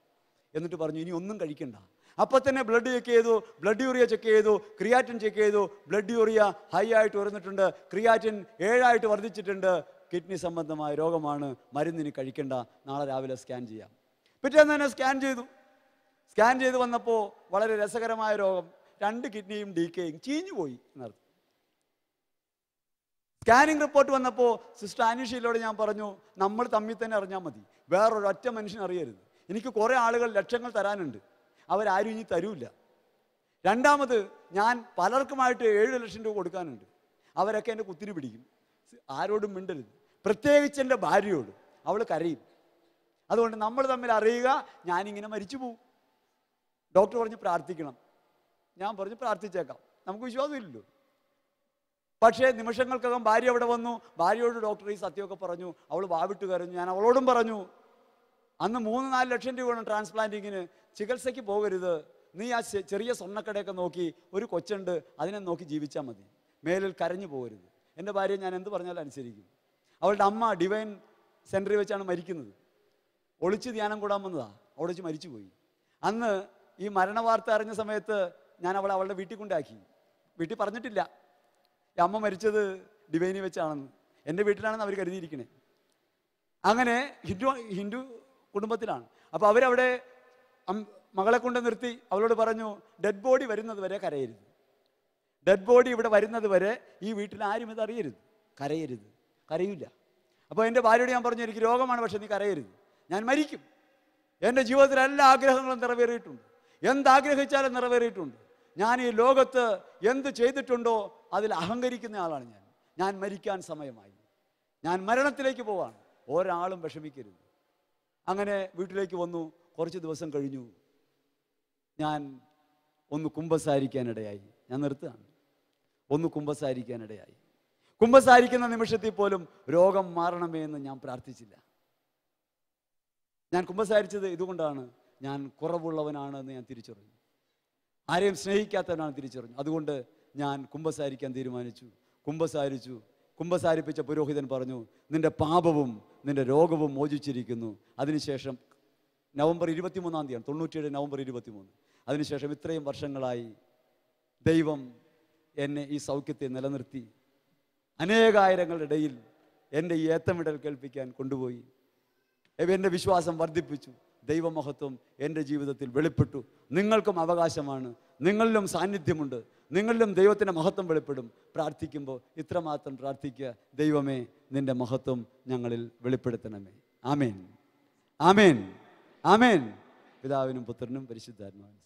എന്നിട്ട് പറഞ്ഞു, ഇനി ഒന്നും കഴിക്കണ്ട. അപ്പം തന്നെ ബ്ലഡ് ചെക്ക് ചെയ്തു, ബ്ലഡ് യൂറിയ ചെക്ക് ചെയ്തു, ക്രിയാറ്റിൻ ചെക്ക് ചെയ്തു. ബ്ലഡ് യൂറിയ ഹൈ ആയിട്ട് ഉയർന്നിട്ടുണ്ട്, ക്രിയാറ്റിൻ 7 വർദ്ധിച്ചിട്ടുണ്ട്. കിഡ്നി സംബന്ധമായ രോഗമാണ്, മരുന്നിന് കഴിക്കണ്ട, നാളെ രാവിലെ സ്കാൻ ചെയ്യാം. പിറ്റേന്ന് തന്നെ സ്കാൻ ചെയ്തു. സ്കാൻ ചെയ്ത് വന്നപ്പോൾ വളരെ രസകരമായ രോഗം, 2 കിഡ്നിയും ഡീക്കേയും ചീഞ്ഞു പോയി എന്നർത്ഥം. സ്കാനിങ് റിപ്പോർട്ട് വന്നപ്പോൾ സിസ്റ്റർ ആനിഷയിലോട് ഞാൻ പറഞ്ഞു, നമ്മൾ തമ്മിൽ തന്നെ അറിഞ്ഞാൽ മതി, വേറൊരൊറ്റ മനുഷ്യൻ അറിയരുത്. എനിക്ക് കുറേ ആളുകൾ ലക്ഷങ്ങൾ തരാനുണ്ട്, അവരാരും ഇനി തരൂല്ല. രണ്ടാമത് ഞാൻ പലർക്കുമായിട്ട് 7 ലക്ഷം രൂപ കൊടുക്കാനുണ്ട്, അവരൊക്കെ എന്നെ കുത്തിരി പിടിക്കും. ആരോടും മിണ്ടരുത്, പ്രത്യേകിച്ച് എൻ്റെ ഭാര്യയോട്. അവൾ കരയും. അതുകൊണ്ട് നമ്മൾ തമ്മിൽ അറിയുക, ഞാനിങ്ങനെ മരിച്ചു പോവും. ഡോക്ടർ പറഞ്ഞ് പ്രാർത്ഥിക്കണം. ഞാൻ പറഞ്ഞു പ്രാർത്ഥിച്ചേക്കാം, നമുക്ക് വിശ്വാസമില്ലല്ലോ. പക്ഷേ നിമിഷങ്ങൾക്കകം ഭാര്യ അവിടെ വന്നു. ഭാര്യയോട് ഡോക്ടർ ഈ സത്യമൊക്കെ പറഞ്ഞു. അവൾ വാവിട്ട് കരഞ്ഞു. ഞാൻ അവളോടും പറഞ്ഞു, അന്ന് 3-4 ലക്ഷം രൂപ വേണം ട്രാൻസ്പ്ലാന്റിങ്ങിന്, ചികിത്സയ്ക്ക് പോകരുത്. നീ ആ ചെറിയ സ്വർണ്ണക്കടയൊക്കെ നോക്കി, ഒരു കൊച്ചുണ്ട്, അതിനെ നോക്കി ജീവിച്ചാൽ മതി, മേലിൽ കരഞ്ഞു പോകരുത്. എൻ്റെ ഭാര്യ ഞാൻ എന്ത് പറഞ്ഞാലും അനുസരിക്കും. അവളുടെ അമ്മ ഡിവൈൻ സെൻറ്ററിൽ വെച്ചാണ് മരിക്കുന്നത്. ഒളിച്ച് ധ്യാനം കൂടാൻ വന്നതാണ്, അവിടെ വെച്ച് മരിച്ചുപോയി. അന്ന് ഈ മരണ വാർത്ത അറിഞ്ഞ സമയത്ത് ഞാൻ അവളുടെ വീട്ടിൽ കൊണ്ടാക്കി. വീട്ടിൽ പറഞ്ഞിട്ടില്ല ഈ അമ്മ മരിച്ചത് ഡിവൈനിൽ വെച്ചാണെന്ന്. എൻ്റെ വീട്ടിലാണെന്ന് അവർ കരുതിയിരിക്കണേ. അങ്ങനെ ഹിന്ദു കുടുംബത്തിലാണ്. അപ്പോൾ അവരവിടെ മകളെ കൊണ്ട് നിർത്തി അവളോട് പറഞ്ഞു, ഡെഡ് ബോഡി വരുന്നത് വരെ കരയരുത്. ഡെഡ് ബോഡി ഇവിടെ വരുന്നത് വരെ ഈ വീട്ടിൽ ആരും ഇത് അറിയരുത്, കരയരുത്. കരയില്ല. അപ്പോൾ എൻ്റെ ഭാര്യയോട് ഞാൻ പറഞ്ഞു, എനിക്ക് രോഗമാണ്, പക്ഷെ നീ കരയരുത്, ഞാൻ മരിക്കും. എൻ്റെ ജീവിതത്തിൽ എല്ലാ ആഗ്രഹങ്ങളും നിറവേറിയിട്ടുണ്ട്, എന്താഗ്രഹിച്ചാലും നിറവേറിയിട്ടുണ്ട്. ഞാൻ ഈ ലോകത്ത് എന്ത് ചെയ്തിട്ടുണ്ടോ അതിൽ അഹങ്കരിക്കുന്ന ആളാണ് ഞാൻ. ഞാൻ മരിക്കാൻ സമയമായി, ഞാൻ മരണത്തിലേക്ക് പോവാണ്, ഒരാളും വിഷമിക്കരുത്. അങ്ങനെ വീട്ടിലേക്ക് വന്നു. കുറച്ച് ദിവസം കഴിഞ്ഞു, ഞാൻ ഒന്ന് കുമ്പസാരിക്കാനിടയായി. ഞാൻ നിർത്തുകയാണ്. ഒന്ന് കുമ്പസാരിക്കാനിടയായി. കുമ്പസാരിക്കുന്ന നിമിഷത്തിൽ പോലും രോഗം മാറണമേ എന്ന് ഞാൻ പ്രാർത്ഥിച്ചില്ല. ഞാൻ കുമ്പസാരിച്ചത് ഇതുകൊണ്ടാണ്, ഞാൻ കുറവുള്ളവനാണെന്ന് ഞാൻ തിരിച്ചറിഞ്ഞു, ആരെയും സ്നേഹിക്കാത്തവനാണ് തിരിച്ചറിഞ്ഞു. അതുകൊണ്ട് ഞാൻ കുമ്പസാരിക്കാൻ തീരുമാനിച്ചു. കുമ്പസാരിച്ചു. കുമ്പസാരിപ്പിച്ച പുരോഹിതൻ പറഞ്ഞു, നിന്റെ പാപവും നിന്റെ രോഗവും മോചിച്ചിരിക്കുന്നു. അതിനുശേഷം നവംബർ 23-ാം തീയതി, 97 നവംബർ 23. അതിനുശേഷം ഇത്രയും വർഷങ്ങളായി ദൈവം എന്നെ ഈ സൗഖ്യത്തെ നിലനിർത്തി അനേകായിരങ്ങളുടെ ഇടയിൽ എൻ്റെ ഈ ഏത്തമിടൽ കേൾപ്പിക്കാൻ കൊണ്ടുപോയി. എൻ്റെ വിശ്വാസം വർദ്ധിപ്പിച്ചു. ദൈവമഹത്വം എൻ്റെ ജീവിതത്തിൽ വെളിപ്പെട്ടു. നിങ്ങൾക്കും അവകാശമാണ്, നിങ്ങളിലും സാന്നിധ്യമുണ്ട്, നിങ്ങളിലും ദൈവത്തിൻ്റെ മഹത്വം വെളിപ്പെടും. പ്രാർത്ഥിക്കുമ്പോൾ ഇത്രമാത്രം പ്രാർത്ഥിക്കുക, ദൈവമേ നിൻ്റെ മഹത്വം ഞങ്ങളിൽ വെളിപ്പെടുത്തണമേ. ആമേൻ, ആമേൻ, ആമേൻ. പിതാവിനും പുത്രനും പരിശുദ്ധാത്മാവിനും